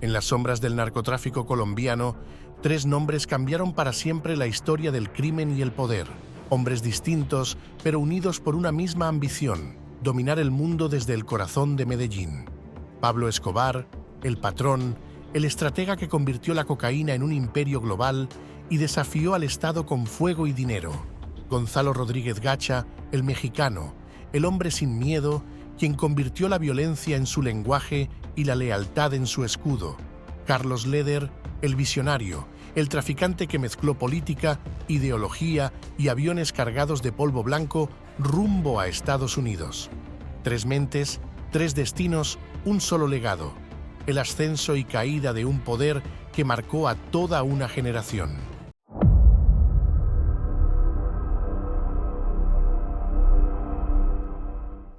En las sombras del narcotráfico colombiano, tres nombres cambiaron para siempre la historia del crimen y el poder. Hombres distintos, pero unidos por una misma ambición: dominar el mundo desde el corazón de Medellín. Pablo Escobar, el patrón, el estratega que convirtió la cocaína en un imperio global y desafió al Estado con fuego y dinero. Gonzalo Rodríguez Gacha, el mexicano, el hombre sin miedo, quien convirtió la violencia en su lenguaje y la lealtad en su escudo. Carlos Leder, el visionario, el traficante que mezcló política, ideología y aviones cargados de polvo blanco rumbo a Estados Unidos. Tres mentes, tres destinos, un solo legado: el ascenso y caída de un poder que marcó a toda una generación.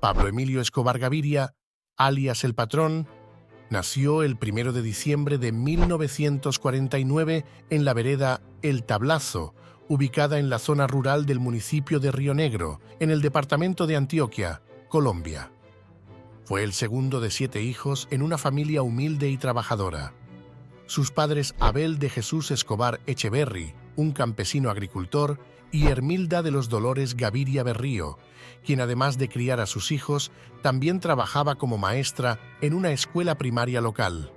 Pablo Emilio Escobar Gaviria, alias El Patrón, nació el 1 de diciembre de 1949 en la vereda El Tablazo, ubicada en la zona rural del municipio de Río Negro, en el departamento de Antioquia, Colombia. Fue el segundo de 7 hijos en una familia humilde y trabajadora. Sus padres Abel de Jesús Escobar Echeverry, un campesino agricultor, y Hermilda de los Dolores Gaviria Berrío, quien además de criar a sus hijos, también trabajaba como maestra en una escuela primaria local.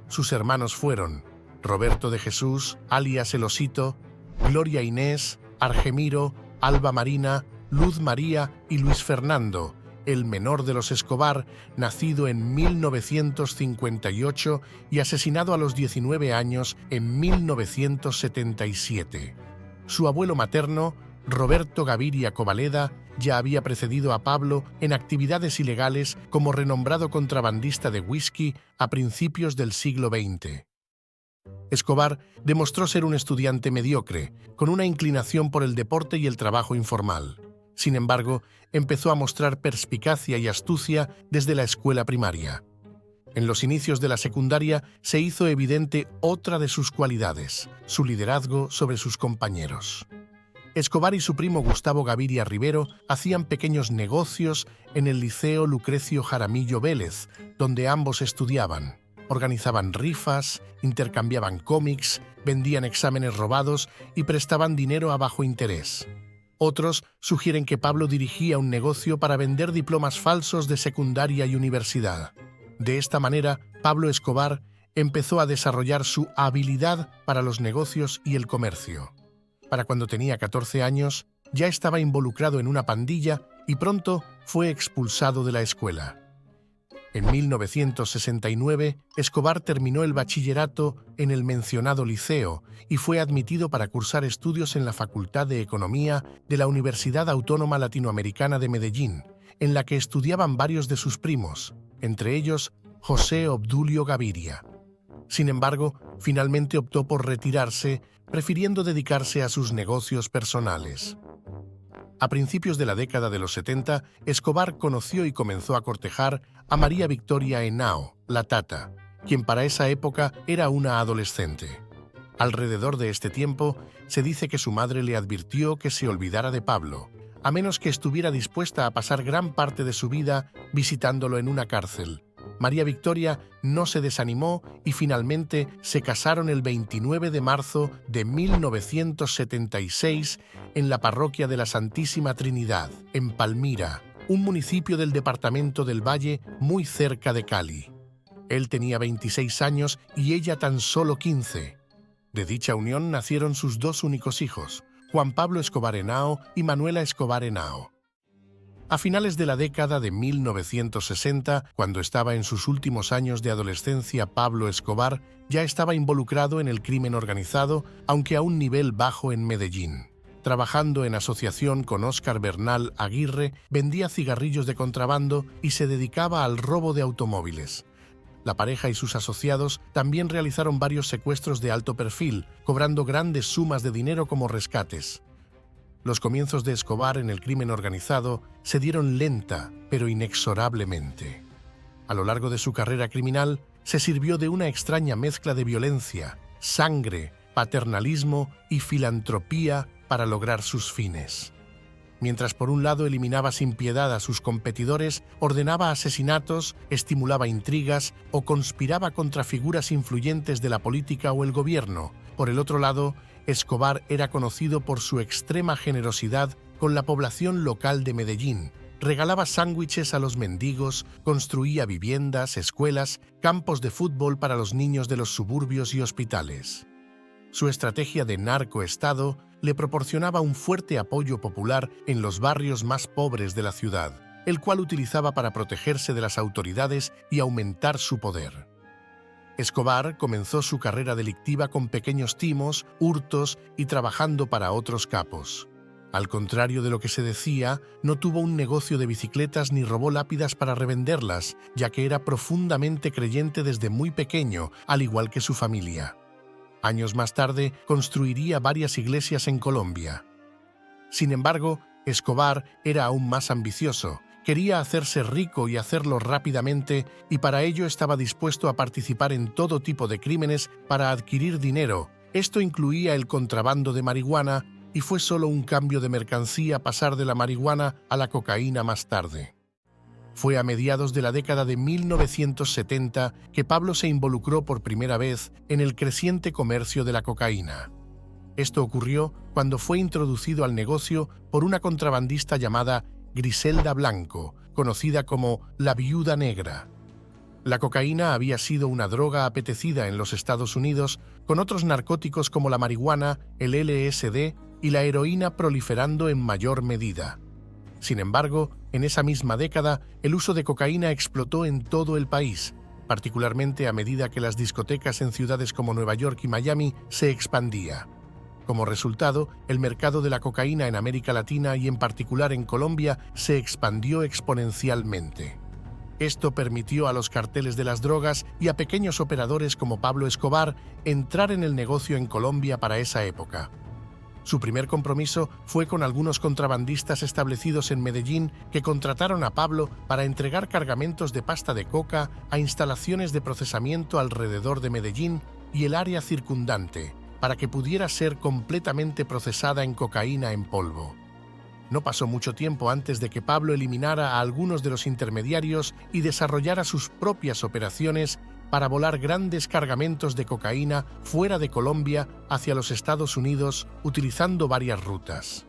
Sus hermanos fueron Roberto de Jesús, alias El Osito, Gloria Inés, Argemiro, Alba Marina, Luz María y Luis Fernando, el menor de los Escobar, nacido en 1958 y asesinado a los 19 años en 1977. Su abuelo materno, Roberto Gaviria Covaleda, ya había precedido a Pablo en actividades ilegales como renombrado contrabandista de whisky a principios del siglo XX. Escobar demostró ser un estudiante mediocre, con una inclinación por el deporte y el trabajo informal. Sin embargo, empezó a mostrar perspicacia y astucia desde la escuela primaria. En los inicios de la secundaria se hizo evidente otra de sus cualidades: su liderazgo sobre sus compañeros. Escobar y su primo Gustavo Gaviria Rivero hacían pequeños negocios en el Liceo Lucrecio Jaramillo Vélez, donde ambos estudiaban. Organizaban rifas, intercambiaban cómics, vendían exámenes robados y prestaban dinero a bajo interés. Otros sugieren que Pablo dirigía un negocio para vender diplomas falsos de secundaria y universidad. De esta manera, Pablo Escobar empezó a desarrollar su habilidad para los negocios y el comercio. Para cuando tenía 14 años, ya estaba involucrado en una pandilla y pronto fue expulsado de la escuela. En 1969, Escobar terminó el bachillerato en el mencionado liceo y fue admitido para cursar estudios en la Facultad de Economía de la Universidad Autónoma Latinoamericana de Medellín, en la que estudiaban varios de sus primos, entre ellos José Obdulio Gaviria. Sin embargo, finalmente optó por retirarse, prefiriendo dedicarse a sus negocios personales. A principios de la década de los 70, Escobar conoció y comenzó a cortejar a María Victoria Henao, la Tata, quien para esa época era una adolescente. Alrededor de este tiempo, se dice que su madre le advirtió que se olvidara de Pablo, a menos que estuviera dispuesta a pasar gran parte de su vida visitándolo en una cárcel. María Victoria no se desanimó y finalmente se casaron el 29 de marzo de 1976 en la parroquia de la Santísima Trinidad, en Palmira, un municipio del departamento del Valle muy cerca de Cali. Él tenía 26 años y ella tan solo 15. De dicha unión nacieron sus dos únicos hijos, Juan Pablo Escobar Henao y Manuela Escobar Henao. A finales de la década de 1960, cuando estaba en sus últimos años de adolescencia, Pablo Escobar ya estaba involucrado en el crimen organizado, aunque a un nivel bajo en Medellín. Trabajando en asociación con Óscar Bernal Aguirre, vendía cigarrillos de contrabando y se dedicaba al robo de automóviles. La pareja y sus asociados también realizaron varios secuestros de alto perfil, cobrando grandes sumas de dinero como rescates. Los comienzos de Escobar en el crimen organizado se dieron lenta, pero inexorablemente. A lo largo de su carrera criminal, se sirvió de una extraña mezcla de violencia, sangre, paternalismo y filantropía para lograr sus fines. Mientras por un lado eliminaba sin piedad a sus competidores, ordenaba asesinatos, estimulaba intrigas o conspiraba contra figuras influyentes de la política o el gobierno. Por el otro lado, Escobar era conocido por su extrema generosidad con la población local de Medellín. Regalaba sándwiches a los mendigos, construía viviendas, escuelas, campos de fútbol para los niños de los suburbios y hospitales. Su estrategia de narcoestado le proporcionaba un fuerte apoyo popular en los barrios más pobres de la ciudad, el cual utilizaba para protegerse de las autoridades y aumentar su poder. Escobar comenzó su carrera delictiva con pequeños timos, hurtos y trabajando para otros capos. Al contrario de lo que se decía, no tuvo un negocio de bicicletas ni robó lápidas para revenderlas, ya que era profundamente creyente desde muy pequeño, al igual que su familia. Años más tarde, construiría varias iglesias en Colombia. Sin embargo, Escobar era aún más ambicioso. Quería hacerse rico y hacerlo rápidamente, y para ello estaba dispuesto a participar en todo tipo de crímenes para adquirir dinero. Esto incluía el contrabando de marihuana, y fue solo un cambio de mercancía pasar de la marihuana a la cocaína más tarde. Fue a mediados de la década de 1970 que Pablo se involucró por primera vez en el creciente comercio de la cocaína. Esto ocurrió cuando fue introducido al negocio por una contrabandista llamada Griselda Blanco, conocida como la Viuda Negra. La cocaína había sido una droga apetecida en los Estados Unidos, con otros narcóticos como la marihuana, el LSD y la heroína proliferando en mayor medida. Sin embargo, en esa misma década, el uso de cocaína explotó en todo el país, particularmente a medida que las discotecas en ciudades como Nueva York y Miami se expandía. Como resultado, el mercado de la cocaína en América Latina y en particular en Colombia se expandió exponencialmente. Esto permitió a los carteles de las drogas y a pequeños operadores como Pablo Escobar entrar en el negocio en Colombia para esa época. Su primer compromiso fue con algunos contrabandistas establecidos en Medellín que contrataron a Pablo para entregar cargamentos de pasta de coca a instalaciones de procesamiento alrededor de Medellín y el área circundante, para que pudiera ser completamente procesada en cocaína en polvo. No pasó mucho tiempo antes de que Pablo eliminara a algunos de los intermediarios y desarrollara sus propias operaciones para volar grandes cargamentos de cocaína fuera de Colombia hacia los Estados Unidos utilizando varias rutas.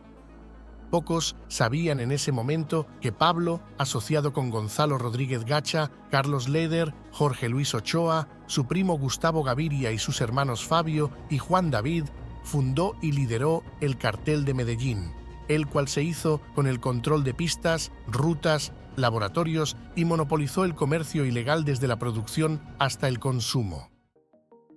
Pocos sabían en ese momento que Pablo, asociado con Gonzalo Rodríguez Gacha, Carlos Leder, Jorge Luis Ochoa, su primo Gustavo Gaviria y sus hermanos Fabio y Juan David, fundó y lideró el Cartel de Medellín, el cual se hizo con el control de pistas, rutas, laboratorios y monopolizó el comercio ilegal desde la producción hasta el consumo.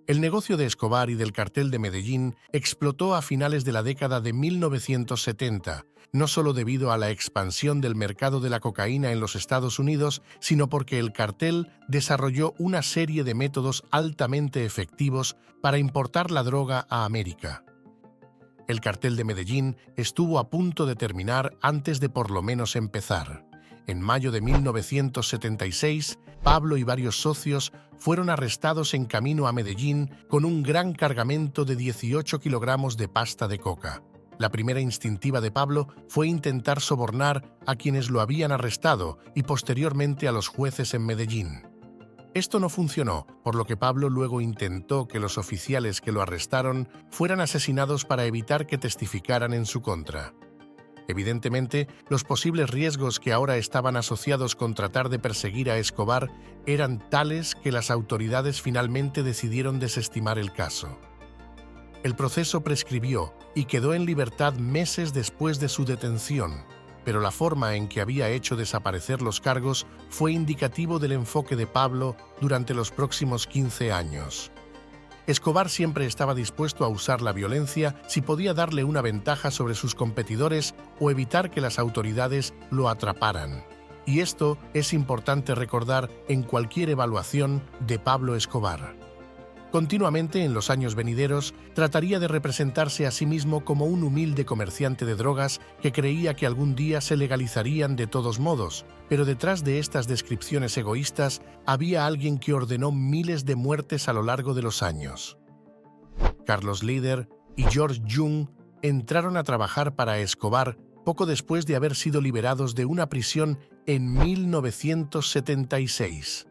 El negocio de Escobar y del Cartel de Medellín explotó a finales de la década de 1970, no solo debido a la expansión del mercado de la cocaína en los Estados Unidos, sino porque el cartel desarrolló una serie de métodos altamente efectivos para importar la droga a América. El Cartel de Medellín estuvo a punto de terminar antes de por lo menos empezar. En mayo de 1976, Pablo y varios socios fueron arrestados en camino a Medellín con un gran cargamento de 18 kilogramos de pasta de coca. La primera instintiva de Pablo fue intentar sobornar a quienes lo habían arrestado y posteriormente a los jueces en Medellín. Esto no funcionó, por lo que Pablo luego intentó que los oficiales que lo arrestaron fueran asesinados para evitar que testificaran en su contra. Evidentemente, los posibles riesgos que ahora estaban asociados con tratar de perseguir a Escobar eran tales que las autoridades finalmente decidieron desestimar el caso. El proceso prescribió y quedó en libertad meses después de su detención, pero la forma en que había hecho desaparecer los cargos fue indicativo del enfoque de Pablo durante los próximos 15 años. Escobar siempre estaba dispuesto a usar la violencia si podía darle una ventaja sobre sus competidores o evitar que las autoridades lo atraparan. Y esto es importante recordar en cualquier evaluación de Pablo Escobar. Continuamente, en los años venideros, trataría de representarse a sí mismo como un humilde comerciante de drogas que creía que algún día se legalizarían de todos modos, pero detrás de estas descripciones egoístas había alguien que ordenó miles de muertes a lo largo de los años. Carlos Leder y George Jung entraron a trabajar para Escobar poco después de haber sido liberados de una prisión en 1976.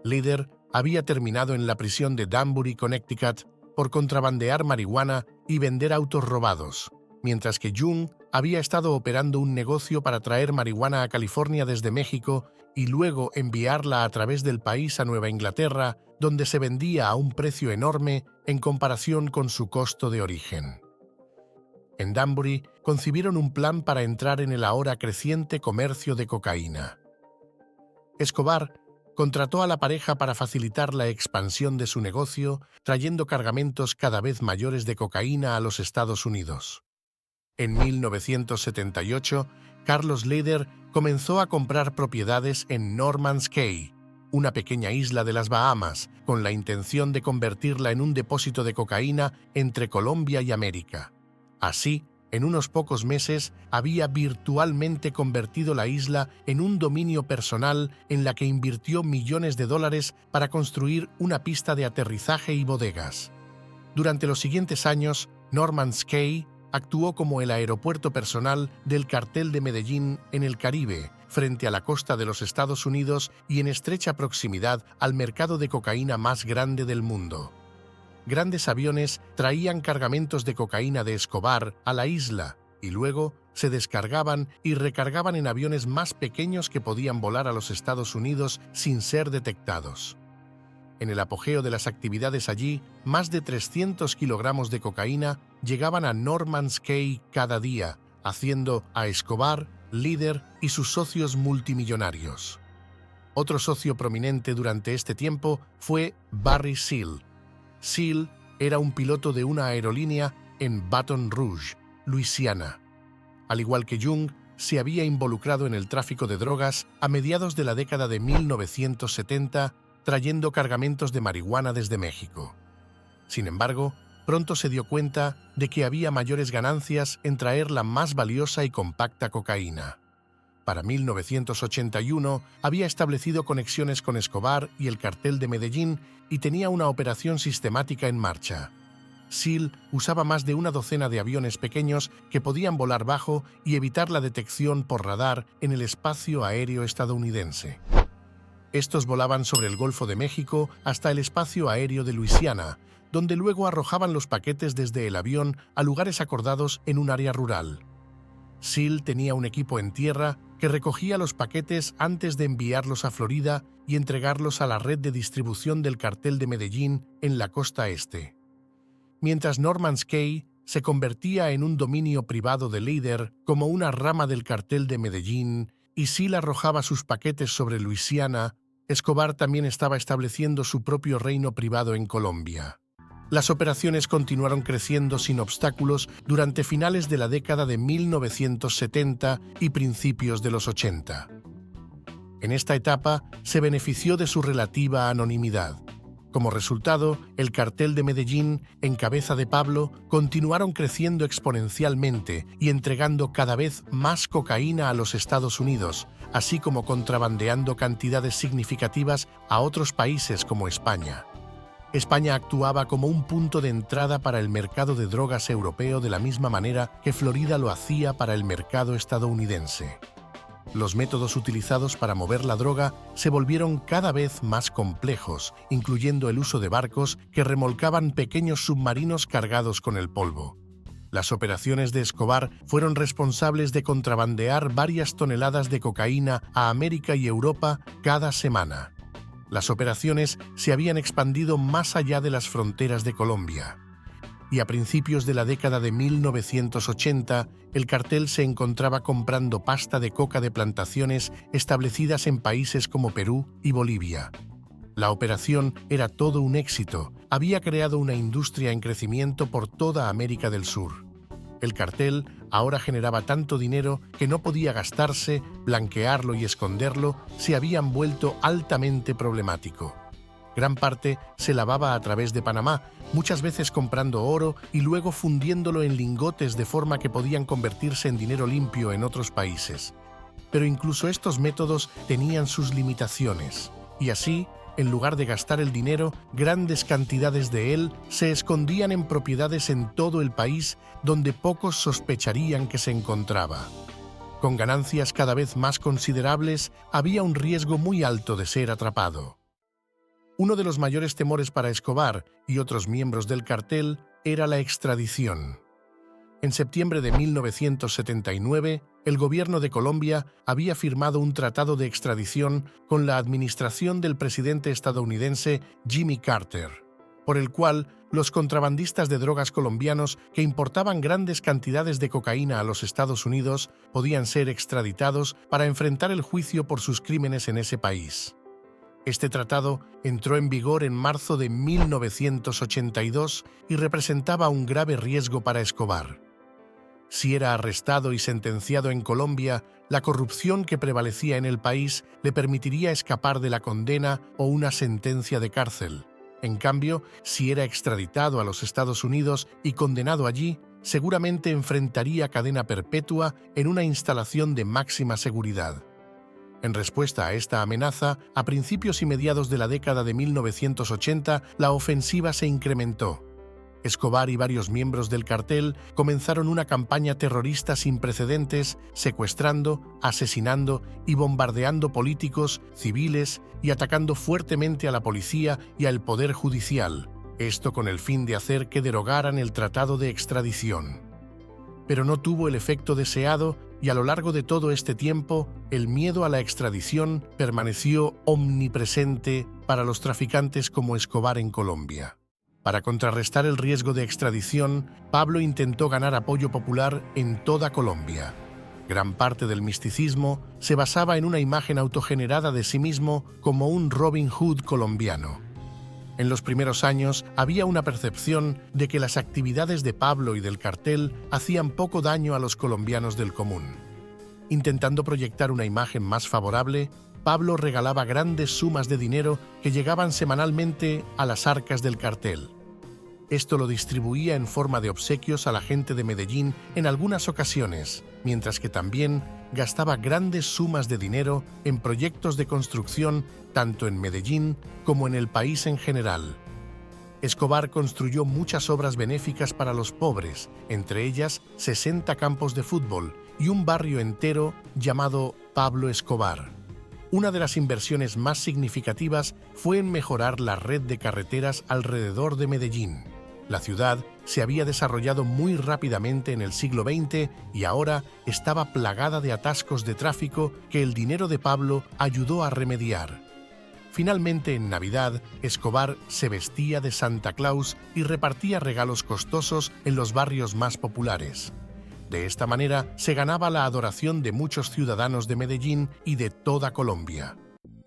Leather había terminado en la prisión de Danbury, Connecticut, por contrabandear marihuana y vender autos robados, mientras que Jung había estado operando un negocio para traer marihuana a California desde México y luego enviarla a través del país a Nueva Inglaterra, donde se vendía a un precio enorme en comparación con su costo de origen. En Danbury concibieron un plan para entrar en el ahora creciente comercio de cocaína. Escobar contrató a la pareja para facilitar la expansión de su negocio, trayendo cargamentos cada vez mayores de cocaína a los Estados Unidos. En 1978, Carlos Leather comenzó a comprar propiedades en Norman's Cay, una pequeña isla de las Bahamas, con la intención de convertirla en un depósito de cocaína entre Colombia y América. Así, en unos pocos meses, había virtualmente convertido la isla en un dominio personal en la que invirtió millones de dólares para construir una pista de aterrizaje y bodegas. Durante los siguientes años, Norman's Cay actuó como el aeropuerto personal del Cartel de Medellín en el Caribe, frente a la costa de los Estados Unidos y en estrecha proximidad al mercado de cocaína más grande del mundo. Grandes aviones traían cargamentos de cocaína de Escobar a la isla y luego se descargaban y recargaban en aviones más pequeños que podían volar a los Estados Unidos sin ser detectados. En el apogeo de las actividades allí, más de 300 kilogramos de cocaína llegaban a Norman's Cay cada día, haciendo a Escobar líder y sus socios multimillonarios. Otro socio prominente durante este tiempo fue Barry Seal. Seal era un piloto de una aerolínea en Baton Rouge, Luisiana. Al igual que Jung, se había involucrado en el tráfico de drogas a mediados de la década de 1970, trayendo cargamentos de marihuana desde México. Sin embargo, pronto se dio cuenta de que había mayores ganancias en traer la más valiosa y compacta cocaína. Para 1981 había establecido conexiones con Escobar y el Cartel de Medellín y tenía una operación sistemática en marcha. Seal usaba más de una docena de aviones pequeños que podían volar bajo y evitar la detección por radar en el espacio aéreo estadounidense. Estos volaban sobre el Golfo de México hasta el espacio aéreo de Luisiana, donde luego arrojaban los paquetes desde el avión a lugares acordados en un área rural. Seal tenía un equipo en tierra que recogía los paquetes antes de enviarlos a Florida y entregarlos a la red de distribución del Cartel de Medellín en la costa este. Mientras Norman's Cay se convertía en un dominio privado de Leather como una rama del Cartel de Medellín y Seal arrojaba sus paquetes sobre Luisiana, Escobar también estaba estableciendo su propio reino privado en Colombia. Las operaciones continuaron creciendo sin obstáculos durante finales de la década de 1970 y principios de los 80. En esta etapa se benefició de su relativa anonimidad. Como resultado, el Cartel de Medellín, en cabeza de Pablo, continuaron creciendo exponencialmente y entregando cada vez más cocaína a los Estados Unidos, así como contrabandeando cantidades significativas a otros países como España. España actuaba como un punto de entrada para el mercado de drogas europeo de la misma manera que Florida lo hacía para el mercado estadounidense. Los métodos utilizados para mover la droga se volvieron cada vez más complejos, incluyendo el uso de barcos que remolcaban pequeños submarinos cargados con el polvo. Las operaciones de Escobar fueron responsables de contrabandear varias toneladas de cocaína a América y Europa cada semana. Las operaciones se habían expandido más allá de las fronteras de Colombia. Y a principios de la década de 1980, el cartel se encontraba comprando pasta de coca de plantaciones establecidas en países como Perú y Bolivia. La operación era todo un éxito, había creado una industria en crecimiento por toda América del Sur. El cartel ahora generaba tanto dinero que no podía gastarse, blanquearlo y esconderlo se habían vuelto altamente problemático. Gran parte se lavaba a través de Panamá, muchas veces comprando oro y luego fundiéndolo en lingotes de forma que podían convertirse en dinero limpio en otros países. Pero incluso estos métodos tenían sus limitaciones, y así en lugar de gastar el dinero, grandes cantidades de él se escondían en propiedades en todo el país donde pocos sospecharían que se encontraba. Con ganancias cada vez más considerables, había un riesgo muy alto de ser atrapado. Uno de los mayores temores para Escobar y otros miembros del cartel era la extradición. En septiembre de 1979, el gobierno de Colombia había firmado un tratado de extradición con la administración del presidente estadounidense Jimmy Carter, por el cual los contrabandistas de drogas colombianos que importaban grandes cantidades de cocaína a los Estados Unidos podían ser extraditados para enfrentar el juicio por sus crímenes en ese país. Este tratado entró en vigor en marzo de 1982 y representaba un grave riesgo para Escobar. Si era arrestado y sentenciado en Colombia, la corrupción que prevalecía en el país le permitiría escapar de la condena o una sentencia de cárcel. En cambio, si era extraditado a los Estados Unidos y condenado allí, seguramente enfrentaría cadena perpetua en una instalación de máxima seguridad. En respuesta a esta amenaza, a principios y mediados de la década de 1980, la ofensiva se incrementó. Escobar y varios miembros del cartel comenzaron una campaña terrorista sin precedentes, secuestrando, asesinando y bombardeando políticos, civiles y atacando fuertemente a la policía y al poder judicial, esto con el fin de hacer que derogaran el tratado de extradición. Pero no tuvo el efecto deseado y a lo largo de todo este tiempo, el miedo a la extradición permaneció omnipresente para los traficantes como Escobar en Colombia. Para contrarrestar el riesgo de extradición, Pablo intentó ganar apoyo popular en toda Colombia. Gran parte del misticismo se basaba en una imagen autogenerada de sí mismo como un Robin Hood colombiano. En los primeros años había una percepción de que las actividades de Pablo y del cartel hacían poco daño a los colombianos del común. Intentando proyectar una imagen más favorable, Pablo regalaba grandes sumas de dinero que llegaban semanalmente a las arcas del cartel. Esto lo distribuía en forma de obsequios a la gente de Medellín en algunas ocasiones, mientras que también gastaba grandes sumas de dinero en proyectos de construcción tanto en Medellín como en el país en general. Escobar construyó muchas obras benéficas para los pobres, entre ellas 60 campos de fútbol y un barrio entero llamado Pablo Escobar. Una de las inversiones más significativas fue en mejorar la red de carreteras alrededor de Medellín. La ciudad se había desarrollado muy rápidamente en el siglo XX y ahora estaba plagada de atascos de tráfico que el dinero de Pablo ayudó a remediar. Finalmente, en Navidad, Escobar se vestía de Santa Claus y repartía regalos costosos en los barrios más populares. De esta manera, se ganaba la adoración de muchos ciudadanos de Medellín y de toda Colombia.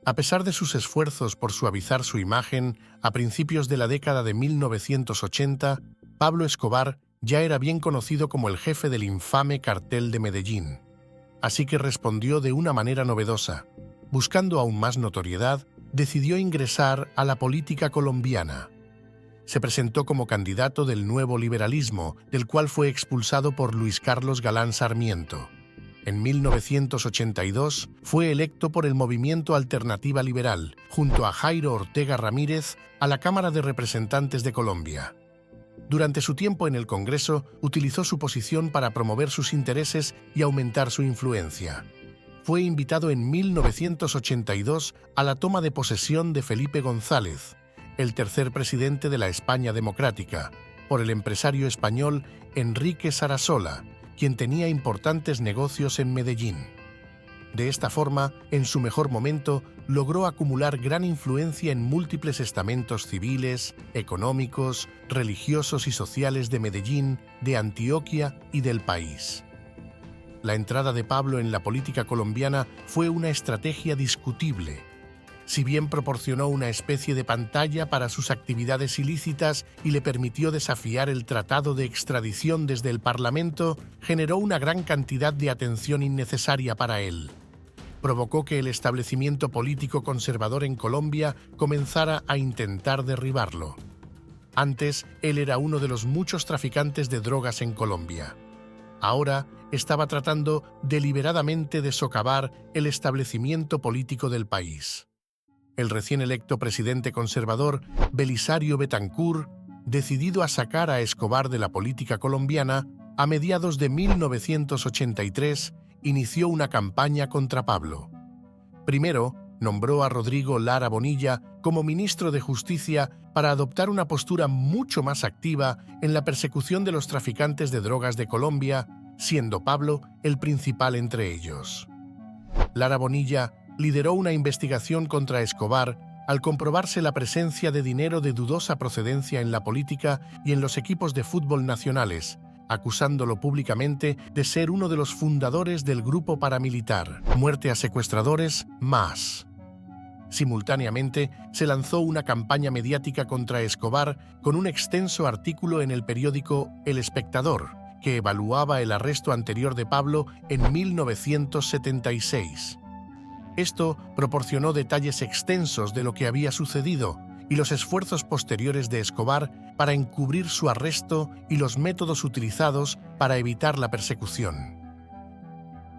A pesar de sus esfuerzos por suavizar su imagen, a principios de la década de 1980, Pablo Escobar ya era bien conocido como el jefe del infame cartel de Medellín. Así que respondió de una manera novedosa. Buscando aún más notoriedad, decidió ingresar a la política colombiana. Se presentó como candidato del nuevo liberalismo, del cual fue expulsado por Luis Carlos Galán Sarmiento. En 1982 fue electo por el Movimiento Alternativa Liberal, junto a Jairo Ortega Ramírez, a la Cámara de Representantes de Colombia. Durante su tiempo en el Congreso, utilizó su posición para promover sus intereses y aumentar su influencia. Fue invitado en 1982 a la toma de posesión de Felipe González, el tercer presidente de la España democrática, por el empresario español Enrique Sarasola, quien tenía importantes negocios en Medellín. De esta forma, en su mejor momento, logró acumular gran influencia en múltiples estamentos civiles, económicos, religiosos y sociales de Medellín, de Antioquia y del país. La entrada de Pablo en la política colombiana fue una estrategia discutible. Si bien proporcionó una especie de pantalla para sus actividades ilícitas y le permitió desafiar el tratado de extradición desde el Parlamento, generó una gran cantidad de atención innecesaria para él. Provocó que el establecimiento político conservador en Colombia comenzara a intentar derribarlo. Antes, él era uno de los muchos traficantes de drogas en Colombia. Ahora estaba tratando deliberadamente de socavar el establecimiento político del país. El recién electo presidente conservador Belisario Betancur, decidido a sacar a Escobar de la política colombiana, a mediados de 1983 inició una campaña contra Pablo. Primero, nombró a Rodrigo Lara Bonilla como ministro de Justicia para adoptar una postura mucho más activa en la persecución de los traficantes de drogas de Colombia, siendo Pablo el principal entre ellos. Lara Bonilla lideró una investigación contra Escobar al comprobarse la presencia de dinero de dudosa procedencia en la política y en los equipos de fútbol nacionales, acusándolo públicamente de ser uno de los fundadores del grupo paramilitar Muerte a Secuestradores Más. Simultáneamente, se lanzó una campaña mediática contra Escobar con un extenso artículo en el periódico El Espectador, que evaluaba el arresto anterior de Pablo en 1976. Esto proporcionó detalles extensos de lo que había sucedido y los esfuerzos posteriores de Escobar para encubrir su arresto y los métodos utilizados para evitar la persecución.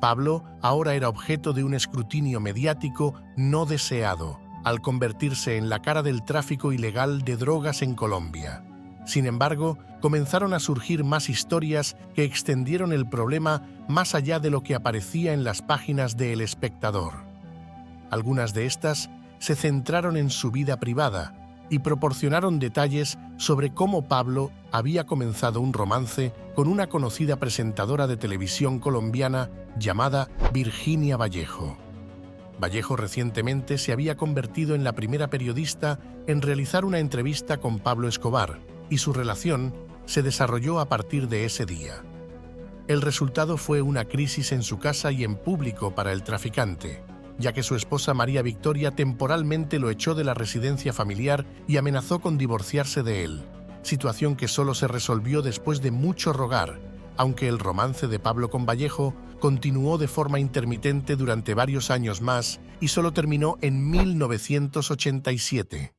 Pablo ahora era objeto de un escrutinio mediático no deseado, al convertirse en la cara del tráfico ilegal de drogas en Colombia. Sin embargo, comenzaron a surgir más historias que extendieron el problema más allá de lo que aparecía en las páginas de El Espectador. Algunas de estas se centraron en su vida privada y proporcionaron detalles sobre cómo Pablo había comenzado un romance con una conocida presentadora de televisión colombiana llamada Virginia Vallejo. Vallejo recientemente se había convertido en la primera periodista en realizar una entrevista con Pablo Escobar, y su relación se desarrolló a partir de ese día. El resultado fue una crisis en su casa y en público para el traficante, ya que su esposa María Victoria temporalmente lo echó de la residencia familiar y amenazó con divorciarse de él, situación que solo se resolvió después de mucho rogar, aunque el romance de Pablo con Vallejo continuó de forma intermitente durante varios años más y solo terminó en 1987.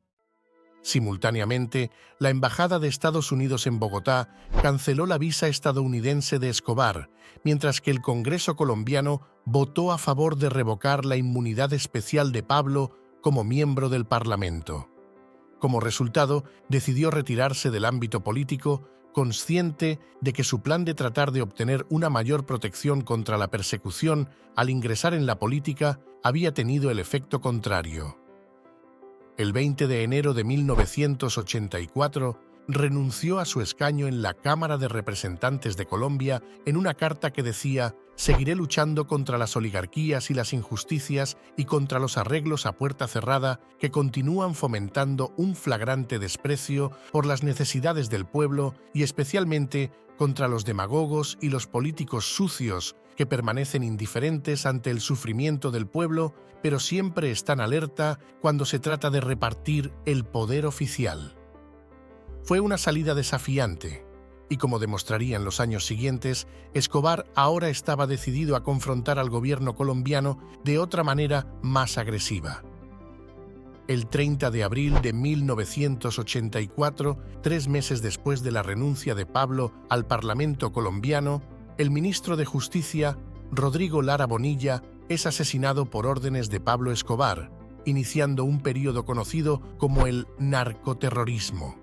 Simultáneamente, la Embajada de Estados Unidos en Bogotá canceló la visa estadounidense de Escobar, mientras que el Congreso colombiano votó a favor de revocar la inmunidad especial de Pablo como miembro del Parlamento. Como resultado, decidió retirarse del ámbito político, consciente de que su plan de tratar de obtener una mayor protección contra la persecución al ingresar en la política había tenido el efecto contrario. El 20 de enero de 1984, renunció a su escaño en la Cámara de Representantes de Colombia en una carta que decía: «Seguiré luchando contra las oligarquías y las injusticias y contra los arreglos a puerta cerrada que continúan fomentando un flagrante desprecio por las necesidades del pueblo y especialmente contra los demagogos y los políticos sucios que permanecen indiferentes ante el sufrimiento del pueblo, pero siempre están alerta cuando se trata de repartir el poder oficial». Fue una salida desafiante, y como demostraría en los años siguientes, Escobar ahora estaba decidido a confrontar al gobierno colombiano de otra manera más agresiva. El 30 de abril de 1984, 3 meses después de la renuncia de Pablo al Parlamento colombiano, el ministro de Justicia, Rodrigo Lara Bonilla, es asesinado por órdenes de Pablo Escobar, iniciando un período conocido como el narcoterrorismo.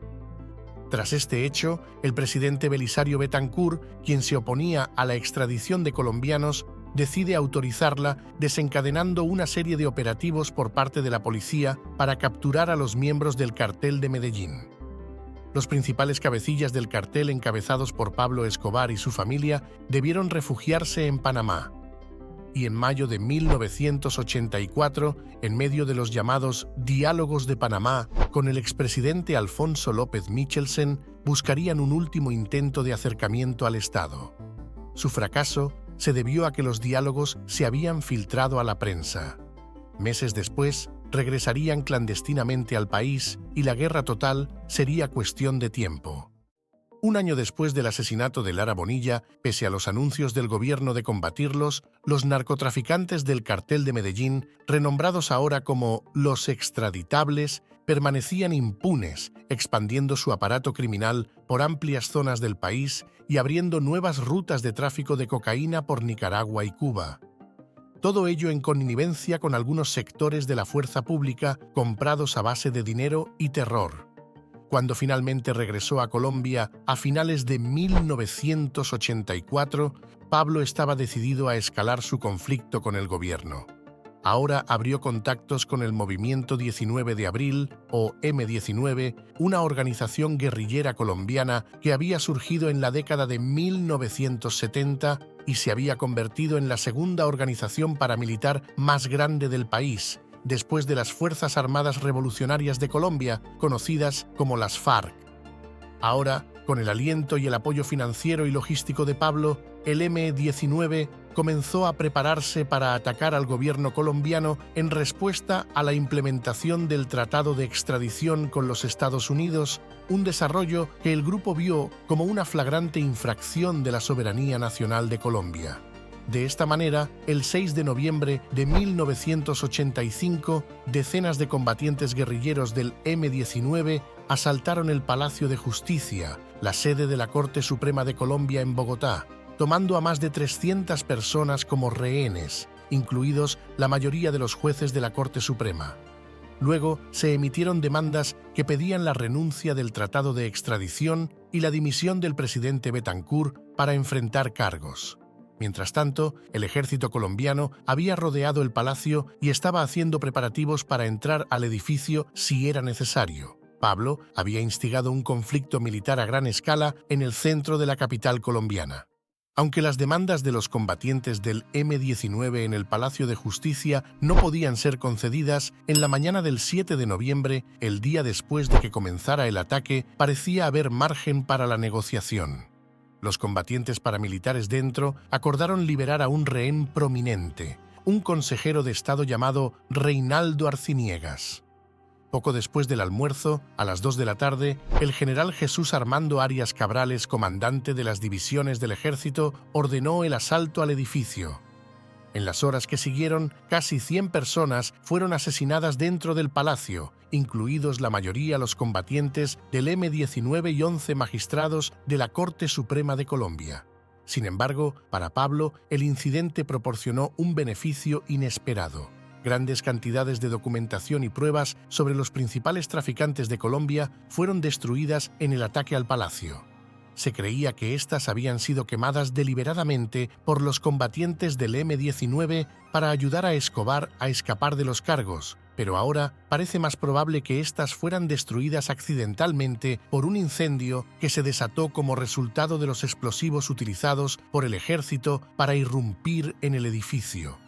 Tras este hecho, el presidente Belisario Betancur, quien se oponía a la extradición de colombianos, decide autorizarla, desencadenando una serie de operativos por parte de la policía para capturar a los miembros del cartel de Medellín. Los principales cabecillas del cartel, encabezados por Pablo Escobar y su familia, debieron refugiarse en Panamá. Y en mayo de 1984, en medio de los llamados Diálogos de Panamá, con el expresidente Alfonso López Michelsen, buscarían un último intento de acercamiento al Estado. Su fracaso se debió a que los diálogos se habían filtrado a la prensa. Meses después, regresarían clandestinamente al país y la guerra total sería cuestión de tiempo. Un año después del asesinato de Lara Bonilla, pese a los anuncios del gobierno de combatirlos, los narcotraficantes del cartel de Medellín, renombrados ahora como los extraditables, permanecían impunes, expandiendo su aparato criminal por amplias zonas del país y abriendo nuevas rutas de tráfico de cocaína por Nicaragua y Cuba. Todo ello en connivencia con algunos sectores de la fuerza pública comprados a base de dinero y terror. Cuando finalmente regresó a Colombia a finales de 1984, Pablo estaba decidido a escalar su conflicto con el gobierno. Ahora abrió contactos con el Movimiento 19 de Abril, o M19, una organización guerrillera colombiana que había surgido en la década de 1970 y se había convertido en la segunda organización paramilitar más grande del país, después de las Fuerzas Armadas Revolucionarias de Colombia, conocidas como las FARC. Ahora, con el aliento y el apoyo financiero y logístico de Pablo, el M19 comenzó a prepararse para atacar al gobierno colombiano en respuesta a la implementación del Tratado de Extradición con los Estados Unidos, un desarrollo que el grupo vio como una flagrante infracción de la soberanía nacional de Colombia. De esta manera, el 6 de noviembre de 1985, decenas de combatientes guerrilleros del M19 asaltaron el Palacio de Justicia, la sede de la Corte Suprema de Colombia en Bogotá, tomando a más de 300 personas como rehenes, incluidos la mayoría de los jueces de la Corte Suprema. Luego se emitieron demandas que pedían la renuncia del Tratado de Extradición y la dimisión del presidente Betancourt para enfrentar cargos. Mientras tanto, el ejército colombiano había rodeado el palacio y estaba haciendo preparativos para entrar al edificio si era necesario. Pablo había instigado un conflicto militar a gran escala en el centro de la capital colombiana. Aunque las demandas de los combatientes del M19 en el Palacio de Justicia no podían ser concedidas, en la mañana del 7 de noviembre, el día después de que comenzara el ataque, parecía haber margen para la negociación. Los combatientes paramilitares dentro acordaron liberar a un rehén prominente, un consejero de Estado llamado Reinaldo Arciniegas. Poco después del almuerzo, a las 2 de la tarde, el general Jesús Armando Arias Cabrales, comandante de las divisiones del ejército, ordenó el asalto al edificio. En las horas que siguieron, casi 100 personas fueron asesinadas dentro del palacio, incluidos la mayoría los combatientes del M19 y 11 magistrados de la Corte Suprema de Colombia. Sin embargo, para Pablo, el incidente proporcionó un beneficio inesperado. Grandes cantidades de documentación y pruebas sobre los principales traficantes de Colombia fueron destruidas en el ataque al palacio. Se creía que éstas habían sido quemadas deliberadamente por los combatientes del M19 para ayudar a Escobar a escapar de los cargos, pero ahora parece más probable que éstas fueran destruidas accidentalmente por un incendio que se desató como resultado de los explosivos utilizados por el ejército para irrumpir en el edificio.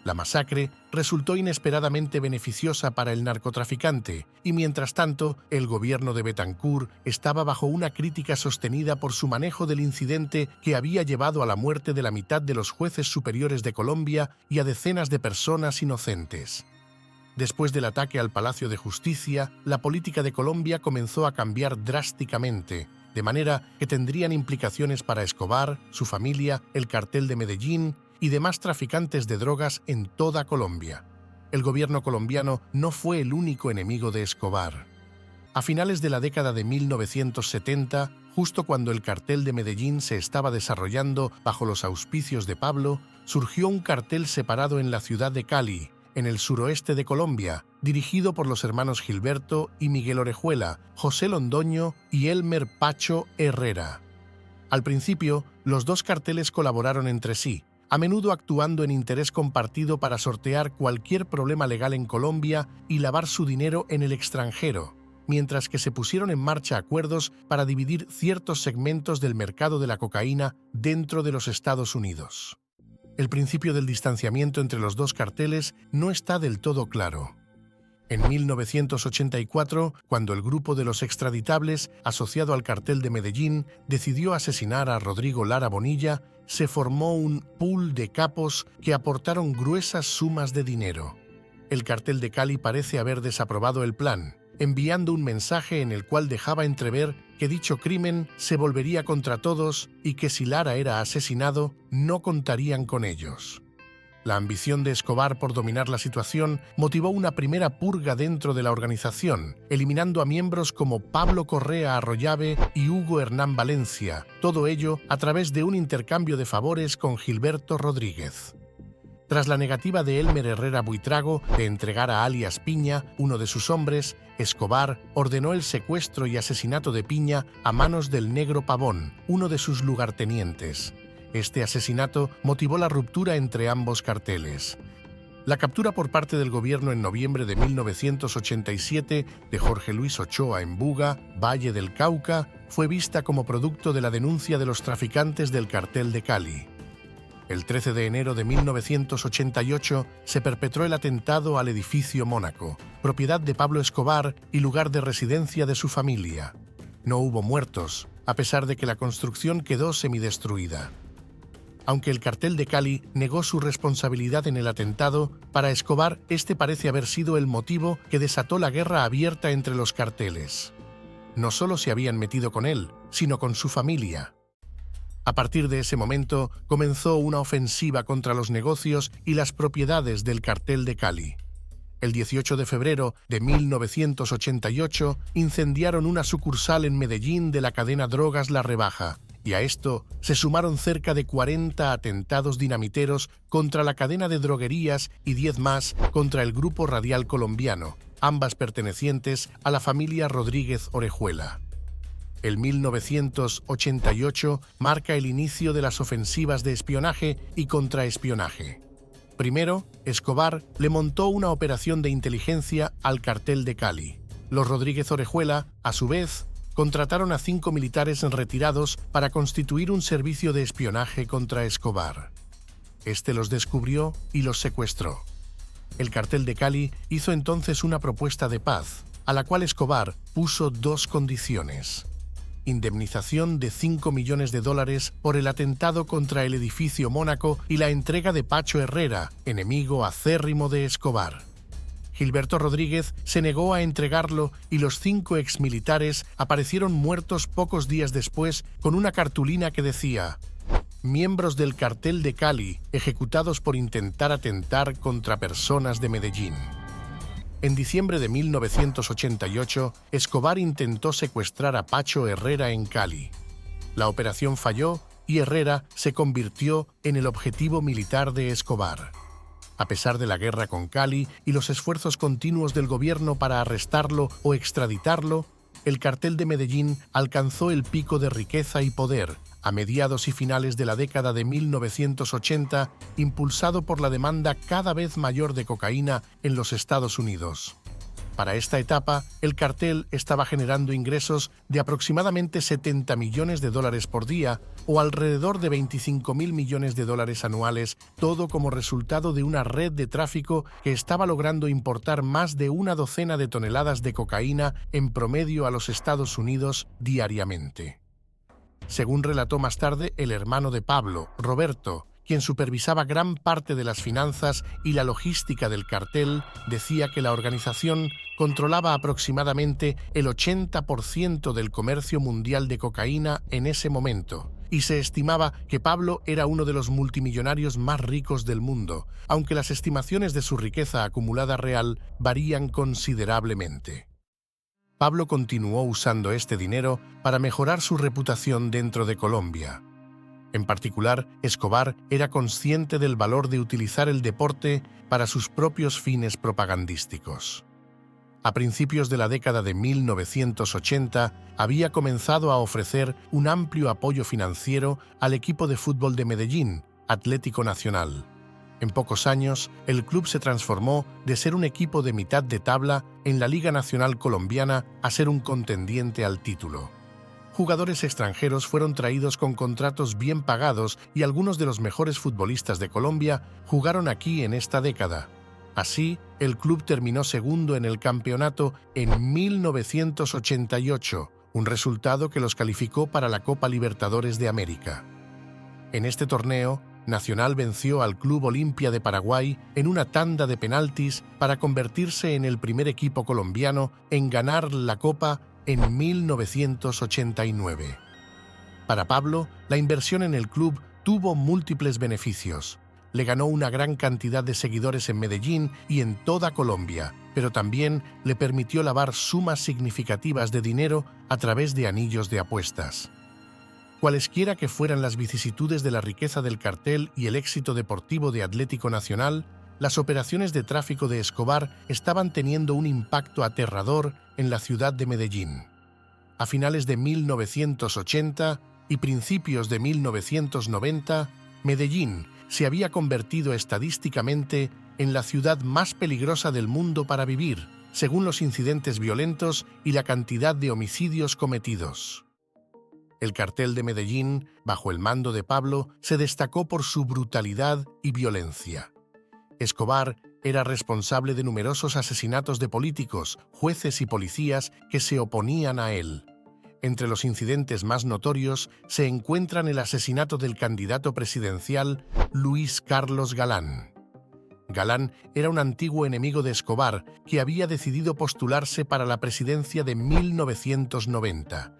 La masacre resultó inesperadamente beneficiosa para el narcotraficante y, mientras tanto, el gobierno de Betancourt estaba bajo una crítica sostenida por su manejo del incidente que había llevado a la muerte de la mitad de los jueces superiores de Colombia y a decenas de personas inocentes. Después del ataque al Palacio de Justicia, la política de Colombia comenzó a cambiar drásticamente, de manera que tendrían implicaciones para Escobar, su familia, el cartel de Medellín y demás traficantes de drogas en toda Colombia. El gobierno colombiano no fue el único enemigo de Escobar. A finales de la década de 1970, justo cuando el cartel de Medellín se estaba desarrollando bajo los auspicios de Pablo, surgió un cartel separado en la ciudad de Cali, en el suroeste de Colombia, dirigido por los hermanos Gilberto y Miguel Orejuela, José Londoño y Elmer Pacho Herrera. Al principio, los dos carteles colaboraron entre sí, a menudo actuando en interés compartido para sortear cualquier problema legal en Colombia y lavar su dinero en el extranjero, mientras que se pusieron en marcha acuerdos para dividir ciertos segmentos del mercado de la cocaína dentro de los Estados Unidos. El principio del distanciamiento entre los dos carteles no está del todo claro. En 1984, cuando el grupo de los extraditables, asociado al cartel de Medellín, decidió asesinar a Rodrigo Lara Bonilla, se formó un pool de capos que aportaron gruesas sumas de dinero. El cartel de Cali parece haber desaprobado el plan, enviando un mensaje en el cual dejaba entrever que dicho crimen se volvería contra todos y que si Lara era asesinado, no contarían con ellos. La ambición de Escobar por dominar la situación motivó una primera purga dentro de la organización, eliminando a miembros como Pablo Correa Arroyave y Hugo Hernán Valencia, todo ello a través de un intercambio de favores con Gilberto Rodríguez. Tras la negativa de Elmer Herrera Buitrago de entregar a alias Piña, uno de sus hombres, Escobar ordenó el secuestro y asesinato de Piña a manos del Negro Pavón, uno de sus lugartenientes. Este asesinato motivó la ruptura entre ambos carteles. La captura por parte del gobierno en noviembre de 1987 de Jorge Luis Ochoa en Buga, Valle del Cauca, fue vista como producto de la denuncia de los traficantes del cartel de Cali. El 13 de enero de 1988 se perpetró el atentado al edificio Mónaco, propiedad de Pablo Escobar y lugar de residencia de su familia. No hubo muertos, a pesar de que la construcción quedó semidestruida. Aunque el cartel de Cali negó su responsabilidad en el atentado, para Escobar este parece haber sido el motivo que desató la guerra abierta entre los carteles. No solo se habían metido con él, sino con su familia. A partir de ese momento comenzó una ofensiva contra los negocios y las propiedades del cartel de Cali. El 18 de febrero de 1988 incendiaron una sucursal en Medellín de la cadena Drogas La Rebaja, y a esto se sumaron cerca de 40 atentados dinamiteros contra la cadena de droguerías y 10 más contra el Grupo Radial Colombiano, ambas pertenecientes a la familia Rodríguez Orejuela. El 1988 marca el inicio de las ofensivas de espionaje y contraespionaje. Primero, Escobar le montó una operación de inteligencia al cartel de Cali. Los Rodríguez Orejuela, a su vez, contrataron a 5 militares retirados para constituir un servicio de espionaje contra Escobar. Este los descubrió y los secuestró. El cartel de Cali hizo entonces una propuesta de paz, a la cual Escobar puso 2 condiciones: indemnización de $5 millones por el atentado contra el edificio Mónaco y la entrega de Pacho Herrera, enemigo acérrimo de Escobar. Gilberto Rodríguez se negó a entregarlo y los 5 exmilitares aparecieron muertos pocos días después con una cartulina que decía: miembros del cartel de Cali ejecutados por intentar atentar contra personas de Medellín. En diciembre de 1988, Escobar intentó secuestrar a Pacho Herrera en Cali. La operación falló y Herrera se convirtió en el objetivo militar de Escobar. A pesar de la guerra con Cali y los esfuerzos continuos del gobierno para arrestarlo o extraditarlo, el cartel de Medellín alcanzó el pico de riqueza y poder a mediados y finales de la década de 1980, impulsado por la demanda cada vez mayor de cocaína en los Estados Unidos. Para esta etapa, el cartel estaba generando ingresos de aproximadamente $70 millones por día o alrededor de $25.000 millones anuales, todo como resultado de una red de tráfico que estaba logrando importar más de una docena de toneladas de cocaína en promedio a los Estados Unidos diariamente. Según relató más tarde el hermano de Pablo, Roberto, quien supervisaba gran parte de las finanzas y la logística del cartel, decía que la organización controlaba aproximadamente el 80% del comercio mundial de cocaína en ese momento, y se estimaba que Pablo era uno de los multimillonarios más ricos del mundo, aunque las estimaciones de su riqueza acumulada real varían considerablemente. Pablo continuó usando este dinero para mejorar su reputación dentro de Colombia. En particular, Escobar era consciente del valor de utilizar el deporte para sus propios fines propagandísticos. A principios de la década de 1980, había comenzado a ofrecer un amplio apoyo financiero al equipo de fútbol de Medellín, Atlético Nacional. En pocos años, el club se transformó de ser un equipo de mitad de tabla en la Liga Nacional Colombiana a ser un contendiente al título. Jugadores extranjeros fueron traídos con contratos bien pagados y algunos de los mejores futbolistas de Colombia jugaron aquí en esta década. Así, el club terminó segundo en el campeonato en 1988, un resultado que los calificó para la Copa Libertadores de América. En este torneo, Nacional venció al Club Olimpia de Paraguay en una tanda de penaltis para convertirse en el primer equipo colombiano en ganar la Copa en 1989. Para Pablo, la inversión en el club tuvo múltiples beneficios. Le ganó una gran cantidad de seguidores en Medellín y en toda Colombia, pero también le permitió lavar sumas significativas de dinero a través de anillos de apuestas. Cualesquiera que fueran las vicisitudes de la riqueza del cartel y el éxito deportivo de Atlético Nacional, las operaciones de tráfico de Escobar estaban teniendo un impacto aterrador en la ciudad de Medellín. A finales de 1980 y principios de 1990, Medellín se había convertido estadísticamente en la ciudad más peligrosa del mundo para vivir, según los incidentes violentos y la cantidad de homicidios cometidos. El cartel de Medellín, bajo el mando de Pablo, se destacó por su brutalidad y violencia. Escobar era responsable de numerosos asesinatos de políticos, jueces y policías que se oponían a él. Entre los incidentes más notorios se encuentran el asesinato del candidato presidencial Luis Carlos Galán. Galán era un antiguo enemigo de Escobar que había decidido postularse para la presidencia de 1990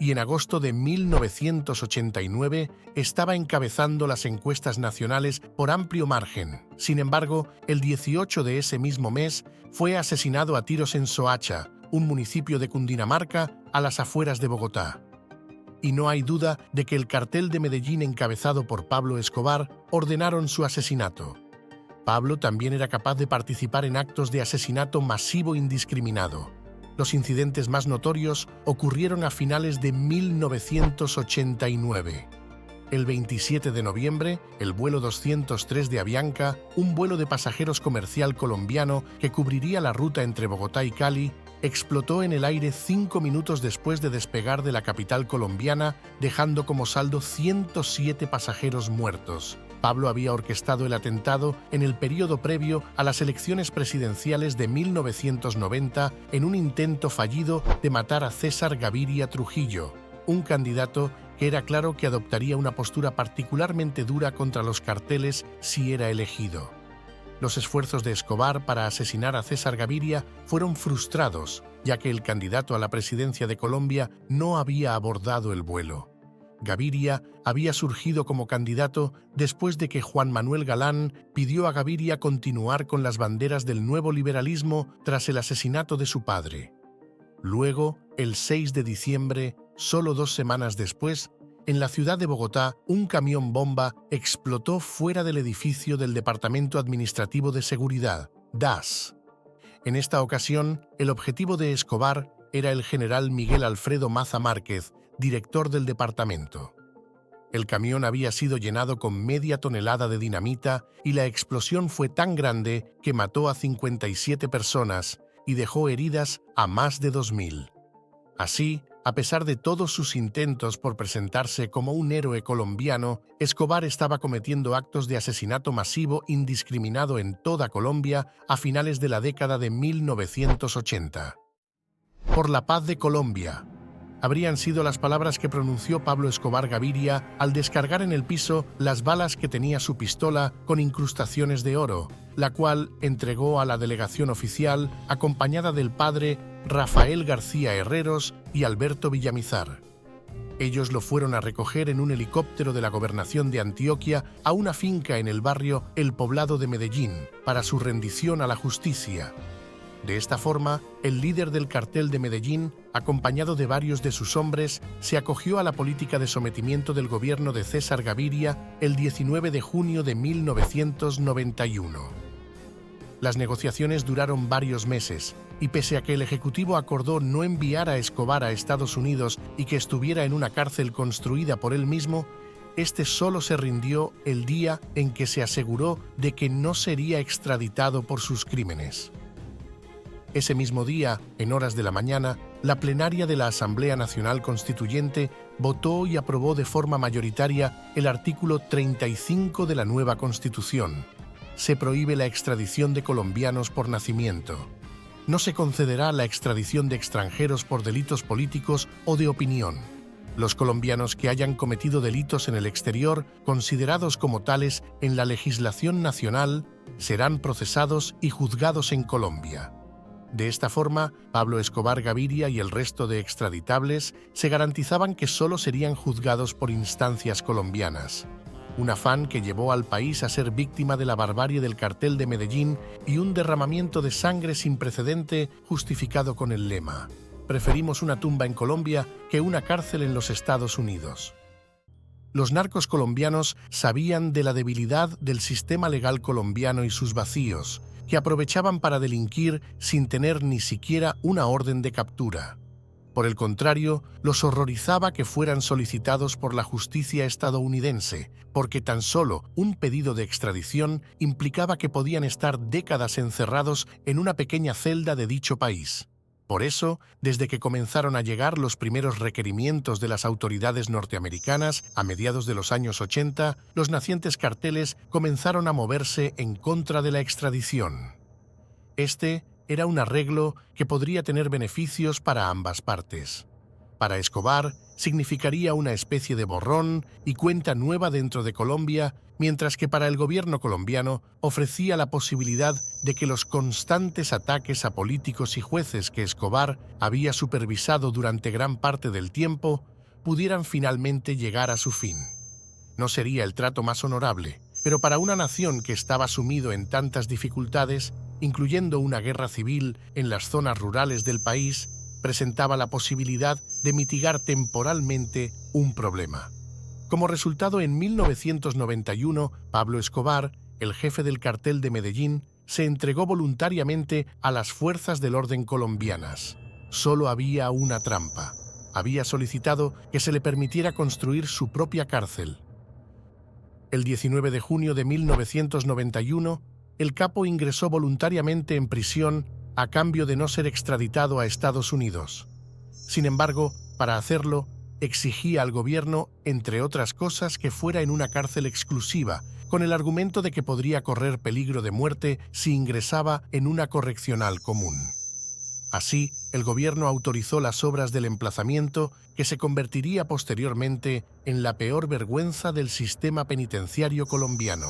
y en agosto de 1989 estaba encabezando las encuestas nacionales por amplio margen. Sin embargo, el 18 de ese mismo mes fue asesinado a tiros en Soacha, un municipio de Cundinamarca a las afueras de Bogotá. Y no hay duda de que el cartel de Medellín encabezado por Pablo Escobar ordenaron su asesinato. Pablo también era capaz de participar en actos de asesinato masivo indiscriminado. Los incidentes más notorios ocurrieron a finales de 1989. El 27 de noviembre, el vuelo 203 de Avianca, un vuelo de pasajeros comercial colombiano que cubriría la ruta entre Bogotá y Cali, explotó en el aire 5 minutos después de despegar de la capital colombiana, dejando como saldo 107 pasajeros muertos. Pablo había orquestado el atentado en el período previo a las elecciones presidenciales de 1990 en un intento fallido de matar a César Gaviria Trujillo, un candidato que era claro que adoptaría una postura particularmente dura contra los carteles si era elegido. Los esfuerzos de Escobar para asesinar a César Gaviria fueron frustrados, ya que el candidato a la presidencia de Colombia no había abordado el vuelo. Gaviria había surgido como candidato después de que Juan Manuel Galán pidió a Gaviria continuar con las banderas del nuevo liberalismo tras el asesinato de su padre. Luego, el 6 de diciembre, solo 2 semanas después, en la ciudad de Bogotá, un camión bomba explotó fuera del edificio del Departamento Administrativo de Seguridad, DAS. En esta ocasión, el objetivo de Escobar era el general Miguel Alfredo Maza Márquez, director del departamento. El camión había sido llenado con media tonelada de dinamita y la explosión fue tan grande que mató a 57 personas y dejó heridas a más de 2.000. Así, a pesar de todos sus intentos por presentarse como un héroe colombiano, Escobar estaba cometiendo actos de asesinato masivo indiscriminado en toda Colombia a finales de la década de 1980. Por la paz de Colombia, habrían sido las palabras que pronunció Pablo Escobar Gaviria al descargar en el piso las balas que tenía su pistola con incrustaciones de oro, la cual entregó a la delegación oficial acompañada del padre Rafael García Herreros y Alberto Villamizar. Ellos lo fueron a recoger en un helicóptero de la gobernación de Antioquia a una finca en el barrio El Poblado de Medellín para su rendición a la justicia. De esta forma, el líder del cartel de Medellín, acompañado de varios de sus hombres, se acogió a la política de sometimiento del gobierno de César Gaviria el 19 de junio de 1991. Las negociaciones duraron varios meses, y pese a que el Ejecutivo acordó no enviar a Escobar a Estados Unidos y que estuviera en una cárcel construida por él mismo, este solo se rindió el día en que se aseguró de que no sería extraditado por sus crímenes. Ese mismo día, en horas de la mañana, la plenaria de la Asamblea Nacional Constituyente votó y aprobó de forma mayoritaria el artículo 35 de la nueva Constitución. Se prohíbe la extradición de colombianos por nacimiento. No se concederá la extradición de extranjeros por delitos políticos o de opinión. Los colombianos que hayan cometido delitos en el exterior, considerados como tales en la legislación nacional, serán procesados y juzgados en Colombia. De esta forma, Pablo Escobar Gaviria y el resto de extraditables se garantizaban que solo serían juzgados por instancias colombianas. Un afán que llevó al país a ser víctima de la barbarie del cartel de Medellín y un derramamiento de sangre sin precedente justificado con el lema: preferimos una tumba en Colombia que una cárcel en los Estados Unidos. Los narcos colombianos sabían de la debilidad del sistema legal colombiano y sus vacíos, que aprovechaban para delinquir sin tener ni siquiera una orden de captura. Por el contrario, los horrorizaba que fueran solicitados por la justicia estadounidense, porque tan solo un pedido de extradición implicaba que podían estar décadas encerrados en una pequeña celda de dicho país. Por eso, desde que comenzaron a llegar los primeros requerimientos de las autoridades norteamericanas a mediados de los años 80, los nacientes carteles comenzaron a moverse en contra de la extradición. Este era un arreglo que podría tener beneficios para ambas partes. Para Escobar, significaría una especie de borrón y cuenta nueva dentro de Colombia, mientras que para el gobierno colombiano ofrecía la posibilidad de que los constantes ataques a políticos y jueces que Escobar había supervisado durante gran parte del tiempo pudieran finalmente llegar a su fin. No sería el trato más honorable, pero para una nación que estaba sumido en tantas dificultades, incluyendo una guerra civil en las zonas rurales del país, presentaba la posibilidad de mitigar temporalmente un problema. Como resultado, en 1991, Pablo Escobar, el jefe del cartel de Medellín, se entregó voluntariamente a las fuerzas del orden colombianas. Solo había una trampa. Había solicitado que se le permitiera construir su propia cárcel. El 19 de junio de 1991, el capo ingresó voluntariamente en prisión a cambio de no ser extraditado a Estados Unidos. Sin embargo, para hacerlo, exigía al gobierno, entre otras cosas, que fuera en una cárcel exclusiva, con el argumento de que podría correr peligro de muerte si ingresaba en una correccional común. Así, el gobierno autorizó las obras del emplazamiento, que se convertiría posteriormente en la peor vergüenza del sistema penitenciario colombiano.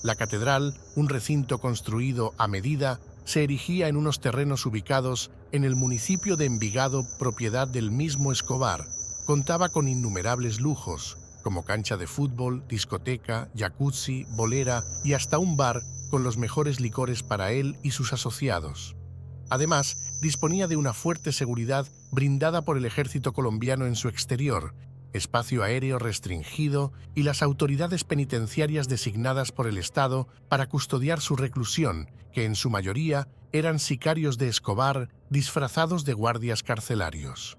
La catedral, un recinto construido a medida, se erigía en unos terrenos ubicados en el municipio de Envigado, propiedad del mismo Escobar. Contaba con innumerables lujos, como cancha de fútbol, discoteca, jacuzzi, bolera y hasta un bar con los mejores licores para él y sus asociados. Además, disponía de una fuerte seguridad brindada por el ejército colombiano en su exterior, espacio aéreo restringido y las autoridades penitenciarias designadas por el Estado para custodiar su reclusión, que en su mayoría eran sicarios de Escobar disfrazados de guardias carcelarios.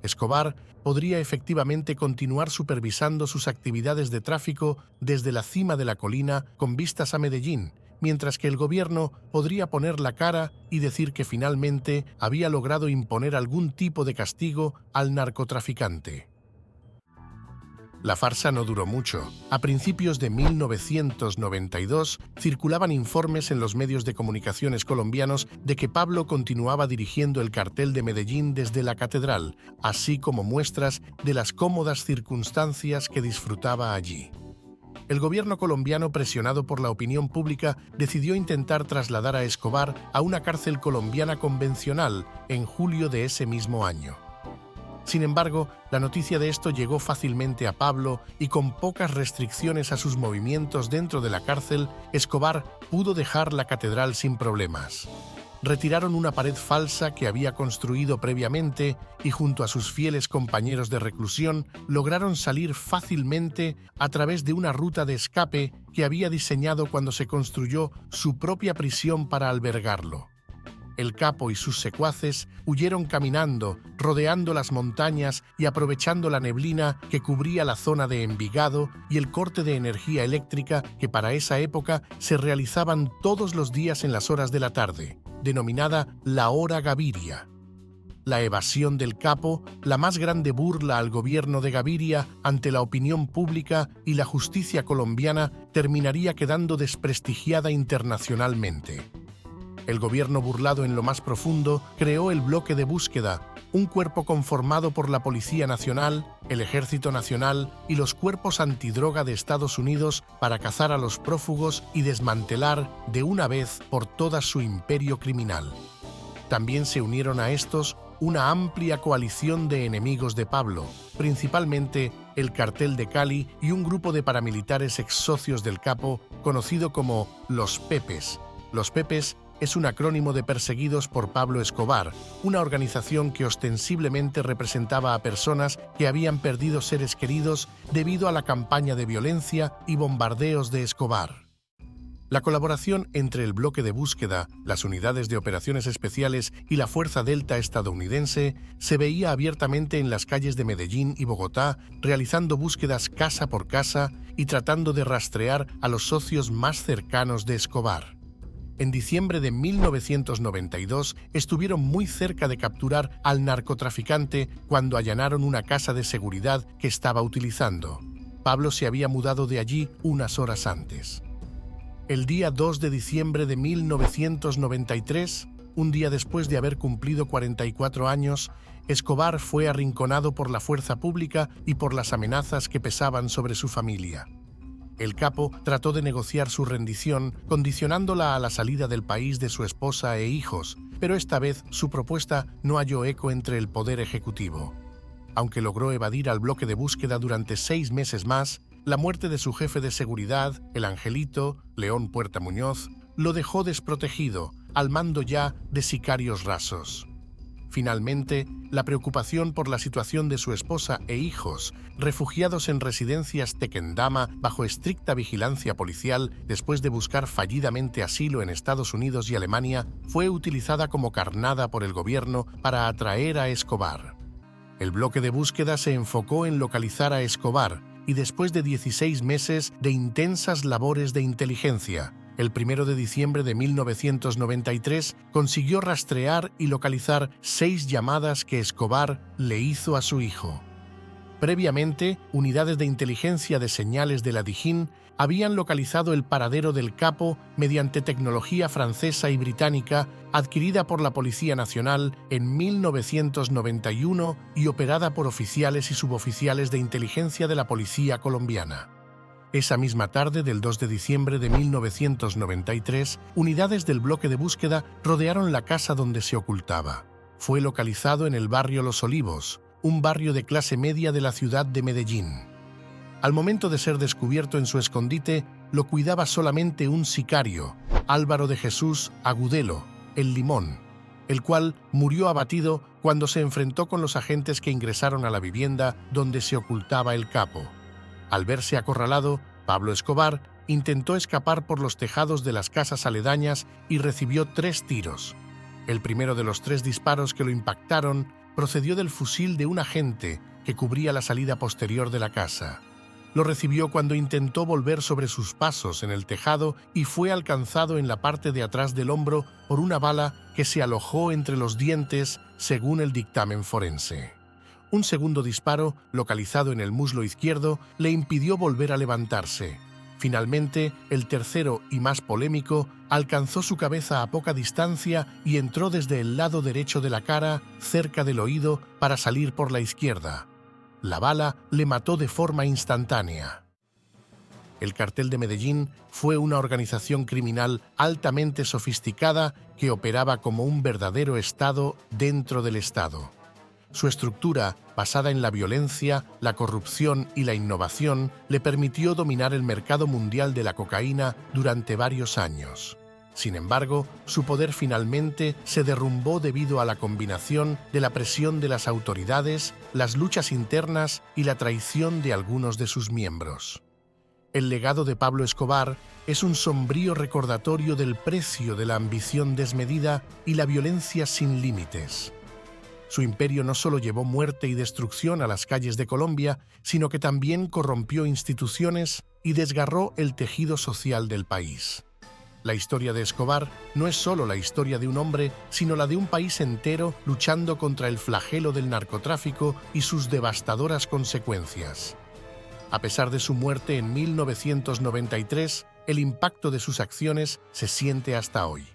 Escobar podría efectivamente continuar supervisando sus actividades de tráfico desde la cima de la colina con vistas a Medellín, mientras que el gobierno podría poner la cara y decir que finalmente había logrado imponer algún tipo de castigo al narcotraficante. La farsa no duró mucho. A principios de 1992 circulaban informes en los medios de comunicaciones colombianos de que Pablo continuaba dirigiendo el cartel de Medellín desde la catedral, así como muestras de las cómodas circunstancias que disfrutaba allí. El gobierno colombiano, presionado por la opinión pública, decidió intentar trasladar a Escobar a una cárcel colombiana convencional en julio de ese mismo año. Sin embargo, la noticia de esto llegó fácilmente a Pablo y con pocas restricciones a sus movimientos dentro de la cárcel, Escobar pudo dejar la catedral sin problemas. Retiraron una pared falsa que había construido previamente y junto a sus fieles compañeros de reclusión lograron salir fácilmente a través de una ruta de escape que había diseñado cuando se construyó su propia prisión para albergarlo. El capo y sus secuaces huyeron caminando, rodeando las montañas y aprovechando la neblina que cubría la zona de Envigado y el corte de energía eléctrica que para esa época se realizaban todos los días en las horas de la tarde, denominada la Hora Gaviria. La evasión del capo, la más grande burla al gobierno de Gaviria ante la opinión pública y la justicia colombiana, terminaría quedando desprestigiada internacionalmente. El gobierno, burlado en lo más profundo, creó el Bloque de Búsqueda, un cuerpo conformado por la Policía Nacional, el Ejército Nacional y los cuerpos antidroga de Estados Unidos para cazar a los prófugos y desmantelar de una vez por todas su imperio criminal. También se unieron a estos una amplia coalición de enemigos de Pablo, principalmente el Cartel de Cali y un grupo de paramilitares ex socios del capo conocido como los Pepes. Los Pepes es un acrónimo de Perseguidos por Pablo Escobar, una organización que ostensiblemente representaba a personas que habían perdido seres queridos debido a la campaña de violencia y bombardeos de Escobar. La colaboración entre el bloque de búsqueda, las unidades de operaciones especiales y la Fuerza Delta estadounidense se veía abiertamente en las calles de Medellín y Bogotá, realizando búsquedas casa por casa y tratando de rastrear a los socios más cercanos de Escobar. En diciembre de 1992 estuvieron muy cerca de capturar al narcotraficante cuando allanaron una casa de seguridad que estaba utilizando. Pablo se había mudado de allí unas horas antes. El día 2 de diciembre de 1993, un día después de haber cumplido 44 años, Escobar fue arrinconado por la fuerza pública y por las amenazas que pesaban sobre su familia. El capo trató de negociar su rendición, condicionándola a la salida del país de su esposa e hijos, pero esta vez su propuesta no halló eco entre el poder ejecutivo. Aunque logró evadir al bloque de búsqueda durante 6 meses más, la muerte de su jefe de seguridad, el Angelito, León Puerta Muñoz, lo dejó desprotegido, al mando ya de sicarios rasos. Finalmente, la preocupación por la situación de su esposa e hijos, refugiados en residencias Tequendama bajo estricta vigilancia policial después de buscar fallidamente asilo en Estados Unidos y Alemania, fue utilizada como carnada por el gobierno para atraer a Escobar. El bloque de búsqueda se enfocó en localizar a Escobar, y después de 16 meses de intensas labores de inteligencia, el 1 de diciembre de 1993 consiguió rastrear y localizar 6 llamadas que Escobar le hizo a su hijo. Previamente, unidades de inteligencia de señales de la Dijín habían localizado el paradero del capo mediante tecnología francesa y británica adquirida por la Policía Nacional en 1991 y operada por oficiales y suboficiales de inteligencia de la Policía colombiana. Esa misma tarde del 2 de diciembre de 1993, unidades del bloque de búsqueda rodearon la casa donde se ocultaba. Fue localizado en el barrio Los Olivos, un barrio de clase media de la ciudad de Medellín. Al momento de ser descubierto en su escondite, lo cuidaba solamente un sicario, Álvaro de Jesús Agudelo, el Limón, el cual murió abatido cuando se enfrentó con los agentes que ingresaron a la vivienda donde se ocultaba el capo. Al verse acorralado, Pablo Escobar intentó escapar por los tejados de las casas aledañas y recibió 3 tiros. El primero de los 3 disparos que lo impactaron procedió del fusil de un agente que cubría la salida posterior de la casa. Lo recibió cuando intentó volver sobre sus pasos en el tejado y fue alcanzado en la parte de atrás del hombro por una bala que se alojó entre los dientes, según el dictamen forense. Un segundo disparo, localizado en el muslo izquierdo, le impidió volver a levantarse. Finalmente, el tercero y más polémico alcanzó su cabeza a poca distancia y entró desde el lado derecho de la cara, cerca del oído, para salir por la izquierda. La bala le mató de forma instantánea. El Cartel de Medellín fue una organización criminal altamente sofisticada que operaba como un verdadero Estado dentro del Estado. Su estructura, basada en la violencia, la corrupción y la innovación, le permitió dominar el mercado mundial de la cocaína durante varios años. Sin embargo, su poder finalmente se derrumbó debido a la combinación de la presión de las autoridades, las luchas internas y la traición de algunos de sus miembros. El legado de Pablo Escobar es un sombrío recordatorio del precio de la ambición desmedida y la violencia sin límites. Su imperio no solo llevó muerte y destrucción a las calles de Colombia, sino que también corrompió instituciones y desgarró el tejido social del país. La historia de Escobar no es solo la historia de un hombre, sino la de un país entero luchando contra el flagelo del narcotráfico y sus devastadoras consecuencias. A pesar de su muerte en 1993, el impacto de sus acciones se siente hasta hoy.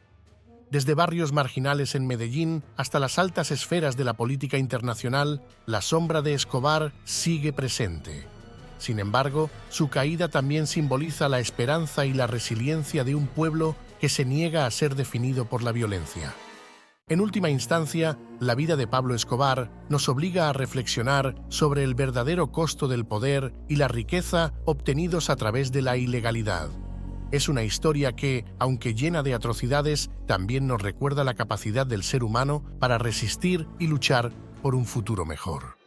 Desde barrios marginales en Medellín hasta las altas esferas de la política internacional, la sombra de Escobar sigue presente. Sin embargo, su caída también simboliza la esperanza y la resiliencia de un pueblo que se niega a ser definido por la violencia. En última instancia, la vida de Pablo Escobar nos obliga a reflexionar sobre el verdadero costo del poder y la riqueza obtenidos a través de la ilegalidad. Es una historia que, aunque llena de atrocidades, también nos recuerda la capacidad del ser humano para resistir y luchar por un futuro mejor.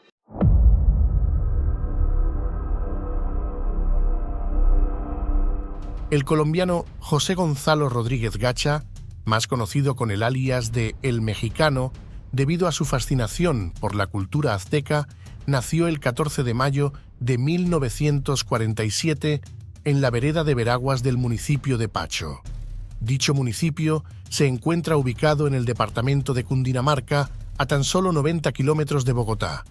El colombiano José Gonzalo Rodríguez Gacha, más conocido con el alias de El Mexicano, debido a su fascinación por la cultura azteca, nació el 14 de mayo de 1947 en la vereda de Veraguas del municipio de Pacho. Dicho municipio se encuentra ubicado en el departamento de Cundinamarca, a tan solo 90 kilómetros de Bogotá.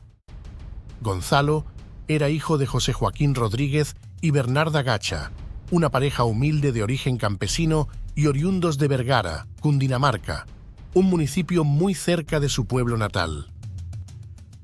Gonzalo era hijo de José Joaquín Rodríguez y Bernarda Gacha, una pareja humilde de origen campesino y oriundos de Vergara, Cundinamarca, un municipio muy cerca de su pueblo natal.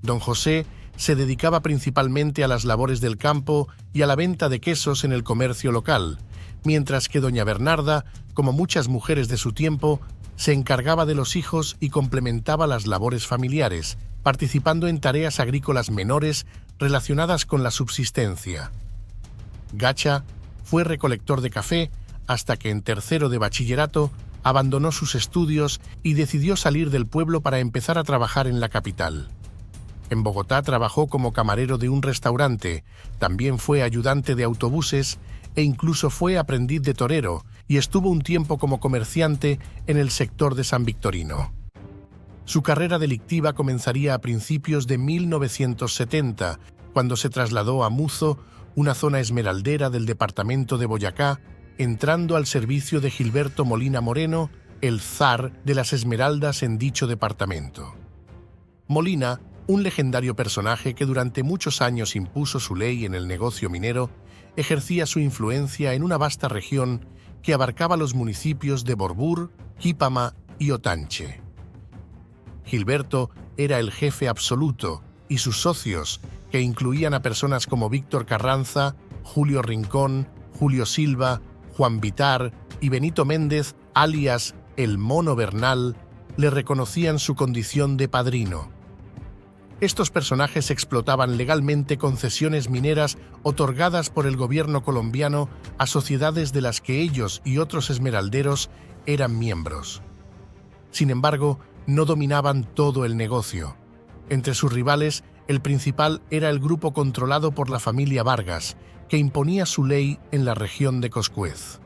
Don José se dedicaba principalmente a las labores del campo y a la venta de quesos en el comercio local, mientras que doña Bernarda, como muchas mujeres de su tiempo, se encargaba de los hijos y complementaba las labores familiares, participando en tareas agrícolas menores relacionadas con la subsistencia. Gacha fue recolector de café hasta que en tercero de bachillerato abandonó sus estudios y decidió salir del pueblo para empezar a trabajar en la capital. En Bogotá trabajó como camarero de un restaurante, también fue ayudante de autobuses e incluso fue aprendiz de torero y estuvo un tiempo como comerciante en el sector de San Victorino. Su carrera delictiva comenzaría a principios de 1970, cuando se trasladó a Muzo, una zona esmeraldera del departamento de Boyacá, entrando al servicio de Gilberto Molina Moreno, el zar de las esmeraldas en dicho departamento. Molina, un legendario personaje que durante muchos años impuso su ley en el negocio minero, ejercía su influencia en una vasta región que abarcaba los municipios de Borbur, Quípama y Otanche. Gilberto era el jefe absoluto y sus socios, que incluían a personas como Víctor Carranza, Julio Rincón, Julio Silva, Juan Vitar y Benito Méndez, alias El Mono Bernal, le reconocían su condición de padrino. Estos personajes explotaban legalmente concesiones mineras otorgadas por el gobierno colombiano a sociedades de las que ellos y otros esmeralderos eran miembros. Sin embargo, no dominaban todo el negocio. Entre sus rivales, el principal era el grupo controlado por la familia Vargas, que imponía su ley en la región de Coscuez.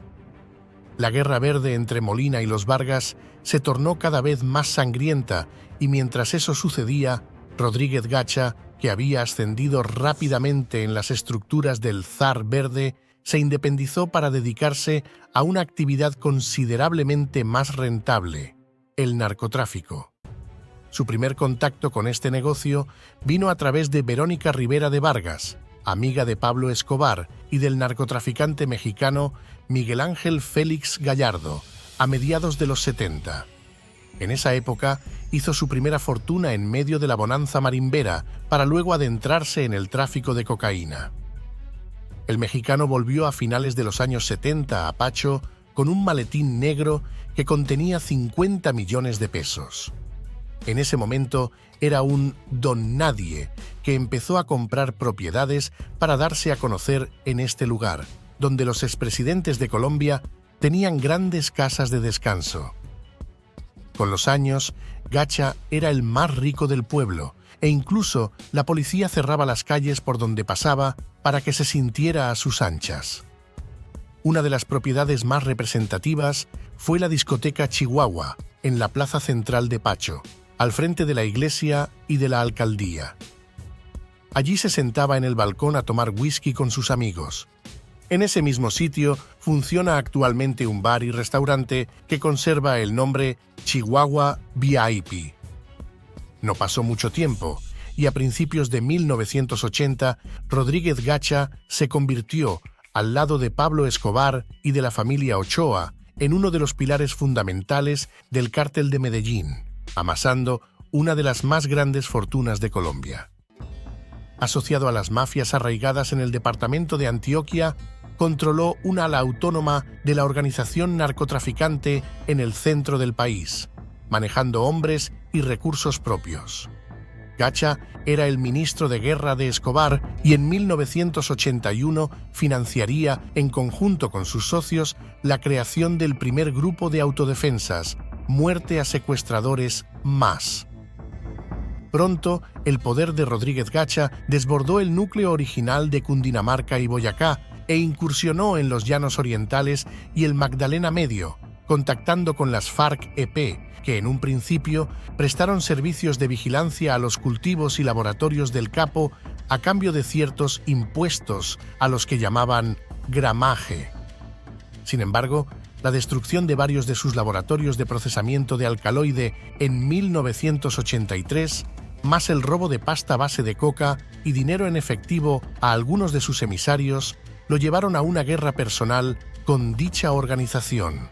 La guerra verde entre Molina y los Vargas se tornó cada vez más sangrienta y mientras eso sucedía, Rodríguez Gacha, que había ascendido rápidamente en las estructuras del Zar Verde, se independizó para dedicarse a una actividad considerablemente más rentable, el narcotráfico. Su primer contacto con este negocio vino a través de Verónica Rivera de Vargas, amiga de Pablo Escobar y del narcotraficante mexicano Miguel Ángel Félix Gallardo, a mediados de los 70. En esa época hizo su primera fortuna en medio de la bonanza marimbera para luego adentrarse en el tráfico de cocaína. El mexicano volvió a finales de los años 70 a Pacho con un maletín negro que contenía 50 millones de pesos. En ese momento era un don nadie que empezó a comprar propiedades para darse a conocer en este lugar, donde los expresidentes de Colombia tenían grandes casas de descanso. Con los años, Gacha era el más rico del pueblo e incluso la policía cerraba las calles por donde pasaba para que se sintiera a sus anchas. Una de las propiedades más representativas fue la discoteca Chihuahua, en la plaza central de Pacho, al frente de la iglesia y de la alcaldía. Allí se sentaba en el balcón a tomar whisky con sus amigos. En ese mismo sitio funciona actualmente un bar y restaurante que conserva el nombre Chihuahua VIP. No pasó mucho tiempo, y a principios de 1980, Rodríguez Gacha se convirtió, al lado de Pablo Escobar y de la familia Ochoa, en uno de los pilares fundamentales del Cártel de Medellín, amasando una de las más grandes fortunas de Colombia. Asociado a las mafias arraigadas en el departamento de Antioquia, controló una ala autónoma de la organización narcotraficante en el centro del país, manejando hombres y recursos propios. Gacha era el ministro de guerra de Escobar y en 1981 financiaría, en conjunto con sus socios, la creación del primer grupo de autodefensas, Muerte a Secuestradores Más. Pronto, el poder de Rodríguez Gacha desbordó el núcleo original de Cundinamarca y Boyacá e incursionó en los llanos orientales y el Magdalena Medio, contactando con las FARC-EP, que en un principio prestaron servicios de vigilancia a los cultivos y laboratorios del capo a cambio de ciertos impuestos a los que llamaban gramaje. Sin embargo, la destrucción de varios de sus laboratorios de procesamiento de alcaloide en 1983, más el robo de pasta base de coca y dinero en efectivo a algunos de sus emisarios, lo llevaron a una guerra personal con dicha organización.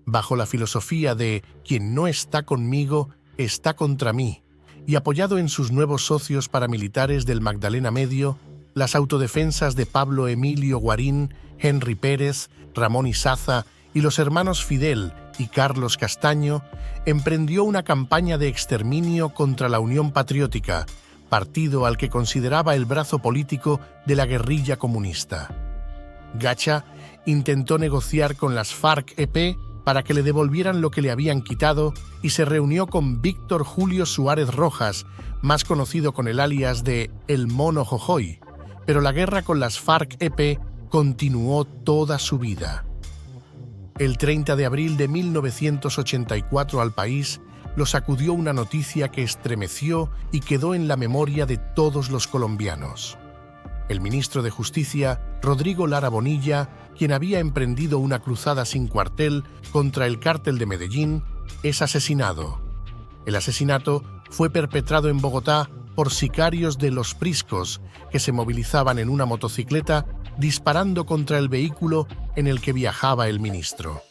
Bajo la filosofía de «quien no está conmigo, está contra mí», y apoyado en sus nuevos socios paramilitares del Magdalena Medio, las autodefensas de Pablo Emilio Guarín, Henry Pérez, Ramón Izaza y los hermanos Fidel y Carlos Castaño, emprendió una campaña de exterminio contra la Unión Patriótica, partido al que consideraba el brazo político de la guerrilla comunista. Gacha intentó negociar con las FARC-EP para que le devolvieran lo que le habían quitado y se reunió con Víctor Julio Suárez Rojas, más conocido con el alias de El Mono Jojoy, pero la guerra con las FARC-EP continuó toda su vida. El 30 de abril de 1984 al país lo sacudió una noticia que estremeció y quedó en la memoria de todos los colombianos. El ministro de Justicia, Rodrigo Lara Bonilla, quien había emprendido una cruzada sin cuartel contra el cártel de Medellín, es asesinado. El asesinato fue perpetrado en Bogotá por sicarios de Los Priscos, que se movilizaban en una motocicleta disparando contra el vehículo en el que viajaba el ministro.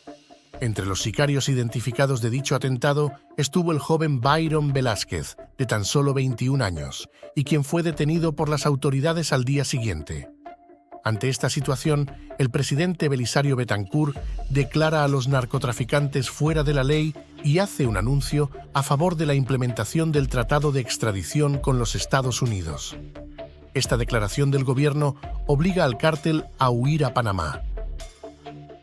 Entre los sicarios identificados de dicho atentado estuvo el joven Byron Velázquez, de tan solo 21 años, y quien fue detenido por las autoridades al día siguiente. Ante esta situación, el presidente Belisario Betancur declara a los narcotraficantes fuera de la ley y hace un anuncio a favor de la implementación del Tratado de Extradición con los Estados Unidos. Esta declaración del gobierno obliga al cártel a huir a Panamá.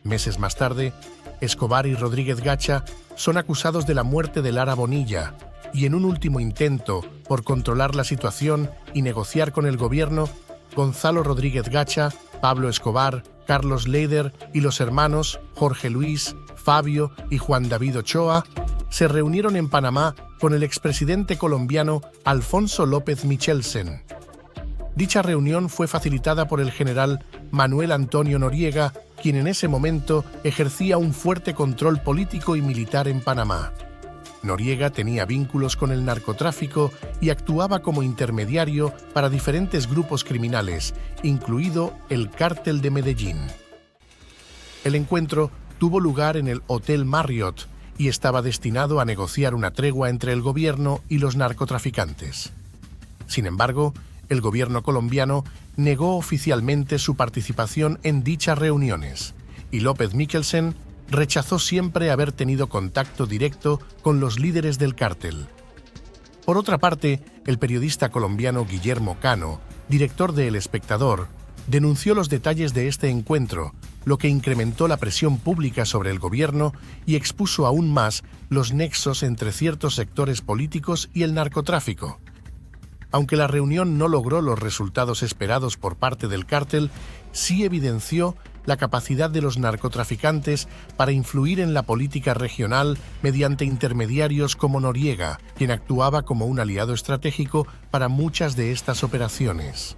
Meses más tarde, Escobar y Rodríguez Gacha son acusados de la muerte de Lara Bonilla y en un último intento por controlar la situación y negociar con el gobierno, Gonzalo Rodríguez Gacha, Pablo Escobar, Carlos Leider y los hermanos Jorge Luis, Fabio y Juan David Ochoa se reunieron en Panamá con el expresidente colombiano Alfonso López Michelsen. Dicha reunión fue facilitada por el general Manuel Antonio Noriega, quien en ese momento ejercía un fuerte control político y militar en Panamá. Noriega tenía vínculos con el narcotráfico y actuaba como intermediario para diferentes grupos criminales, incluido el Cártel de Medellín. El encuentro tuvo lugar en el Hotel Marriott y estaba destinado a negociar una tregua entre el gobierno y los narcotraficantes. Sin embargo, el gobierno colombiano negó oficialmente su participación en dichas reuniones y López Michelsen rechazó siempre haber tenido contacto directo con los líderes del cártel. Por otra parte, el periodista colombiano Guillermo Cano, director de El Espectador, denunció los detalles de este encuentro, lo que incrementó la presión pública sobre el gobierno y expuso aún más los nexos entre ciertos sectores políticos y el narcotráfico. Aunque la reunión no logró los resultados esperados por parte del cártel, sí evidenció la capacidad de los narcotraficantes para influir en la política regional mediante intermediarios como Noriega, quien actuaba como un aliado estratégico para muchas de estas operaciones.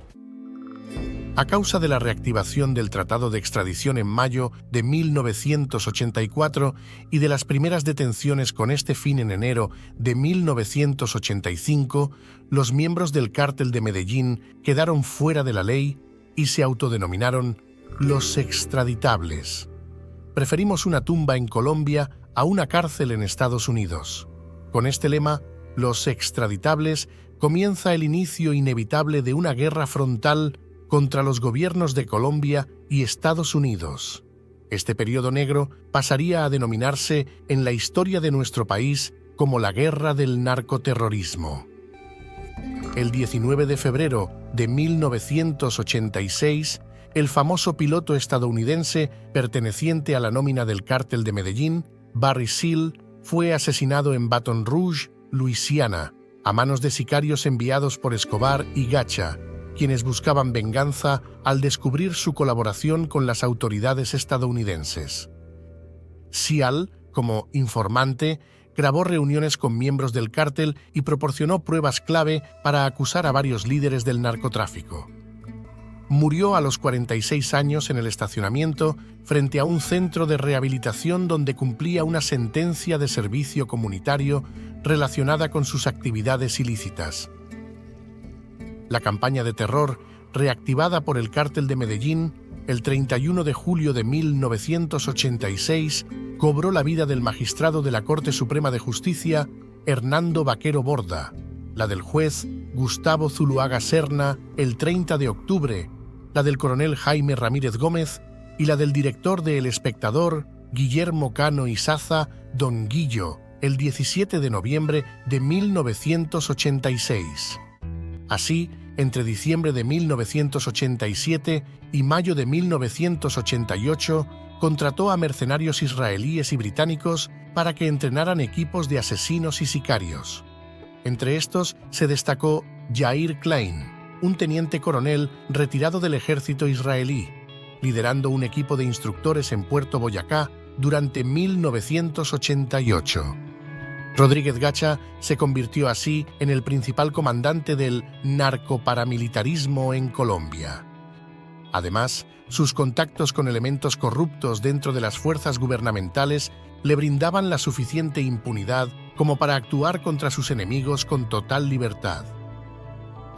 A causa de la reactivación del Tratado de Extradición en mayo de 1984 y de las primeras detenciones con este fin en enero de 1985, los miembros del Cártel de Medellín quedaron fuera de la ley y se autodenominaron los extraditables. Preferimos una tumba en Colombia a una cárcel en Estados Unidos. Con este lema, los extraditables, comienza el inicio inevitable de una guerra frontal contra los gobiernos de Colombia y Estados Unidos. Este periodo negro pasaría a denominarse en la historia de nuestro país como la Guerra del Narcoterrorismo. El 19 de febrero de 1986, el famoso piloto estadounidense perteneciente a la nómina del Cártel de Medellín, Barry Seal, fue asesinado en Baton Rouge, Luisiana, a manos de sicarios enviados por Escobar y Gacha, quienes buscaban venganza al descubrir su colaboración con las autoridades estadounidenses. Seal, como informante, grabó reuniones con miembros del cártel y proporcionó pruebas clave para acusar a varios líderes del narcotráfico. Murió a los 46 años en el estacionamiento frente a un centro de rehabilitación donde cumplía una sentencia de servicio comunitario relacionada con sus actividades ilícitas. La campaña de terror, reactivada por el Cártel de Medellín, el 31 de julio de 1986, cobró la vida del magistrado de la Corte Suprema de Justicia, Hernando Vaquero Borda, la del juez Gustavo Zuluaga Serna, el 30 de octubre, la del coronel Jaime Ramírez Gómez y la del director de El Espectador, Guillermo Cano Izaza, Don Guillo, el 17 de noviembre de 1986. Así, entre diciembre de 1987 y mayo de 1988, contrató a mercenarios israelíes y británicos para que entrenaran equipos de asesinos y sicarios. Entre estos se destacó Yair Klein, un teniente coronel retirado del ejército israelí, liderando un equipo de instructores en Puerto Boyacá durante 1988. Rodríguez Gacha se convirtió así en el principal comandante del narcoparamilitarismo en Colombia. Además, sus contactos con elementos corruptos dentro de las fuerzas gubernamentales le brindaban la suficiente impunidad como para actuar contra sus enemigos con total libertad.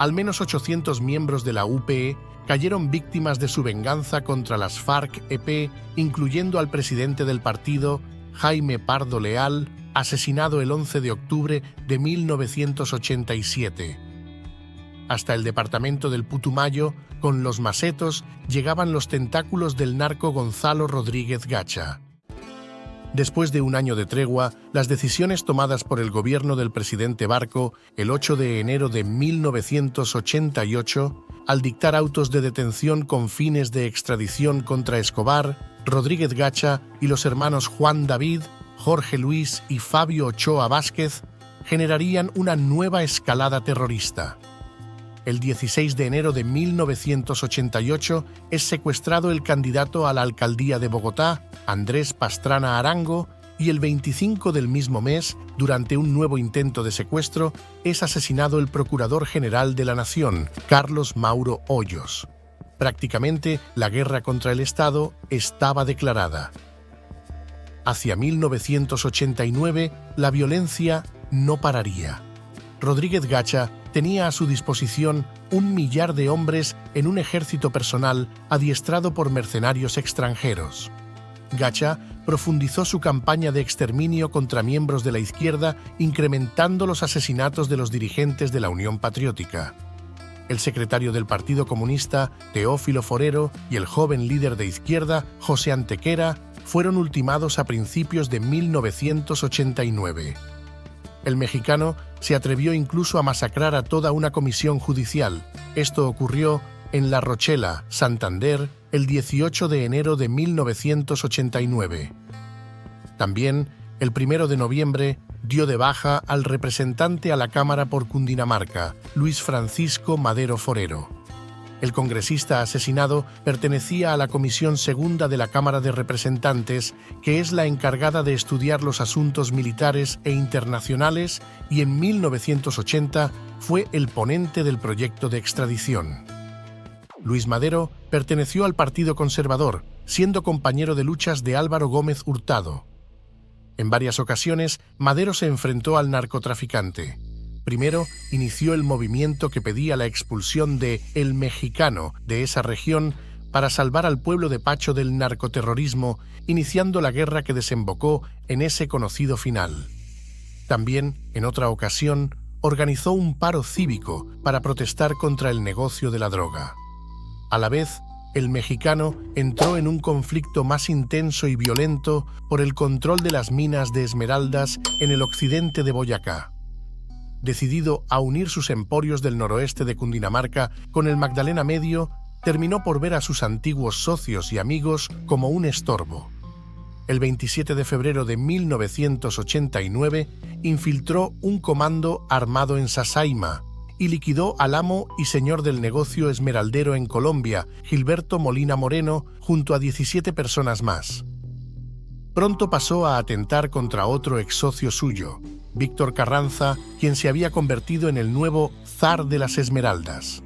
Al menos 800 miembros de la UPE cayeron víctimas de su venganza contra las FARC-EP, incluyendo al presidente del partido, Jaime Pardo Leal, asesinado el 11 de octubre de 1987. Hasta el departamento del Putumayo, con los macetos, llegaban los tentáculos del narco Gonzalo Rodríguez Gacha. Después de un año de tregua, las decisiones tomadas por el gobierno del presidente Barco el 8 de enero de 1988, al dictar autos de detención con fines de extradición contra Escobar, Rodríguez Gacha y los hermanos Juan David, Jorge Luis y Fabio Ochoa Vázquez, generarían una nueva escalada terrorista. El 16 de enero de 1988 es secuestrado el candidato a la alcaldía de Bogotá, Andrés Pastrana Arango, y el 25 del mismo mes, durante un nuevo intento de secuestro, es asesinado el Procurador General de la Nación, Carlos Mauro Hoyos. Prácticamente la guerra contra el Estado estaba declarada. Hacia 1989, la violencia no pararía. Rodríguez Gacha tenía a su disposición 1 millar de hombres en un ejército personal adiestrado por mercenarios extranjeros. Gacha profundizó su campaña de exterminio contra miembros de la izquierda, incrementando los asesinatos de los dirigentes de la Unión Patriótica. El secretario del Partido Comunista, Teófilo Forero, y el joven líder de izquierda, José Antequera, fueron ultimados a principios de 1989. El mexicano se atrevió incluso a masacrar a toda una comisión judicial. Esto ocurrió en La Rochela, Santander, el 18 de enero de 1989. También, el 1 de noviembre, dio de baja al representante a la Cámara por Cundinamarca, Luis Francisco Madero Forero. El congresista asesinado pertenecía a la Comisión Segunda de la Cámara de Representantes, que es la encargada de estudiar los asuntos militares e internacionales, y en 1980 fue el ponente del proyecto de extradición. Luis Madero perteneció al Partido Conservador, siendo compañero de luchas de Álvaro Gómez Hurtado. En varias ocasiones, Madero se enfrentó al narcotraficante. Primero, inició el movimiento que pedía la expulsión de El Mexicano de esa región para salvar al pueblo de Pacho del narcoterrorismo, iniciando la guerra que desembocó en ese conocido final. También, en otra ocasión, organizó un paro cívico para protestar contra el negocio de la droga. A la vez, El Mexicano entró en un conflicto más intenso y violento por el control de las minas de esmeraldas en el occidente de Boyacá. decidido a unir sus emporios del noroeste de Cundinamarca con el Magdalena Medio, terminó por ver a sus antiguos socios y amigos como un estorbo. El 27 de febrero de 1989 infiltró un comando armado en Sasaima y liquidó al amo y señor del negocio esmeraldero en Colombia, Gilberto Molina Moreno, junto a 17 personas más. Pronto pasó a atentar contra otro ex socio suyo, Víctor Carranza, quien se había convertido en el nuevo zar de las Esmeraldas.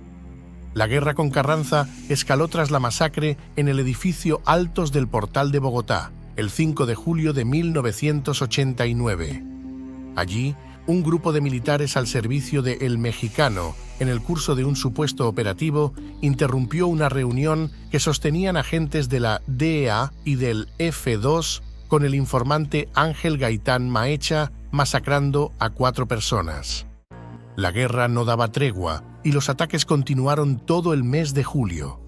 La guerra con Carranza escaló tras la masacre en el edificio Altos del Portal de Bogotá, el 5 de julio de 1989. Allí, un grupo de militares al servicio de El Mexicano, en el curso de un supuesto operativo, interrumpió una reunión que sostenían agentes de la DEA y del F2 con el informante Ángel Gaitán Maecha, masacrando a 4 personas. La guerra no daba tregua y los ataques continuaron todo el mes de julio.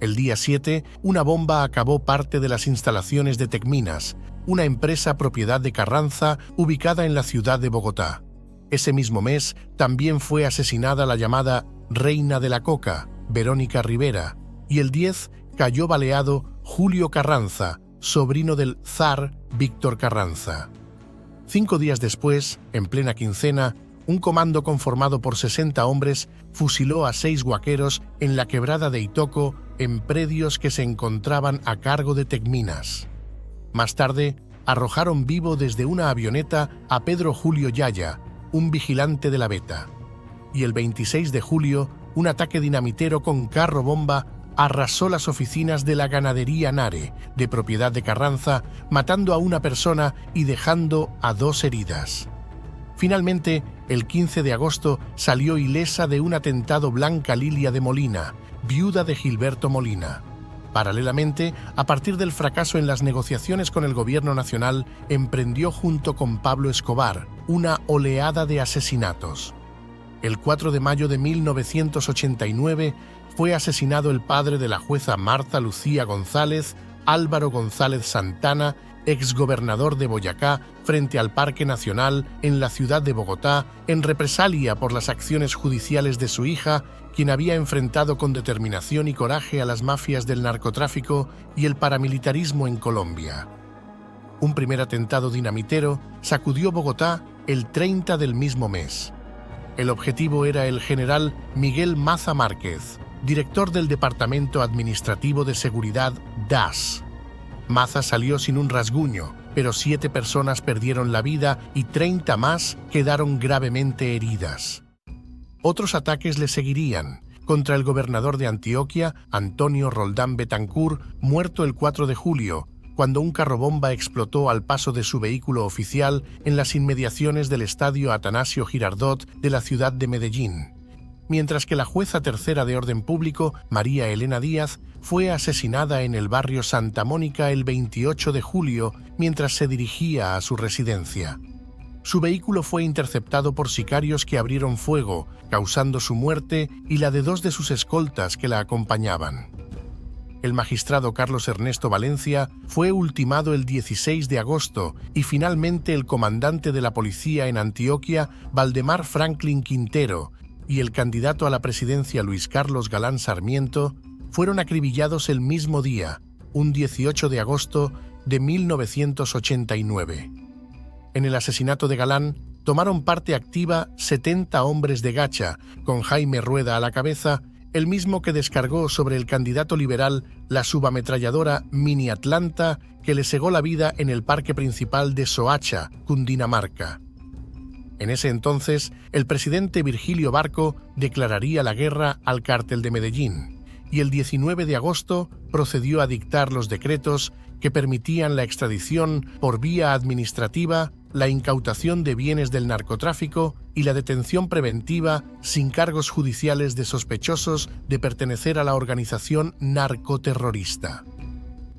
El día 7, una bomba acabó parte de las instalaciones de Tecminas, una empresa propiedad de Carranza ubicada en la ciudad de Bogotá. Ese mismo mes también fue asesinada la llamada Reina de la Coca, Verónica Rivera, y el 10 cayó baleado Julio Carranza, sobrino del zar Víctor Carranza. 5 días después, en plena quincena, un comando conformado por 60 hombres fusiló a 6 guaqueros en la quebrada de Itoco, en predios que se encontraban a cargo de Tecminas. Más tarde, arrojaron vivo desde una avioneta a Pedro Julio Yaya, un vigilante de la Beta. Y el 26 de julio, un ataque dinamitero con carro-bomba arrasó las oficinas de la ganadería Nare, de propiedad de Carranza, matando a una persona y dejando a 2 heridas. Finalmente, el 15 de agosto salió ilesa de un atentado Blanca Lilia de Molina, viuda de Gilberto Molina. Paralelamente, a partir del fracaso en las negociaciones con el gobierno nacional, emprendió junto con Pablo Escobar una oleada de asesinatos. El 4 de mayo de 1989 fue asesinado el padre de la jueza Marta Lucía González, Álvaro González Santana, exgobernador de Boyacá, frente al Parque Nacional en la ciudad de Bogotá, en represalia por las acciones judiciales de su hija, quien había enfrentado con determinación y coraje a las mafias del narcotráfico y el paramilitarismo en Colombia. Un primer atentado dinamitero sacudió Bogotá el 30 del mismo mes. El objetivo era el general Miguel Maza Márquez, director del Departamento Administrativo de Seguridad DAS. Maza salió sin un rasguño, pero 7 personas perdieron la vida y 30 más quedaron gravemente heridas. Otros ataques le seguirían, contra el gobernador de Antioquia, Antonio Roldán Betancur, muerto el 4 de julio, cuando un carrobomba explotó al paso de su vehículo oficial en las inmediaciones del estadio Atanasio Girardot de la ciudad de Medellín, mientras que la jueza tercera de orden público, María Elena Díaz, fue asesinada en el barrio Santa Mónica el 28 de julio mientras se dirigía a su residencia. Su vehículo fue interceptado por sicarios que abrieron fuego, causando su muerte y la de 2 de sus escoltas que la acompañaban. El magistrado Carlos Ernesto Valencia fue ultimado el 16 de agosto y finalmente el comandante de la policía en Antioquia, Valdemar Franklin Quintero, y el candidato a la presidencia Luis Carlos Galán Sarmiento fueron acribillados el mismo día, un 18 de agosto de 1989. En el asesinato de Galán tomaron parte activa 70 hombres de Gacha, con Jaime Rueda a la cabeza, el mismo que descargó sobre el candidato liberal la subametralladora Mini Atlanta que le cegó la vida en el parque principal de Soacha, Cundinamarca. En ese entonces, el presidente Virgilio Barco declararía la guerra al Cártel de Medellín y el 19 de agosto procedió a dictar los decretos que permitían la extradición por vía administrativa, la incautación de bienes del narcotráfico y la detención preventiva sin cargos judiciales de sospechosos de pertenecer a la organización narcoterrorista.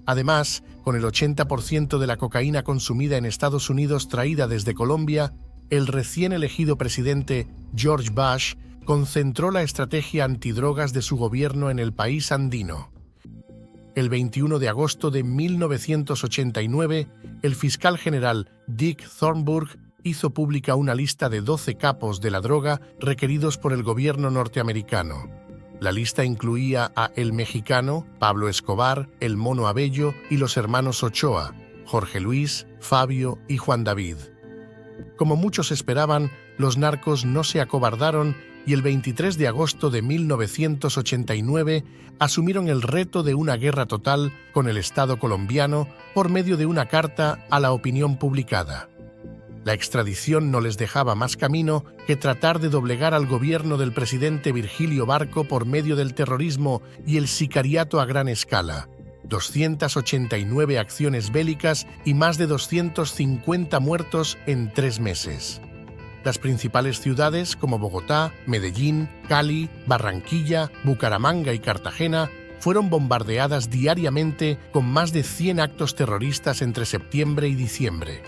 Además, con el 80% de la cocaína consumida en Estados Unidos traída desde Colombia, el recién elegido presidente George Bush concentró la estrategia antidrogas de su gobierno en el país andino. El 21 de agosto de 1989, el fiscal general Dick Thornburg hizo pública una lista de 12 capos de la droga requeridos por el gobierno norteamericano. La lista incluía a El Mexicano, Pablo Escobar, El Mono Abello y los hermanos Ochoa, Jorge Luis, Fabio y Juan David. Como muchos esperaban, los narcos no se acobardaron y el 23 de agosto de 1989 asumieron el reto de una guerra total con el Estado colombiano por medio de una carta a la opinión publicada. La extradición no les dejaba más camino que tratar de doblegar al gobierno del presidente Virgilio Barco por medio del terrorismo y el sicariato a gran escala. 289 acciones bélicas y más de 250 muertos en 3 meses. Las principales ciudades como Bogotá, Medellín, Cali, Barranquilla, Bucaramanga y Cartagena fueron bombardeadas diariamente con más de 100 actos terroristas entre septiembre y diciembre.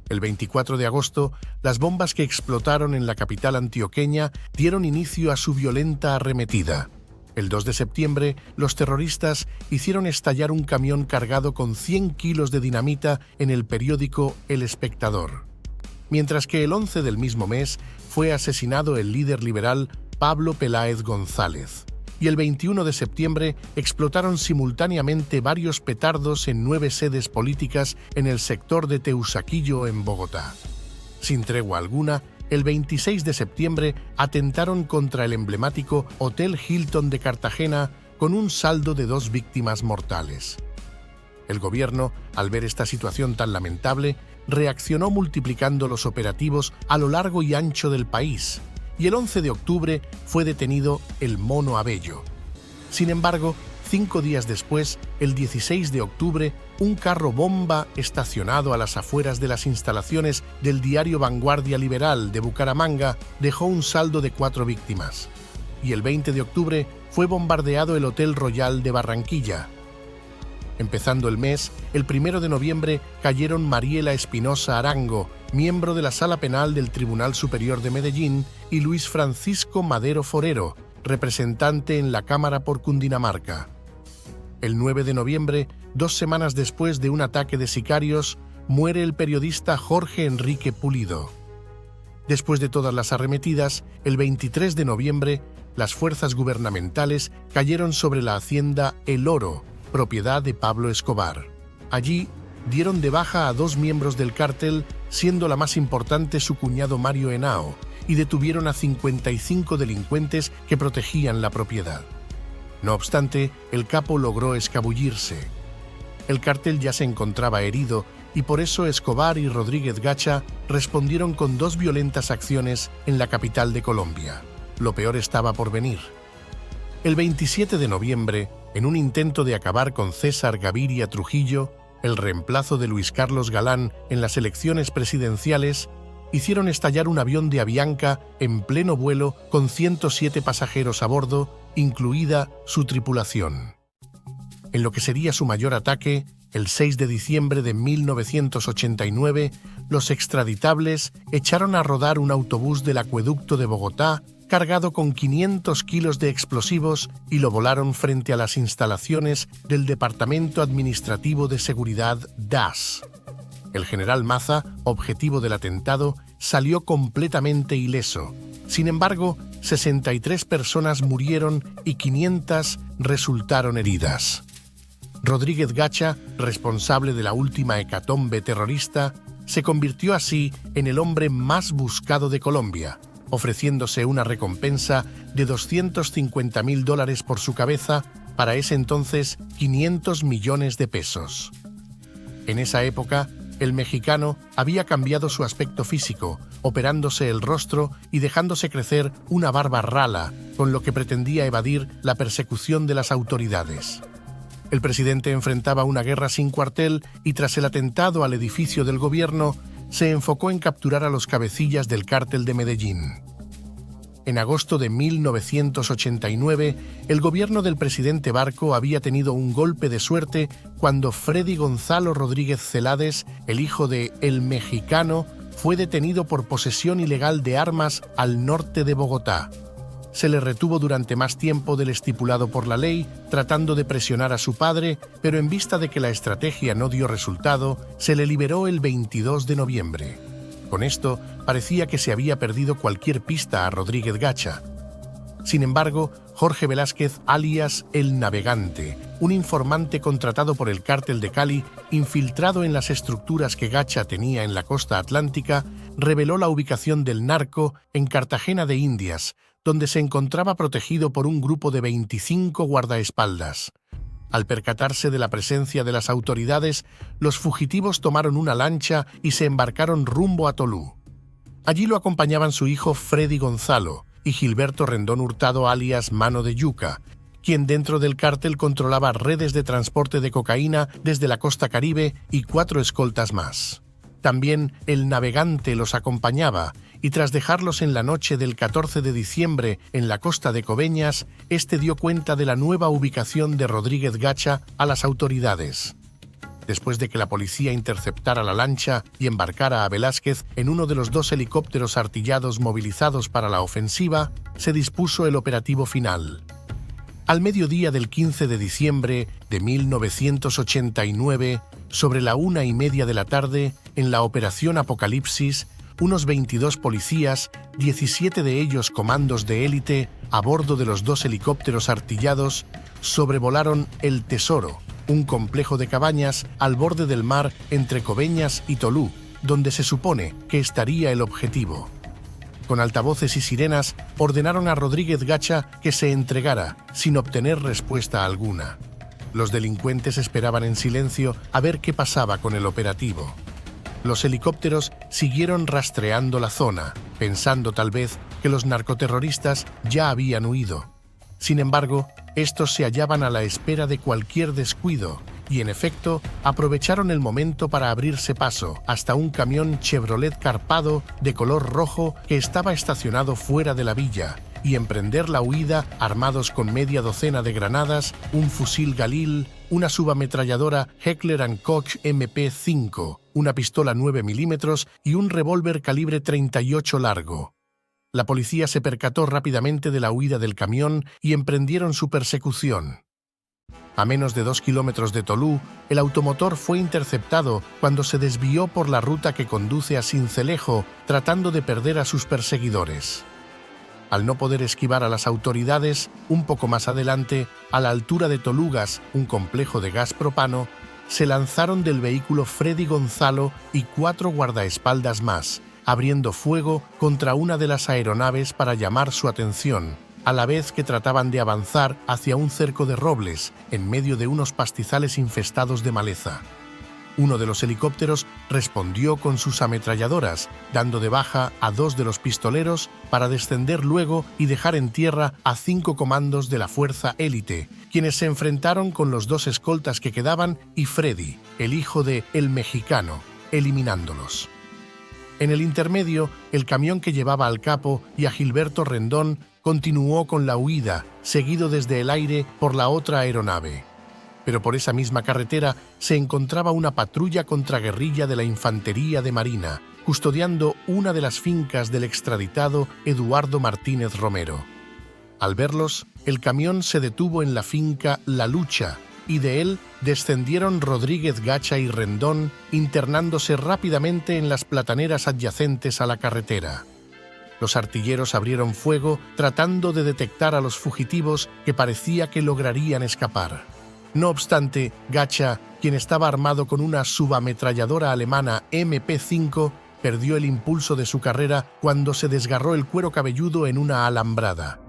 El 24 de agosto, las bombas que explotaron en la capital antioqueña dieron inicio a su violenta arremetida. El 2 de septiembre, los terroristas hicieron estallar un camión cargado con 100 kilos de dinamita en el periódico El Espectador. Mientras que el 11 del mismo mes fue asesinado el líder liberal Pablo Peláez González. Y el 21 de septiembre explotaron simultáneamente varios petardos en 9 sedes políticas en el sector de Teusaquillo, en Bogotá. Sin tregua alguna, el 26 de septiembre atentaron contra el emblemático Hotel Hilton de Cartagena con un saldo de 2 víctimas mortales. El gobierno, al ver esta situación tan lamentable, reaccionó multiplicando los operativos a lo largo y ancho del país, y el 11 de octubre fue detenido El Mono Abello. Sin embargo, 5 días después, el 16 de octubre, un carro bomba estacionado a las afueras de las instalaciones del diario Vanguardia Liberal de Bucaramanga dejó un saldo de 4 víctimas. Y el 20 de octubre fue bombardeado el Hotel Royal de Barranquilla. Empezando el mes, el 1 de noviembre cayeron Mariela Espinosa Arango, miembro de la Sala Penal del Tribunal Superior de Medellín, y Luis Francisco Madero Forero, representante en la Cámara por Cundinamarca. El 9 de noviembre, 2 semanas después de un ataque de sicarios, muere el periodista Jorge Enrique Pulido. Después de todas las arremetidas, el 23 de noviembre, las fuerzas gubernamentales cayeron sobre la hacienda El Oro, propiedad de Pablo Escobar. Allí dieron de baja a 2 miembros del cártel, siendo la más importante su cuñado Mario Henao, y detuvieron a 55 delincuentes que protegían la propiedad. No obstante, el capo logró escabullirse. El cártel ya se encontraba herido y por eso Escobar y Rodríguez Gacha respondieron con 2 violentas acciones en la capital de Colombia. Lo peor estaba por venir. El 27 de noviembre, en un intento de acabar con César Gaviria Trujillo, el reemplazo de Luis Carlos Galán en las elecciones presidenciales, hicieron estallar un avión de Avianca en pleno vuelo con 107 pasajeros a bordo, incluida su tripulación. En lo que sería su mayor ataque, el 6 de diciembre de 1989, los extraditables echaron a rodar un autobús del acueducto de Bogotá cargado con 500 kilos de explosivos y lo volaron frente a las instalaciones del Departamento Administrativo de Seguridad DAS. El general Maza, objetivo del atentado, salió completamente ileso. Sin embargo, 63 personas murieron y 500 resultaron heridas. Rodríguez Gacha, responsable de la última hecatombe terrorista, se convirtió así en el hombre más buscado de Colombia, ofreciéndose una recompensa de $250.000 por su cabeza, para ese entonces 500 millones de pesos. En esa época, el mexicano había cambiado su aspecto físico, operándose el rostro y dejándose crecer una barba rala, con lo que pretendía evadir la persecución de las autoridades. El presidente enfrentaba una guerra sin cuartel y tras el atentado al edificio del gobierno, se enfocó en capturar a los cabecillas del cártel de Medellín. En agosto de 1989, el gobierno del presidente Barco había tenido un golpe de suerte cuando Freddy Gonzalo Rodríguez Celades, el hijo de El Mexicano, fue detenido por posesión ilegal de armas al norte de Bogotá. Se le retuvo durante más tiempo del estipulado por la ley, tratando de presionar a su padre, pero en vista de que la estrategia no dio resultado, se le liberó el 22 de noviembre. Con esto, parecía que se había perdido cualquier pista a Rodríguez Gacha. Sin embargo, Jorge Velázquez, alias El Navegante, un informante contratado por el Cártel de Cali, infiltrado en las estructuras que Gacha tenía en la costa atlántica, reveló la ubicación del narco en Cartagena de Indias, donde se encontraba protegido por un grupo de 25 guardaespaldas. Al percatarse de la presencia de las autoridades, los fugitivos tomaron una lancha y se embarcaron rumbo a Tolú. Allí lo acompañaban su hijo Freddy Gonzalo y Gilberto Rendón Hurtado, alias Mano de Yuca, quien dentro del cártel controlaba redes de transporte de cocaína desde la costa Caribe, y 4 escoltas más. También El Navegante los acompañaba, y tras dejarlos en la noche del 14 de diciembre en la costa de Coveñas, este dio cuenta de la nueva ubicación de Rodríguez Gacha a las autoridades. Después de que la policía interceptara la lancha y embarcara a Velázquez en uno de los 2 helicópteros artillados movilizados para la ofensiva, se dispuso el operativo final. Al mediodía del 15 de diciembre de 1989, sobre la 1:30 de la tarde, en la Operación Apocalipsis, unos 22 policías, 17 de ellos comandos de élite, a bordo de los 2 helicópteros artillados, sobrevolaron El Tesoro, un complejo de cabañas al borde del mar entre Coveñas y Tolú, donde se supone que estaría el objetivo. Con altavoces y sirenas, ordenaron a Rodríguez Gacha que se entregara, sin obtener respuesta alguna. Los delincuentes esperaban en silencio a ver qué pasaba con el operativo. Los helicópteros siguieron rastreando la zona, pensando tal vez que los narcoterroristas ya habían huido. Sin embargo, estos se hallaban a la espera de cualquier descuido y, en efecto, aprovecharon el momento para abrirse paso hasta un camión Chevrolet Carpado de color rojo que estaba estacionado fuera de la villa y emprender la huida armados con media docena de granadas, un fusil Galil, una subametralladora Heckler & Koch MP5, una pistola 9 milímetros y un revólver calibre 38 largo. La policía se percató rápidamente de la huida del camión y emprendieron su persecución. A menos de 2 kilómetros de Tolú, el automotor fue interceptado cuando se desvió por la ruta que conduce a Sincelejo, tratando de perder a sus perseguidores. Al no poder esquivar a las autoridades, un poco más adelante, a la altura de Tolugas, un complejo de gas propano, se lanzaron del vehículo Freddy Gonzalo y 4 guardaespaldas más, abriendo fuego contra una de las aeronaves para llamar su atención, a la vez que trataban de avanzar hacia un cerco de robles en medio de unos pastizales infestados de maleza. Uno de los helicópteros respondió con sus ametralladoras, dando de baja a 2 de los pistoleros para descender luego y dejar en tierra a 5 comandos de la Fuerza Élite, quienes se enfrentaron con los 2 escoltas que quedaban y Freddy, el hijo de El Mexicano, eliminándolos. En el intermedio, el camión que llevaba al capo y a Gilberto Rendón continuó con la huida, seguido desde el aire por la otra aeronave. Pero por esa misma carretera se encontraba una patrulla contraguerrilla de la Infantería de Marina, custodiando una de las fincas del extraditado Eduardo Martínez Romero. Al verlos, el camión se detuvo en la finca La Lucha, y de él descendieron Rodríguez Gacha y Rendón, internándose rápidamente en las plataneras adyacentes a la carretera. Los artilleros abrieron fuego tratando de detectar a los fugitivos que parecía que lograrían escapar. No obstante, Gacha, quien estaba armado con una subametralladora alemana MP5, perdió el impulso de su carrera cuando se desgarró el cuero cabelludo en una alambrada.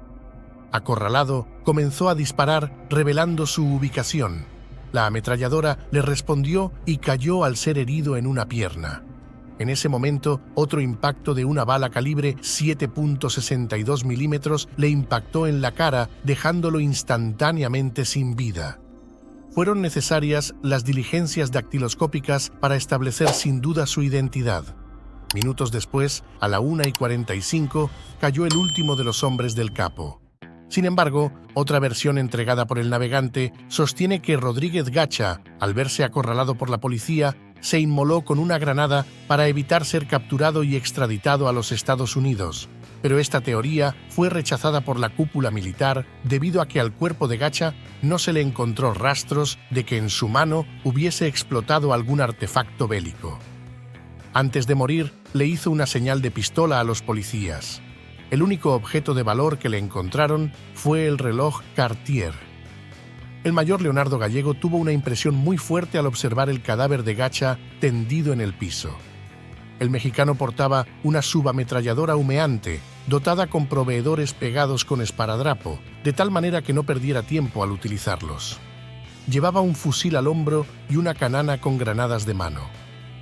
Acorralado, comenzó a disparar, revelando su ubicación. La ametralladora le respondió y cayó al ser herido en una pierna. En ese momento, otro impacto de una bala calibre 7.62 milímetros le impactó en la cara, dejándolo instantáneamente sin vida. Fueron necesarias las diligencias dactiloscópicas para establecer sin duda su identidad. Minutos después, a la 1:45, cayó el último de los hombres del capo. Sin embargo, otra versión entregada por El Navegante sostiene que Rodríguez Gacha, al verse acorralado por la policía, se inmoló con una granada para evitar ser capturado y extraditado a los Estados Unidos. Pero esta teoría fue rechazada por la cúpula militar debido a que al cuerpo de Gacha no se le encontró rastros de que en su mano hubiese explotado algún artefacto bélico. Antes de morir, le hizo una señal de pistola a los policías. El único objeto de valor que le encontraron fue el reloj Cartier. El mayor Leonardo Gallego tuvo una impresión muy fuerte al observar el cadáver de Gacha tendido en el piso. El mexicano portaba una subametralladora humeante, dotada con proveedores pegados con esparadrapo, de tal manera que no perdiera tiempo al utilizarlos. Llevaba un fusil al hombro y una canana con granadas de mano.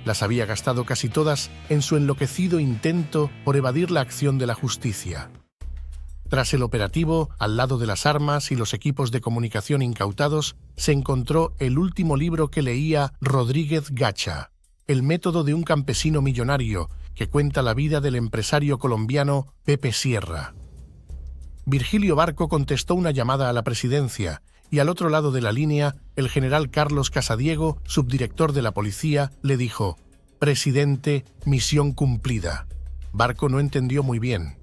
Las había gastado casi todas en su enloquecido intento por evadir la acción de la justicia. Tras el operativo, al lado de las armas y los equipos de comunicación incautados, se encontró el último libro que leía Rodríguez Gacha, El método de un campesino millonario, que cuenta la vida del empresario colombiano Pepe Sierra. Virgilio Barco contestó una llamada a la presidencia y al otro lado de la línea, el general Carlos Casadiego, subdirector de la policía, le dijo: «Presidente, misión cumplida». Barco no entendió muy bien.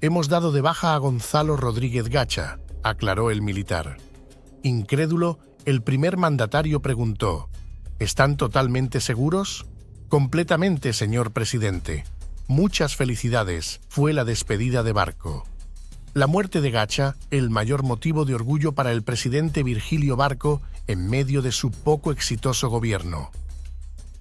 «Hemos dado de baja a Gonzalo Rodríguez Gacha», aclaró el militar. Incrédulo, el primer mandatario preguntó: «¿Están totalmente seguros?». «Completamente, señor presidente. Muchas felicidades», fue la despedida de Barco. La muerte de Gacha, el mayor motivo de orgullo para el presidente Virgilio Barco en medio de su poco exitoso gobierno.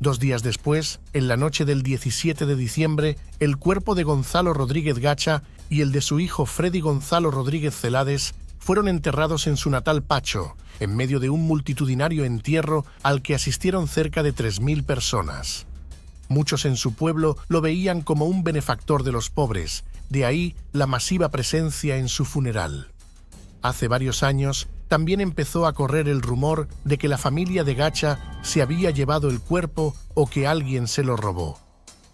2 días después, en la noche del 17 de diciembre, el cuerpo de Gonzalo Rodríguez Gacha y el de su hijo Freddy Gonzalo Rodríguez Celades fueron enterrados en su natal Pacho, en medio de un multitudinario entierro al que asistieron cerca de 3.000 personas. Muchos en su pueblo lo veían como un benefactor de los pobres, de ahí la masiva presencia en su funeral. Hace varios años también empezó a correr el rumor de que la familia de Gacha se había llevado el cuerpo o que alguien se lo robó.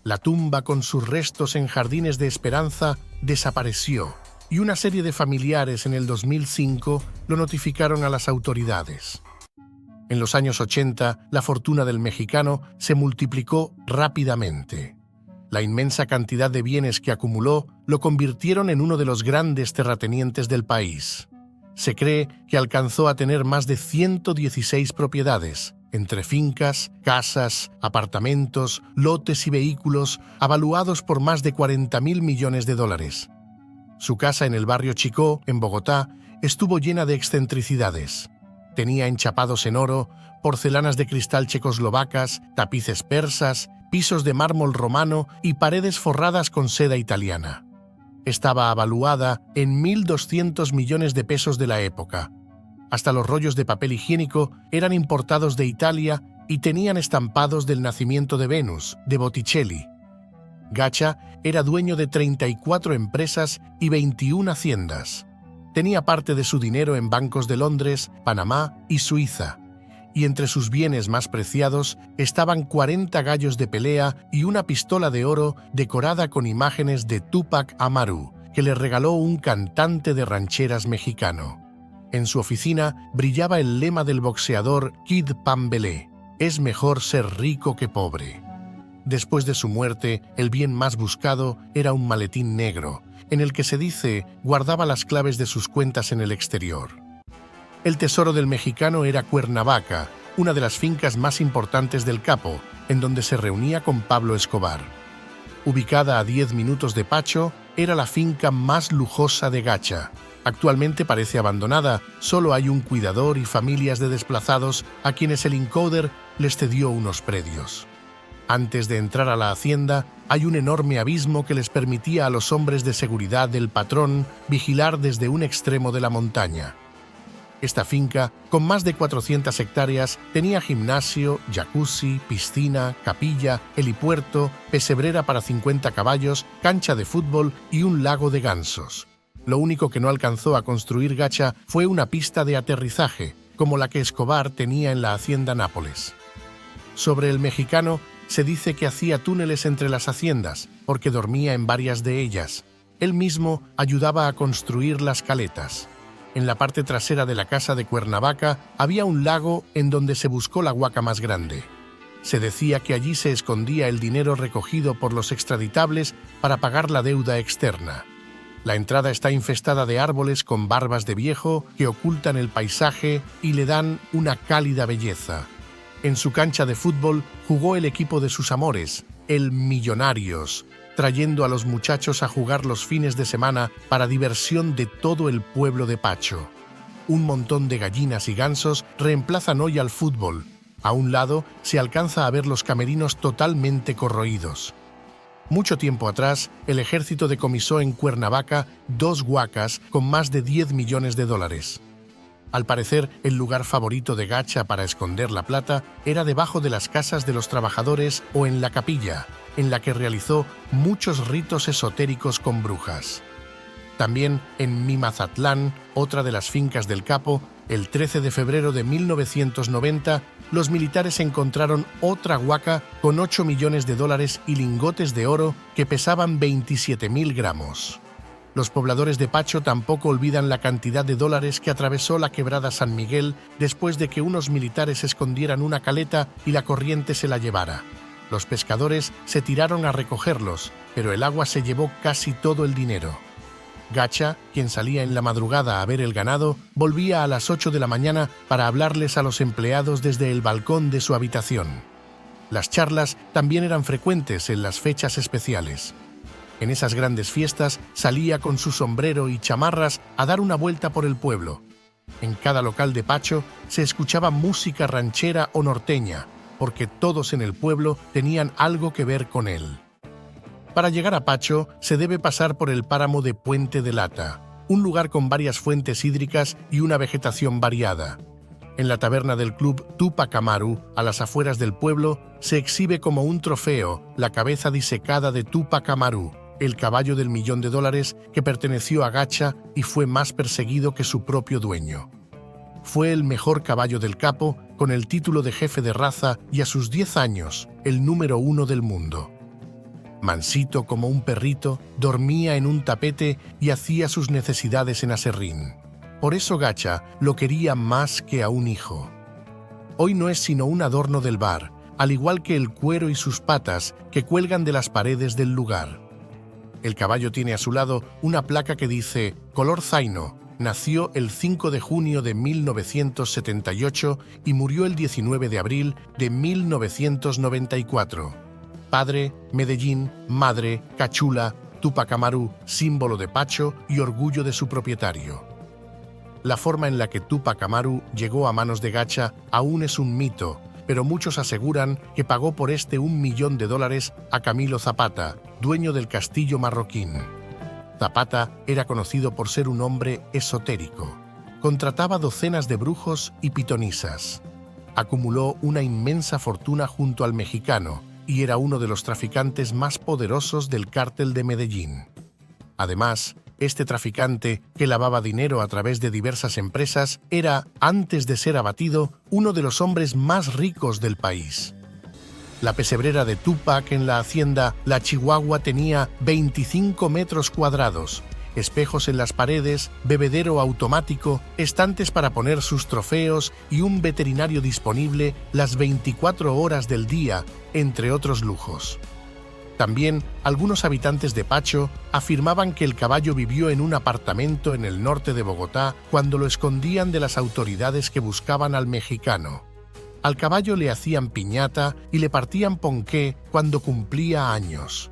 La tumba con sus restos en Jardines de Esperanza desapareció y una serie de familiares en el 2005 lo notificaron a las autoridades. En los años 80, la fortuna del mexicano se multiplicó rápidamente. La inmensa cantidad de bienes que acumuló lo convirtieron en uno de los grandes terratenientes del país. Se cree que alcanzó a tener más de 116 propiedades, entre fincas, casas, apartamentos, lotes y vehículos, avaluados por más de 40.000 millones de dólares. Su casa en el barrio Chicó, en Bogotá, estuvo llena de excentricidades. Tenía enchapados en oro, porcelanas de cristal checoslovacas, tapices persas, pisos de mármol romano y paredes forradas con seda italiana. Estaba avaluada en 1.200 millones de pesos de la época. Hasta los rollos de papel higiénico eran importados de Italia y tenían estampados del nacimiento de Venus, de Botticelli. Gacha era dueño de 34 empresas y 21 haciendas. Tenía parte de su dinero en bancos de Londres, Panamá y Suiza, y entre sus bienes más preciados estaban 40 gallos de pelea y una pistola de oro decorada con imágenes de Túpac Amaru, que le regaló un cantante de rancheras mexicano. En su oficina brillaba el lema del boxeador Kid Pambelé: «Es mejor ser rico que pobre». Después de su muerte, el bien más buscado era un maletín negro, en el que se dice guardaba las claves de sus cuentas en el exterior. El tesoro del mexicano era Cuernavaca, una de las fincas más importantes del Capo, en donde se reunía con Pablo Escobar. Ubicada a 10 minutos de Pacho, era la finca más lujosa de Gacha. Actualmente parece abandonada, solo hay un cuidador y familias de desplazados a quienes el encoder les cedió unos predios. Antes de entrar a la hacienda, hay un enorme abismo que les permitía a los hombres de seguridad del patrón vigilar desde un extremo de la montaña. Esta finca, con más de 400 hectáreas, tenía gimnasio, jacuzzi, piscina, capilla, helipuerto, pesebrera para 50 caballos, cancha de fútbol y un lago de gansos. Lo único que no alcanzó a construir Gacha fue una pista de aterrizaje, como la que Escobar tenía en la hacienda Nápoles. Sobre el mexicano, se dice que hacía túneles entre las haciendas, porque dormía en varias de ellas. Él mismo ayudaba a construir las caletas. En la parte trasera de la casa de Cuernavaca había un lago en donde se buscó la huaca más grande. Se decía que allí se escondía el dinero recogido por los extraditables para pagar la deuda externa. La entrada está infestada de árboles con barbas de viejo que ocultan el paisaje y le dan una cálida belleza. En su cancha de fútbol jugó el equipo de sus amores, el Millonarios, trayendo a los muchachos a jugar los fines de semana para diversión de todo el pueblo de Pacho. Un montón de gallinas y gansos reemplazan hoy al fútbol. A un lado se alcanza a ver los camerinos totalmente corroídos. Mucho tiempo atrás, el ejército decomisó en Cuernavaca 2 huacas con más de 10 millones de dólares. Al parecer, el lugar favorito de Gacha para esconder la plata era debajo de las casas de los trabajadores o en la capilla, en la que realizó muchos ritos esotéricos con brujas. También en Mimazatlán, otra de las fincas del Capo, el 13 de febrero de 1990, los militares encontraron otra huaca con 8 millones de dólares y lingotes de oro que pesaban 27.000 gramos. Los pobladores de Pacho tampoco olvidan la cantidad de dólares que atravesó la quebrada San Miguel después de que unos militares escondieran una caleta y la corriente se la llevara. Los pescadores se tiraron a recogerlos, pero el agua se llevó casi todo el dinero. Gacha, quien salía en la madrugada a ver el ganado, volvía a las 8 de la mañana para hablarles a los empleados desde el balcón de su habitación. Las charlas también eran frecuentes en las fechas especiales. En esas grandes fiestas salía con su sombrero y chamarras a dar una vuelta por el pueblo. En cada local de Pacho se escuchaba música ranchera o norteña, porque todos en el pueblo tenían algo que ver con él. Para llegar a Pacho se debe pasar por el páramo de Puente de Lata, un lugar con varias fuentes hídricas y una vegetación variada. En la taberna del club Tupac Amaru, a las afueras del pueblo, se exhibe como un trofeo la cabeza disecada de Tupac Amaru, el caballo del $1.000.000 que perteneció a Gacha y fue más perseguido que su propio dueño. Fue el mejor caballo del Capo, con el título de jefe de raza y a sus 10 años, el número 1 del mundo. Mansito como un perrito, dormía en un tapete y hacía sus necesidades en aserrín. Por eso Gacha lo quería más que a un hijo. Hoy no es sino un adorno del bar, al igual que el cuero y sus patas que cuelgan de las paredes del lugar. El caballo tiene a su lado una placa que dice «Color Zaino». Nació el 5 de junio de 1978 y murió el 19 de abril de 1994. Padre, Medellín, madre, Cachula, Tupac Amaru, símbolo de Pacho y orgullo de su propietario. La forma en la que Tupac Amaru llegó a manos de Gacha aún es un mito, pero muchos aseguran que pagó por este $1.000.000 a Camilo Zapata, dueño del castillo marroquín. Zapata era conocido por ser un hombre esotérico. Contrataba docenas de brujos y pitonisas. Acumuló una inmensa fortuna junto al mexicano y era uno de los traficantes más poderosos del cártel de Medellín. Además, este traficante, que lavaba dinero a través de diversas empresas, era, antes de ser abatido, uno de los hombres más ricos del país. La pesebrera de Tupac en la hacienda La Chihuahua tenía 25 metros cuadrados, espejos en las paredes, bebedero automático, estantes para poner sus trofeos y un veterinario disponible las 24 horas del día, entre otros lujos. También, algunos habitantes de Pacho afirmaban que el caballo vivió en un apartamento en el norte de Bogotá cuando lo escondían de las autoridades que buscaban al mexicano. Al caballo le hacían piñata y le partían ponqué cuando cumplía años.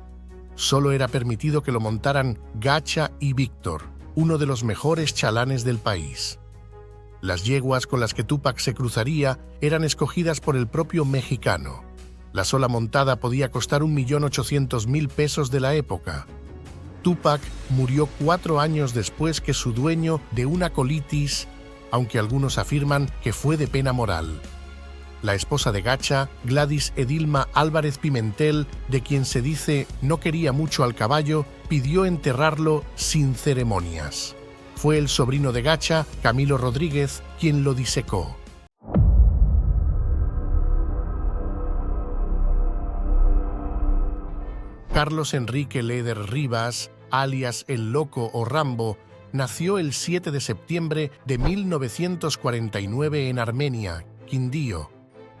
Solo era permitido que lo montaran Gacha y Víctor, uno de los mejores chalanes del país. Las yeguas con las que Tupac se cruzaría eran escogidas por el propio mexicano. La sola montada podía costar $1.800.000 de la época. Tupac murió 4 años después que su dueño de una colitis, aunque algunos afirman que fue de pena moral. La esposa de Gacha, Gladys Edilma Álvarez Pimentel, de quien se dice no quería mucho al caballo, pidió enterrarlo sin ceremonias. Fue el sobrino de Gacha, Camilo Rodríguez, quien lo disecó. Carlos Enrique Leder Rivas, alias El Loco o Rambo, nació el 7 de septiembre de 1949 en Armenia, Quindío.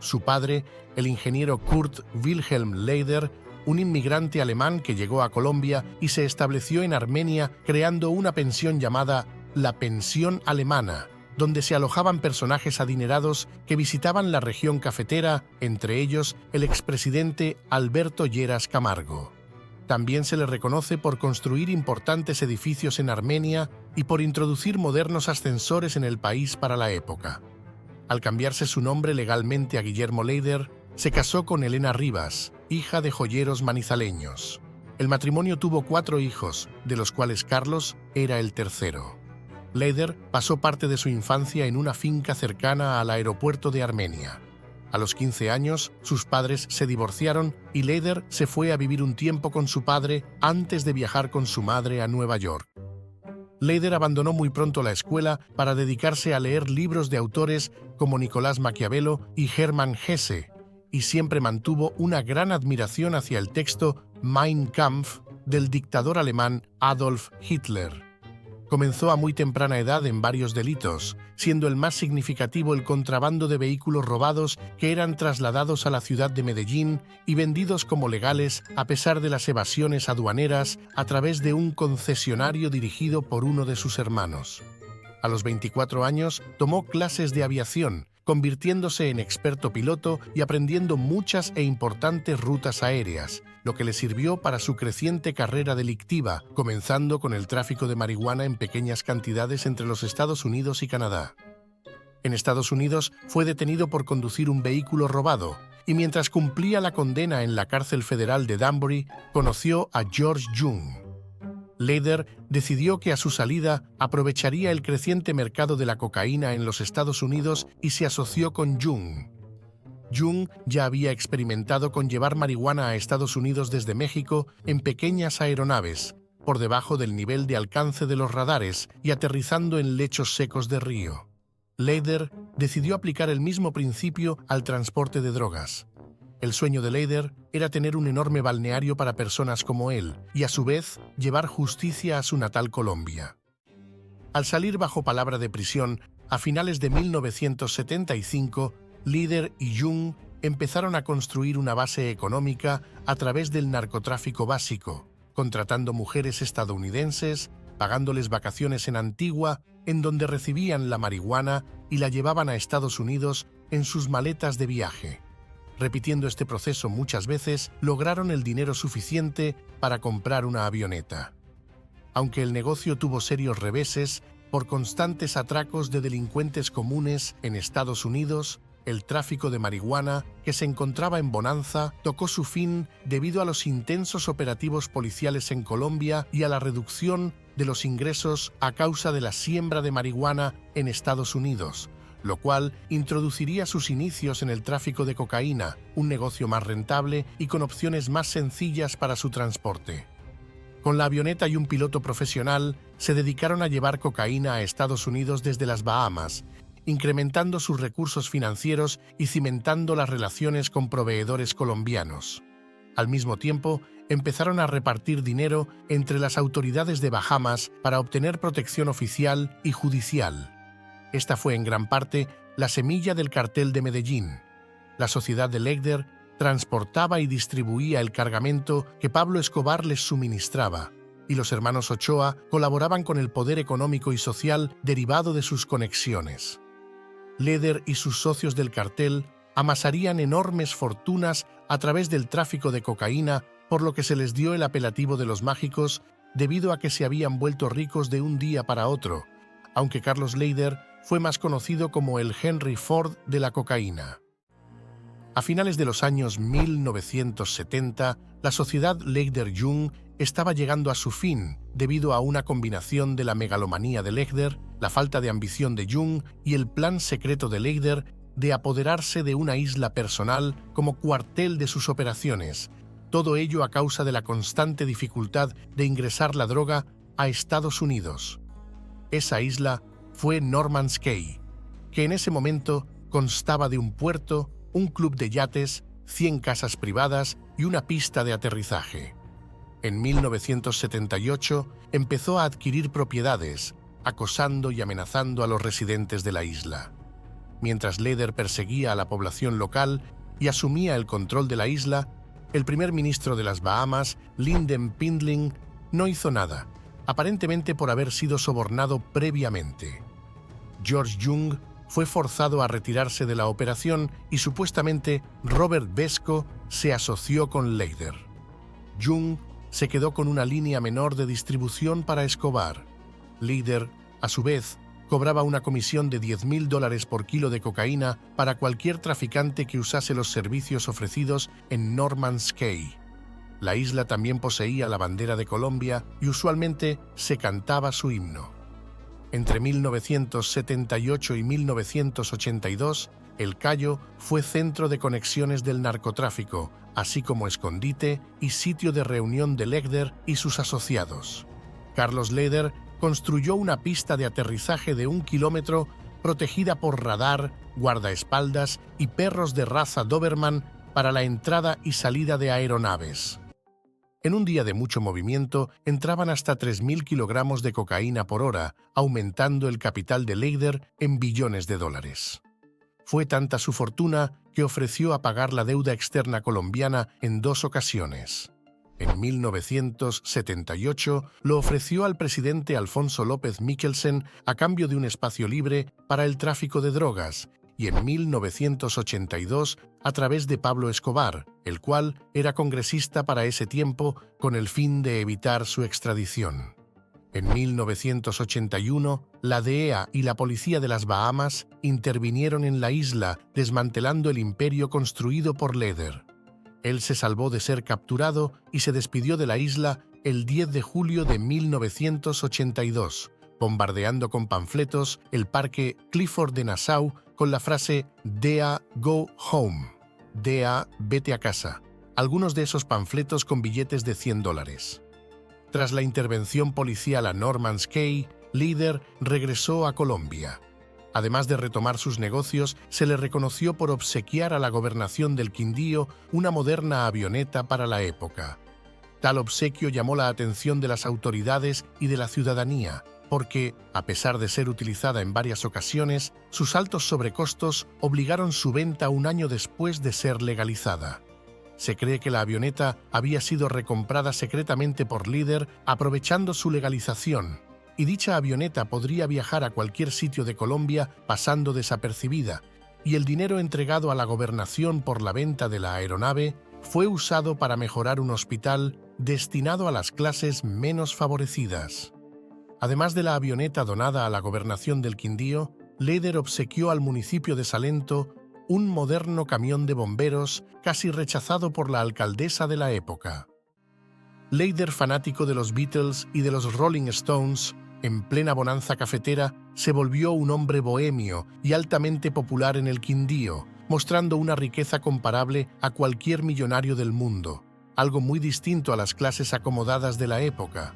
Su padre, el ingeniero Kurt Wilhelm Leder, un inmigrante alemán que llegó a Colombia y se estableció en Armenia creando una pensión llamada la Pensión Alemana, donde se alojaban personajes adinerados que visitaban la región cafetera, entre ellos el expresidente Alberto Lleras Camargo. También se le reconoce por construir importantes edificios en Armenia y por introducir modernos ascensores en el país para la época. Al cambiarse su nombre legalmente a Guillermo Leider, se casó con Elena Rivas, hija de joyeros manizaleños. El matrimonio tuvo 4 hijos, de los cuales Carlos era el tercero. Leider pasó parte de su infancia en una finca cercana al aeropuerto de Armenia. A los 15 años, sus padres se divorciaron y Leider se fue a vivir un tiempo con su padre antes de viajar con su madre a Nueva York. Leider abandonó muy pronto la escuela para dedicarse a leer libros de autores como Nicolás Maquiavelo y Hermann Hesse, y siempre mantuvo una gran admiración hacia el texto Mein Kampf del dictador alemán Adolf Hitler. Comenzó a muy temprana edad en varios delitos, siendo el más significativo el contrabando de vehículos robados que eran trasladados a la ciudad de Medellín y vendidos como legales a pesar de las evasiones aduaneras a través de un concesionario dirigido por uno de sus hermanos. A los 24 años tomó clases de aviación, convirtiéndose en experto piloto y aprendiendo muchas e importantes rutas aéreas, lo que le sirvió para su creciente carrera delictiva, comenzando con el tráfico de marihuana en pequeñas cantidades entre los Estados Unidos y Canadá. En Estados Unidos fue detenido por conducir un vehículo robado y mientras cumplía la condena en la cárcel federal de Danbury, conoció a George Jung. Leider decidió que a su salida aprovecharía el creciente mercado de la cocaína en los Estados Unidos y se asoció con Jung. Jung ya había experimentado con llevar marihuana a Estados Unidos desde México en pequeñas aeronaves, por debajo del nivel de alcance de los radares y aterrizando en lechos secos de río. Leider decidió aplicar el mismo principio al transporte de drogas. El sueño de Leider era tener un enorme balneario para personas como él y, a su vez, llevar justicia a su natal Colombia. Al salir bajo palabra de prisión, a finales de 1975, Leider y Jung empezaron a construir una base económica a través del narcotráfico básico, contratando mujeres estadounidenses, pagándoles vacaciones en Antigua, en donde recibían la marihuana y la llevaban a Estados Unidos en sus maletas de viaje. Repitiendo este proceso muchas veces, lograron el dinero suficiente para comprar una avioneta. Aunque el negocio tuvo serios reveses por constantes atracos de delincuentes comunes en Estados Unidos, el tráfico de marihuana, que se encontraba en bonanza, tocó su fin debido a los intensos operativos policiales en Colombia y a la reducción de los ingresos a causa de la siembra de marihuana en Estados Unidos, lo cual introduciría sus inicios en el tráfico de cocaína, un negocio más rentable y con opciones más sencillas para su transporte. Con la avioneta y un piloto profesional, se dedicaron a llevar cocaína a Estados Unidos desde las Bahamas, incrementando sus recursos financieros y cimentando las relaciones con proveedores colombianos. Al mismo tiempo, empezaron a repartir dinero entre las autoridades de Bahamas para obtener protección oficial y judicial. Esta fue en gran parte la semilla del cartel de Medellín. La sociedad de Leider transportaba y distribuía el cargamento que Pablo Escobar les suministraba, y los hermanos Ochoa colaboraban con el poder económico y social derivado de sus conexiones. Leider y sus socios del cartel amasarían enormes fortunas a través del tráfico de cocaína, por lo que se les dio el apelativo de los mágicos debido a que se habían vuelto ricos de un día para otro, aunque Carlos Leider fue más conocido como el Henry Ford de la cocaína. A finales de los años 1970, la sociedad Leider-Jung estaba llegando a su fin debido a una combinación de la megalomanía de Leider, la falta de ambición de Jung y el plan secreto de Leider de apoderarse de una isla personal como cuartel de sus operaciones, todo ello a causa de la constante dificultad de ingresar la droga a Estados Unidos. Esa isla fue Norman's Cay, que en ese momento constaba de un puerto, un club de yates, 100 casas privadas y una pista de aterrizaje. En 1978 empezó a adquirir propiedades, acosando y amenazando a los residentes de la isla. Mientras Leider perseguía a la población local y asumía el control de la isla, el primer ministro de las Bahamas, Lynden Pindling, no hizo nada, aparentemente por haber sido sobornado previamente. George Jung fue forzado a retirarse de la operación y supuestamente Robert Vesco se asoció con Leider. Jung se quedó con una línea menor de distribución para Escobar. Leider, a su vez, cobraba una comisión de $10.000 por kilo de cocaína para cualquier traficante que usase los servicios ofrecidos en Norman's Cay. La isla también poseía la bandera de Colombia y usualmente se cantaba su himno. Entre 1978 y 1982, El Cayo fue centro de conexiones del narcotráfico, así como escondite y sitio de reunión de Leider y sus asociados. Carlos Leider construyó una pista de aterrizaje de 1 kilómetro protegida por radar, guardaespaldas y perros de raza Doberman para la entrada y salida de aeronaves. En un día de mucho movimiento, entraban hasta 3.000 kilogramos de cocaína por hora, aumentando el capital de Leider en billones de dólares. Fue tanta su fortuna que ofreció a pagar la deuda externa colombiana en 2 ocasiones. En 1978 lo ofreció al presidente Alfonso López Michelsen a cambio de un espacio libre para el tráfico de drogas, y en 1982 a través de Pablo Escobar, el cual era congresista para ese tiempo con el fin de evitar su extradición. En 1981, la DEA y la Policía de las Bahamas intervinieron en la isla, desmantelando el imperio construido por Leider. Él se salvó de ser capturado y se despidió de la isla el 10 de julio de 1982, bombardeando con panfletos el parque Clifford de Nassau con la frase «DEA, go home», «DEA, vete a casa», algunos de esos panfletos con billetes de $100. Tras la intervención policial a Norman's Cay, Leider regresó a Colombia. Además de retomar sus negocios, se le reconoció por obsequiar a la gobernación del Quindío una moderna avioneta para la época. Tal obsequio llamó la atención de las autoridades y de la ciudadanía, porque, a pesar de ser utilizada en varias ocasiones, sus altos sobrecostos obligaron su venta un año después de ser legalizada. Se cree que la avioneta había sido recomprada secretamente por Leider aprovechando su legalización, y dicha avioneta podría viajar a cualquier sitio de Colombia pasando desapercibida, y el dinero entregado a la gobernación por la venta de la aeronave fue usado para mejorar un hospital destinado a las clases menos favorecidas. Además de la avioneta donada a la gobernación del Quindío, Leider obsequió al municipio de Salento un moderno camión de bomberos casi rechazado por la alcaldesa de la época. Leider, fanático de los Beatles y de los Rolling Stones, en plena bonanza cafetera, se volvió un hombre bohemio y altamente popular en el Quindío, mostrando una riqueza comparable a cualquier millonario del mundo, algo muy distinto a las clases acomodadas de la época.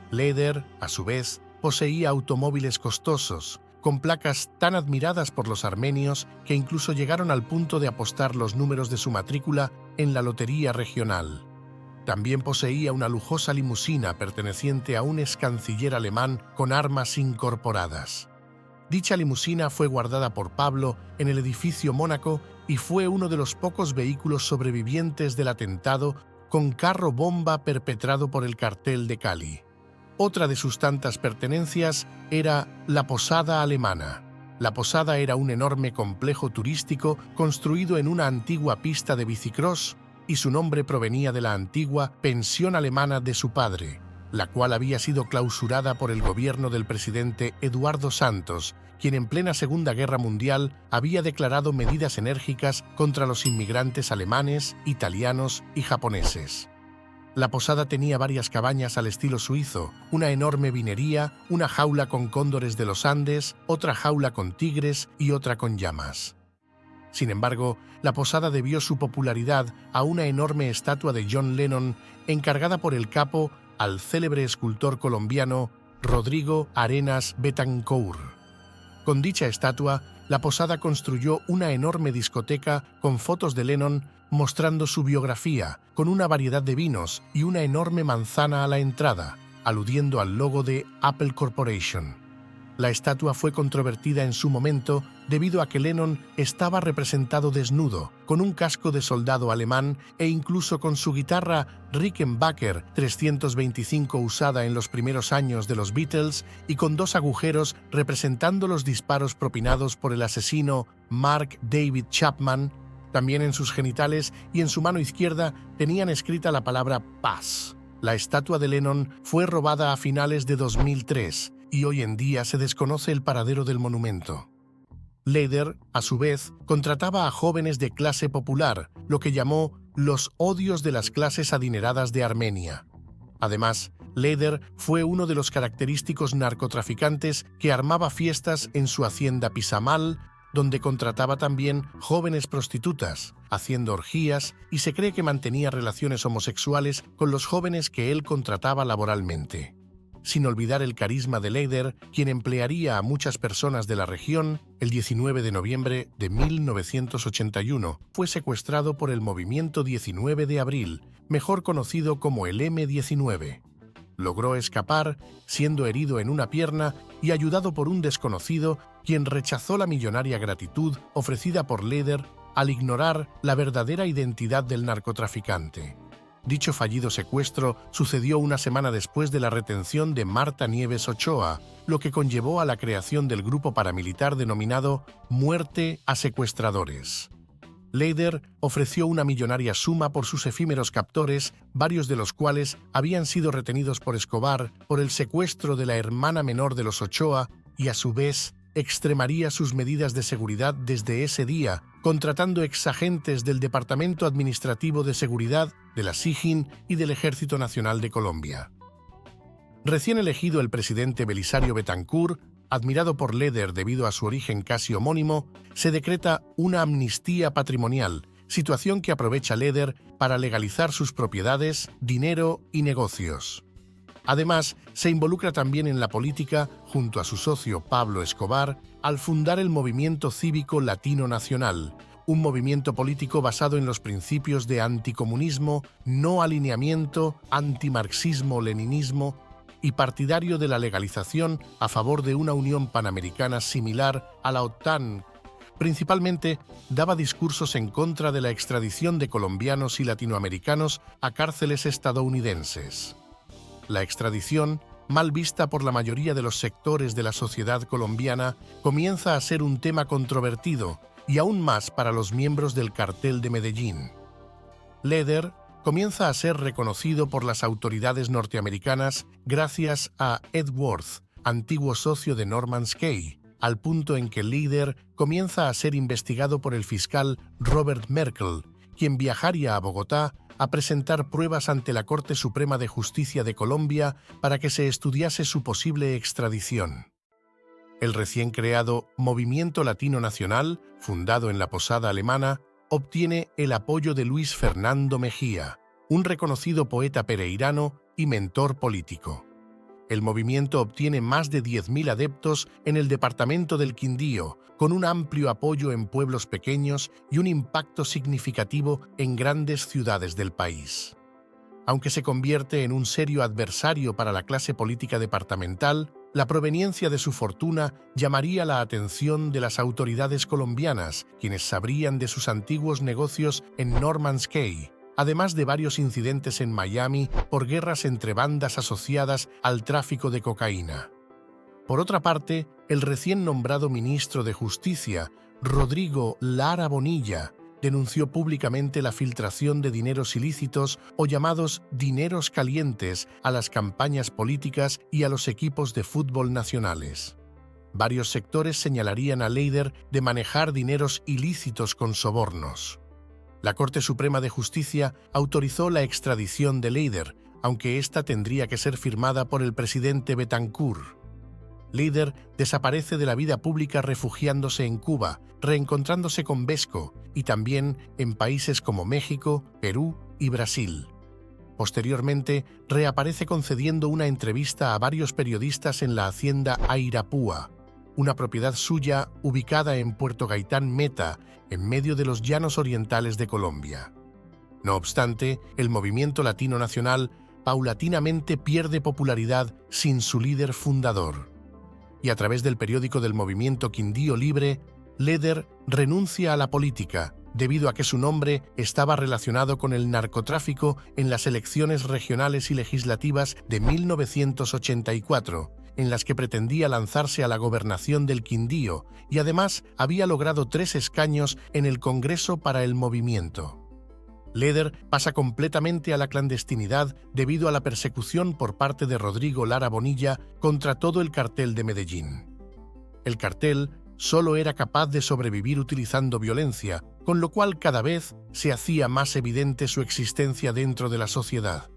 Leider, a su vez, poseía automóviles costosos, con placas tan admiradas por los armenios que incluso llegaron al punto de apostar los números de su matrícula en la lotería regional. También poseía una lujosa limusina perteneciente a un excanciller alemán con armas incorporadas. Dicha limusina fue guardada por Pablo en el edificio Mónaco y fue uno de los pocos vehículos sobrevivientes del atentado con carro bomba perpetrado por el cartel de Cali. Otra de sus tantas pertenencias era la Posada Alemana. La Posada era un enorme complejo turístico construido en una antigua pista de bicicross y su nombre provenía de la antigua pensión alemana de su padre, la cual había sido clausurada por el gobierno del presidente Eduardo Santos, quien en plena Segunda Guerra Mundial había declarado medidas enérgicas contra los inmigrantes alemanes, italianos y japoneses. La posada tenía varias cabañas al estilo suizo, una enorme vinería, una jaula con cóndores de los Andes, otra jaula con tigres y otra con llamas. Sin embargo, la posada debió su popularidad a una enorme estatua de John Lennon encargada por el capo al célebre escultor colombiano Rodrigo Arenas Betancourt. Con dicha estatua, la posada construyó una enorme discoteca con fotos de Lennon mostrando su biografía, con una variedad de vinos y una enorme manzana a la entrada, aludiendo al logo de Apple Corporation. La estatua fue controvertida en su momento debido a que Lennon estaba representado desnudo, con un casco de soldado alemán e incluso con su guitarra Rickenbacker 325 usada en los primeros años de los Beatles y con dos agujeros representando los disparos propinados por el asesino Mark David Chapman. También en sus genitales y en su mano izquierda tenían escrita la palabra paz. La estatua de Lennon fue robada a finales de 2003 y hoy en día se desconoce el paradero del monumento. Leder, a su vez, contrataba a jóvenes de clase popular, lo que llamó los odios de las clases adineradas de Armenia. Además, Leder fue uno de los característicos narcotraficantes que armaba fiestas en su hacienda Pisamal, donde contrataba también jóvenes prostitutas, haciendo orgías, y se cree que mantenía relaciones homosexuales con los jóvenes que él contrataba laboralmente. Sin olvidar el carisma de Leder, quien emplearía a muchas personas de la región. El 19 de noviembre de 1981 fue secuestrado por el Movimiento 19 de Abril, mejor conocido como el M-19. Logró escapar, siendo herido en una pierna y ayudado por un desconocido, quien rechazó la millonaria gratitud ofrecida por Leder al ignorar la verdadera identidad del narcotraficante. Dicho fallido secuestro sucedió una semana después de la retención de Marta Nieves Ochoa, lo que conllevó a la creación del grupo paramilitar denominado Muerte a Secuestradores. Leder ofreció una millonaria suma por sus efímeros captores, varios de los cuales habían sido retenidos por Escobar por el secuestro de la hermana menor de los Ochoa, y a su vez extremaría sus medidas de seguridad desde ese día, contratando exagentes del Departamento Administrativo de Seguridad, de la SIJIN y del Ejército Nacional de Colombia. Recién elegido el presidente Belisario Betancur, admirado por Leder debido a su origen casi homónimo, se decreta una amnistía patrimonial, situación que aprovecha Leder para legalizar sus propiedades, dinero y negocios. Además, se involucra también en la política junto a su socio Pablo Escobar al fundar el Movimiento Cívico Latino Nacional, un movimiento político basado en los principios de anticomunismo, no alineamiento, antimarxismo-leninismo y partidario de la legalización a favor de una Unión Panamericana similar a la OTAN. Principalmente, daba discursos en contra de la extradición de colombianos y latinoamericanos a cárceles estadounidenses. La extradición, mal vista por la mayoría de los sectores de la sociedad colombiana, comienza a ser un tema controvertido, y aún más para los miembros del Cartel de Medellín. Leder comienza a ser reconocido por las autoridades norteamericanas gracias a Ed Worth, antiguo socio de Norman Kay, al punto en que Leder comienza a ser investigado por el fiscal Robert Merkel, quien viajaría a Bogotá a presentar pruebas ante la Corte Suprema de Justicia de Colombia para que se estudiase su posible extradición. El recién creado Movimiento Latino Nacional, fundado en la Posada alemana, obtiene el apoyo de Luis Fernando Mejía, un reconocido poeta pereirano y mentor político. El movimiento obtiene más de 10.000 adeptos en el departamento del Quindío, con un amplio apoyo en pueblos pequeños y un impacto significativo en grandes ciudades del país. Aunque se convierte en un serio adversario para la clase política departamental, la proveniencia de su fortuna llamaría la atención de las autoridades colombianas, quienes sabrían de sus antiguos negocios en Norman's Cay, además de varios incidentes en Miami por guerras entre bandas asociadas al tráfico de cocaína. Por otra parte, el recién nombrado ministro de Justicia, Rodrigo Lara Bonilla, denunció públicamente la filtración de dineros ilícitos o llamados dineros calientes a las campañas políticas y a los equipos de fútbol nacionales. Varios sectores señalarían a Leder de manejar dineros ilícitos con sobornos. La Corte Suprema de Justicia autorizó la extradición de Leder, aunque ésta tendría que ser firmada por el presidente Betancur. Leder desaparece de la vida pública refugiándose en Cuba, reencontrándose con Vesco y también en países como México, Perú y Brasil. Posteriormente, reaparece concediendo una entrevista a varios periodistas en la hacienda Airapúa, una propiedad suya ubicada en Puerto Gaitán Meta, en medio de los llanos orientales de Colombia. No obstante, el Movimiento Latino Nacional paulatinamente pierde popularidad sin su líder fundador. y a través del periódico del movimiento Quindío Libre, Leder renuncia a la política debido a que su nombre estaba relacionado con el narcotráfico en las elecciones regionales y legislativas de 1984, en las que pretendía lanzarse a la gobernación del Quindío y además había logrado 3 escaños en el Congreso para el movimiento. Leder pasa completamente a la clandestinidad debido a la persecución por parte de Rodrigo Lara Bonilla contra todo el cartel de Medellín. El cartel solo era capaz de sobrevivir utilizando violencia, con lo cual cada vez se hacía más evidente su existencia dentro de la sociedad.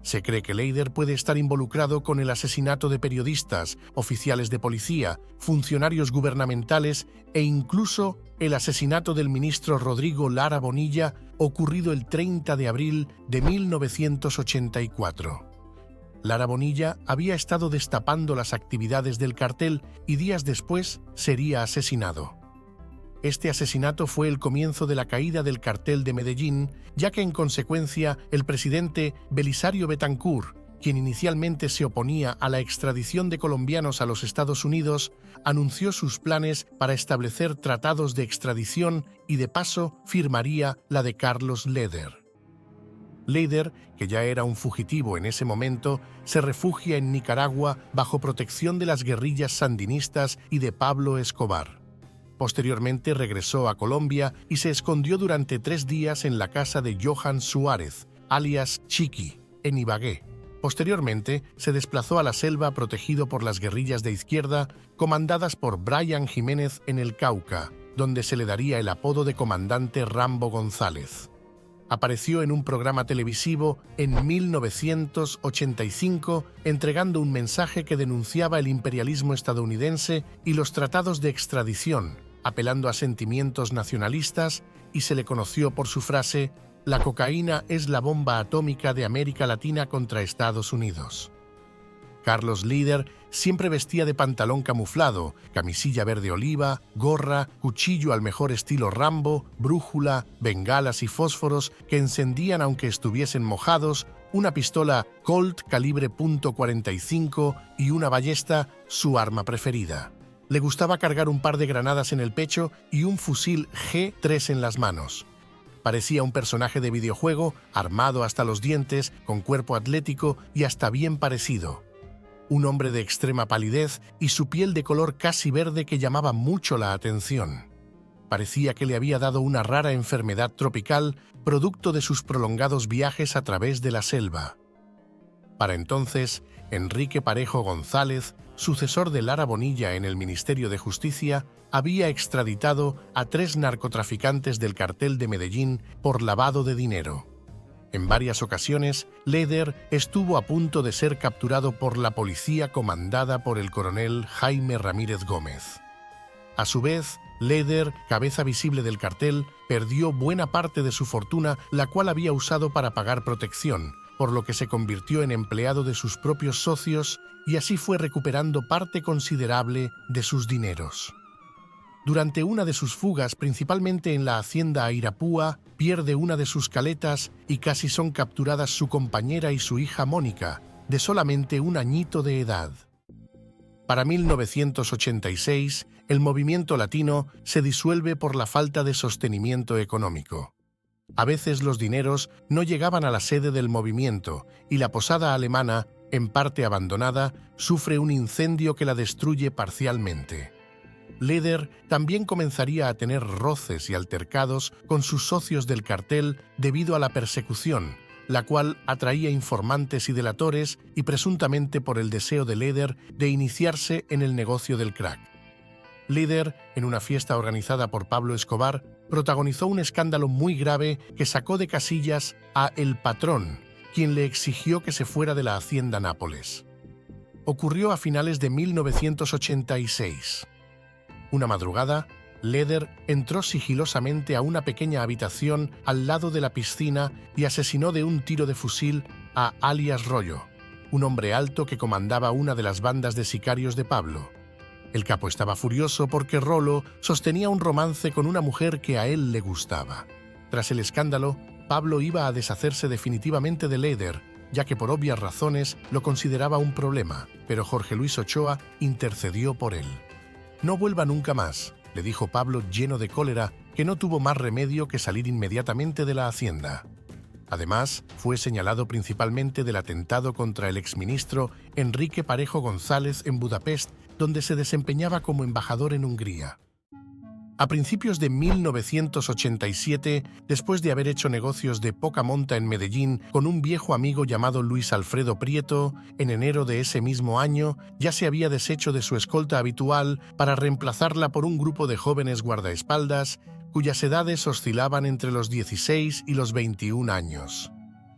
Se cree que Leder puede estar involucrado con el asesinato de periodistas, oficiales de policía, funcionarios gubernamentales e incluso el asesinato del ministro Rodrigo Lara Bonilla, ocurrido el 30 de abril de 1984. Lara Bonilla había estado destapando las actividades del cartel y días después sería asesinado. Este asesinato fue el comienzo de la caída del cartel de Medellín, ya que en consecuencia el presidente Belisario Betancur, quien inicialmente se oponía a la extradición de colombianos a los Estados Unidos, anunció sus planes para establecer tratados de extradición y de paso firmaría la de Carlos Leder. Leder, que ya era un fugitivo en ese momento, se refugia en Nicaragua bajo protección de las guerrillas sandinistas y de Pablo Escobar. Posteriormente regresó a Colombia y se escondió durante 3 días en la casa de Johan Suárez, alias Chiqui, en Ibagué. Posteriormente se desplazó a la selva protegido por las guerrillas de izquierda comandadas por Brian Jiménez en el Cauca, donde se le daría el apodo de comandante Rambo González. Apareció en un programa televisivo en 1985 entregando un mensaje que denunciaba el imperialismo estadounidense y los tratados de extradición, apelando a sentimientos nacionalistas, y se le conoció por su frase: «La cocaína es la bomba atómica de América Latina contra Estados Unidos». Carlos Leder siempre vestía de pantalón camuflado, camisilla verde oliva, gorra, cuchillo al mejor estilo Rambo, brújula, bengalas y fósforos que encendían aunque estuviesen mojados, una pistola Colt calibre .45 y una ballesta, su arma preferida. Le gustaba cargar un par de granadas en el pecho y un fusil G3 en las manos. Parecía un personaje de videojuego, armado hasta los dientes, con cuerpo atlético y hasta bien parecido. Un hombre de extrema palidez y su piel de color casi verde que llamaba mucho la atención. Parecía que le había dado una rara enfermedad tropical, producto de sus prolongados viajes a través de la selva. Para entonces, Enrique Parejo González, sucesor de Lara Bonilla en el Ministerio de Justicia, había extraditado a 3 narcotraficantes del cartel de Medellín por lavado de dinero. En varias ocasiones, Leder estuvo a punto de ser capturado por la policía comandada por el coronel Jaime Ramírez Gómez. A su vez, Leder, cabeza visible del cartel, perdió buena parte de su fortuna, la cual había usado para pagar protección, por lo que se convirtió en empleado de sus propios socios y así fue recuperando parte considerable de sus dineros. Durante una de sus fugas, principalmente en la hacienda Airapúa, pierde una de sus caletas y casi son capturadas su compañera y su hija Mónica, de solamente 1 añito de edad. Para 1986, el movimiento latino se disuelve por la falta de sostenimiento económico. A veces los dineros no llegaban a la sede del movimiento y la posada alemana, en parte abandonada, sufre un incendio que la destruye parcialmente. Leder también comenzaría a tener roces y altercados con sus socios del cartel debido a la persecución, la cual atraía informantes y delatores y presuntamente por el deseo de Leder de iniciarse en el negocio del crack. Leder, en una fiesta organizada por Pablo Escobar, protagonizó un escándalo muy grave que sacó de casillas a El Patrón, quien le exigió que se fuera de la hacienda Nápoles. Ocurrió a finales de 1986. Una madrugada, Leder entró sigilosamente a una pequeña habitación al lado de la piscina y asesinó de un tiro de fusil a alias Rollo, un hombre alto que comandaba una de las bandas de sicarios de Pablo. El capo estaba furioso porque Rollo sostenía un romance con una mujer que a él le gustaba. Tras el escándalo, Pablo iba a deshacerse definitivamente de Leder, ya que por obvias razones lo consideraba un problema, pero Jorge Luis Ochoa intercedió por él. «No vuelva nunca más», le dijo Pablo lleno de cólera, que no tuvo más remedio que salir inmediatamente de la hacienda. Además, fue señalado principalmente del atentado contra el exministro Enrique Parejo González en Budapest, donde se desempeñaba como embajador en Hungría. A principios de 1987, después de haber hecho negocios de poca monta en Medellín con un viejo amigo llamado Luis Alfredo Prieto, en enero de ese mismo año ya se había deshecho de su escolta habitual para reemplazarla por un grupo de jóvenes guardaespaldas cuyas edades oscilaban entre los 16 y los 21 años.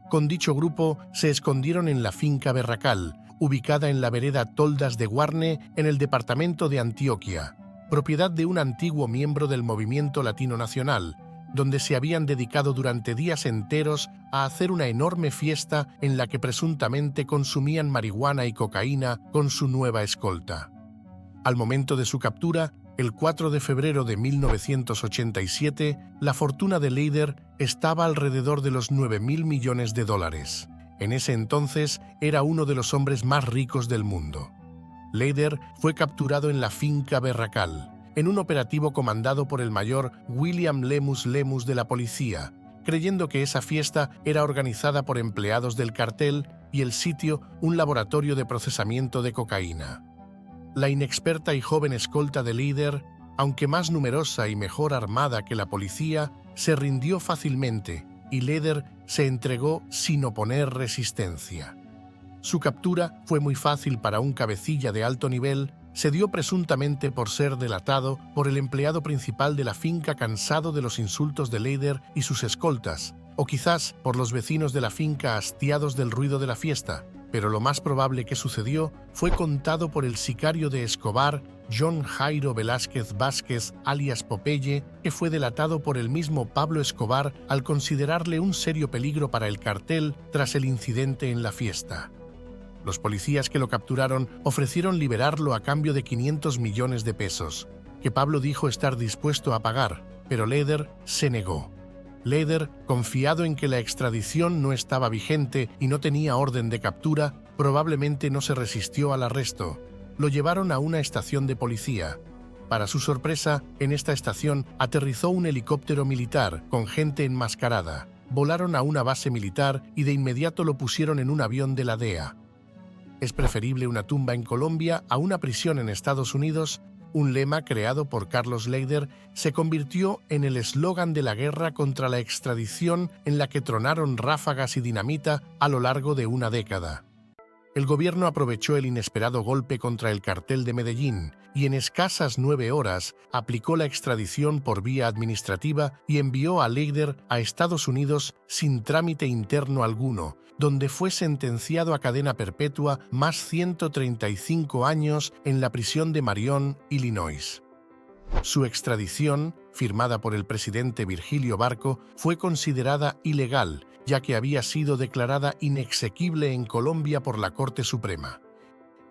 Con dicho grupo se escondieron en la finca Berracal, ubicada en la vereda Toldas de Guarne, en el departamento de Antioquia, propiedad de un antiguo miembro del Movimiento Latino Nacional, donde se habían dedicado durante días enteros a hacer una enorme fiesta en la que presuntamente consumían marihuana y cocaína con su nueva escolta. Al momento de su captura, el 4 de febrero de 1987, la fortuna de Leider estaba alrededor de los 9.000 millones de dólares. En ese entonces era uno de los hombres más ricos del mundo. Leider fue capturado en la finca Berracal, en un operativo comandado por el mayor William Lemus Lemus de la policía, creyendo que esa fiesta era organizada por empleados del cartel y el sitio un laboratorio de procesamiento de cocaína. La inexperta y joven escolta de Leider, aunque más numerosa y mejor armada que la policía, se rindió fácilmente y Leider se entregó sin oponer resistencia. Su captura fue muy fácil para un cabecilla de alto nivel. Se dio presuntamente por ser delatado por el empleado principal de la finca cansado de los insultos de Leider y sus escoltas, o quizás por los vecinos de la finca hastiados del ruido de la fiesta, pero lo más probable que sucedió fue contado por el sicario de Escobar, John Jairo Velázquez Vázquez, alias Popeye, que fue delatado por el mismo Pablo Escobar al considerarle un serio peligro para el cartel tras el incidente en la fiesta. Los policías que lo capturaron ofrecieron liberarlo a cambio de 500 millones de pesos, que Pablo dijo estar dispuesto a pagar, pero Leider se negó. Leider, confiado en que la extradición no estaba vigente y no tenía orden de captura, probablemente no se resistió al arresto. Lo llevaron a una estación de policía. Para su sorpresa, en esta estación aterrizó un helicóptero militar con gente enmascarada. Volaron a una base militar y de inmediato lo pusieron en un avión de la DEA. «Es preferible una tumba en Colombia a una prisión en Estados Unidos», un lema creado por Carlos Leider, se convirtió en el eslogan de la guerra contra la extradición en la que tronaron ráfagas y dinamita a lo largo de una década. El gobierno aprovechó el inesperado golpe contra el cartel de Medellín y en escasas 9 horas aplicó la extradición por vía administrativa y envió a Leider a Estados Unidos sin trámite interno alguno, donde fue sentenciado a cadena perpetua más 135 años en la prisión de Marion, Illinois. Su extradición, firmada por el presidente Virgilio Barco, fue considerada ilegal, ya que había sido declarada inexequible en Colombia por la Corte Suprema.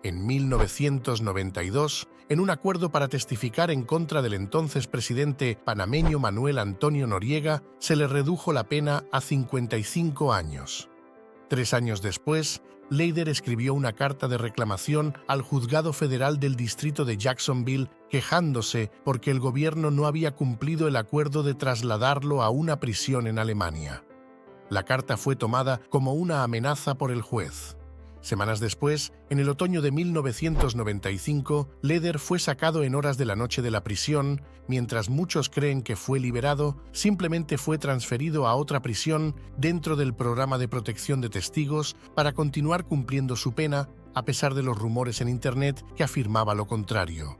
En 1992, en un acuerdo para testificar en contra del entonces presidente panameño Manuel Antonio Noriega, se le redujo la pena a 55 años. 3 años después, Leider escribió una carta de reclamación al Juzgado Federal del Distrito de Jacksonville, quejándose porque el gobierno no había cumplido el acuerdo de trasladarlo a una prisión en Alemania. La carta fue tomada como una amenaza por el juez. Semanas después, en el otoño de 1995, Leider fue sacado en horas de la noche de la prisión. Mientras muchos creen que fue liberado, simplemente fue transferido a otra prisión dentro del programa de protección de testigos para continuar cumpliendo su pena, a pesar de los rumores en Internet que afirmaba lo contrario.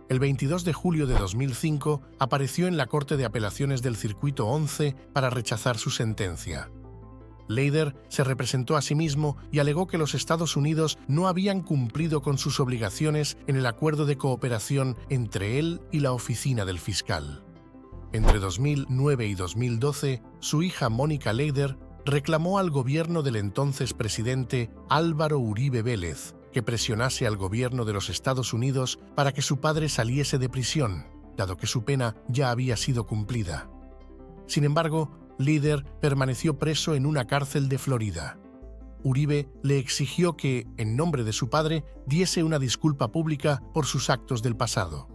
El 22 de julio de 2005 apareció en la Corte de Apelaciones del Circuito 11 para rechazar su sentencia. Leider se representó a sí mismo y alegó que los Estados Unidos no habían cumplido con sus obligaciones en el acuerdo de cooperación entre él y la oficina del fiscal. Entre 2009 y 2012, su hija Mónica Leider reclamó al gobierno del entonces presidente Álvaro Uribe Vélez que presionase al gobierno de los Estados Unidos para que su padre saliese de prisión, dado que su pena ya había sido cumplida. Sin embargo, Leider permaneció preso en una cárcel de Florida. Uribe le exigió que, en nombre de su padre, diese una disculpa pública por sus actos del pasado.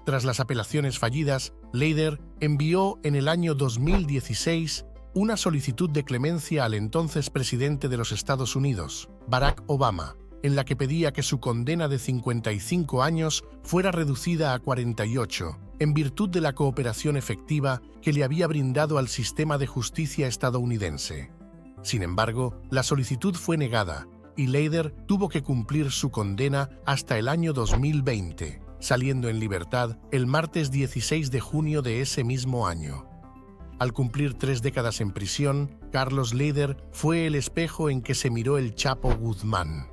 Tras las apelaciones fallidas, Leider envió en el año 2016 una solicitud de clemencia al entonces presidente de los Estados Unidos, Barack Obama, en la que pedía que su condena de 55 años fuera reducida a 48, en virtud de la cooperación efectiva que le había brindado al sistema de justicia estadounidense. Sin embargo, la solicitud fue negada y Leider tuvo que cumplir su condena hasta el año 2020, saliendo en libertad el martes 16 de junio de ese mismo año. Al cumplir 3 décadas en prisión, Carlos Leider fue el espejo en que se miró el Chapo Guzmán.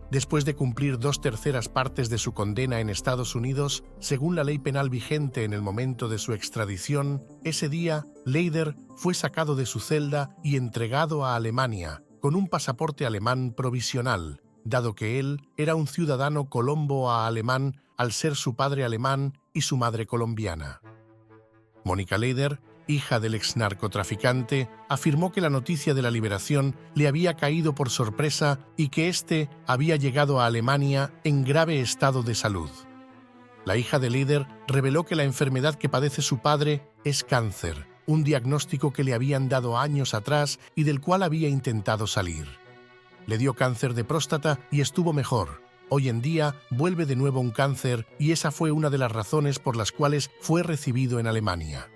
Después de cumplir 2/3 partes de su condena en Estados Unidos, según la ley penal vigente en el momento de su extradición, ese día, Leider fue sacado de su celda y entregado a Alemania, con un pasaporte alemán provisional, dado que él era un ciudadano colombo-alemán al ser su padre alemán y su madre colombiana. Mónica Leider, hija del exnarcotraficante, afirmó que la noticia de la liberación le había caído por sorpresa y que éste había llegado a Alemania en grave estado de salud. La hija de Leider reveló que la enfermedad que padece su padre es cáncer, un diagnóstico que le habían dado años atrás y del cual había intentado salir. Le dio cáncer de próstata y estuvo mejor. Hoy en día vuelve de nuevo un cáncer y esa fue una de las razones por las cuales fue recibido en Alemania.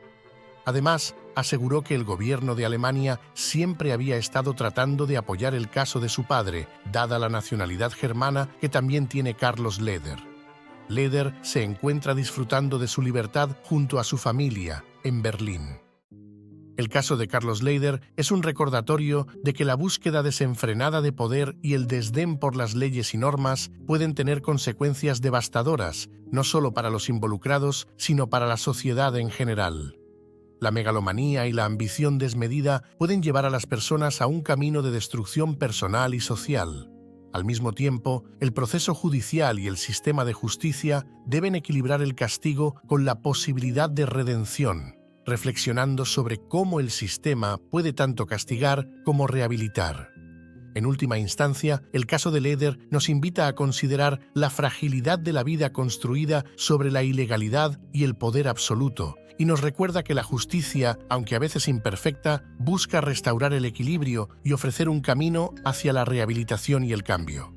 Además, aseguró que el gobierno de Alemania siempre había estado tratando de apoyar el caso de su padre, dada la nacionalidad germana que también tiene Carlos Leider. Leider se encuentra disfrutando de su libertad junto a su familia, en Berlín. El caso de Carlos Leider es un recordatorio de que la búsqueda desenfrenada de poder y el desdén por las leyes y normas pueden tener consecuencias devastadoras, no solo para los involucrados, sino para la sociedad en general. La megalomanía y la ambición desmedida pueden llevar a las personas a un camino de destrucción personal y social. Al mismo tiempo, el proceso judicial y el sistema de justicia deben equilibrar el castigo con la posibilidad de redención, reflexionando sobre cómo el sistema puede tanto castigar como rehabilitar. En última instancia, el caso de Leider nos invita a considerar la fragilidad de la vida construida sobre la ilegalidad y el poder absoluto, y nos recuerda que la justicia, aunque a veces imperfecta, busca restaurar el equilibrio y ofrecer un camino hacia la rehabilitación y el cambio.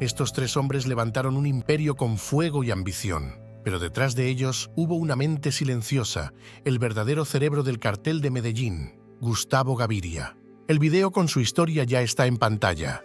Estos 3 hombres levantaron un imperio con fuego y ambición, pero detrás de ellos hubo una mente silenciosa, el verdadero cerebro del cartel de Medellín, Gustavo Gaviria. El video con su historia ya está en pantalla.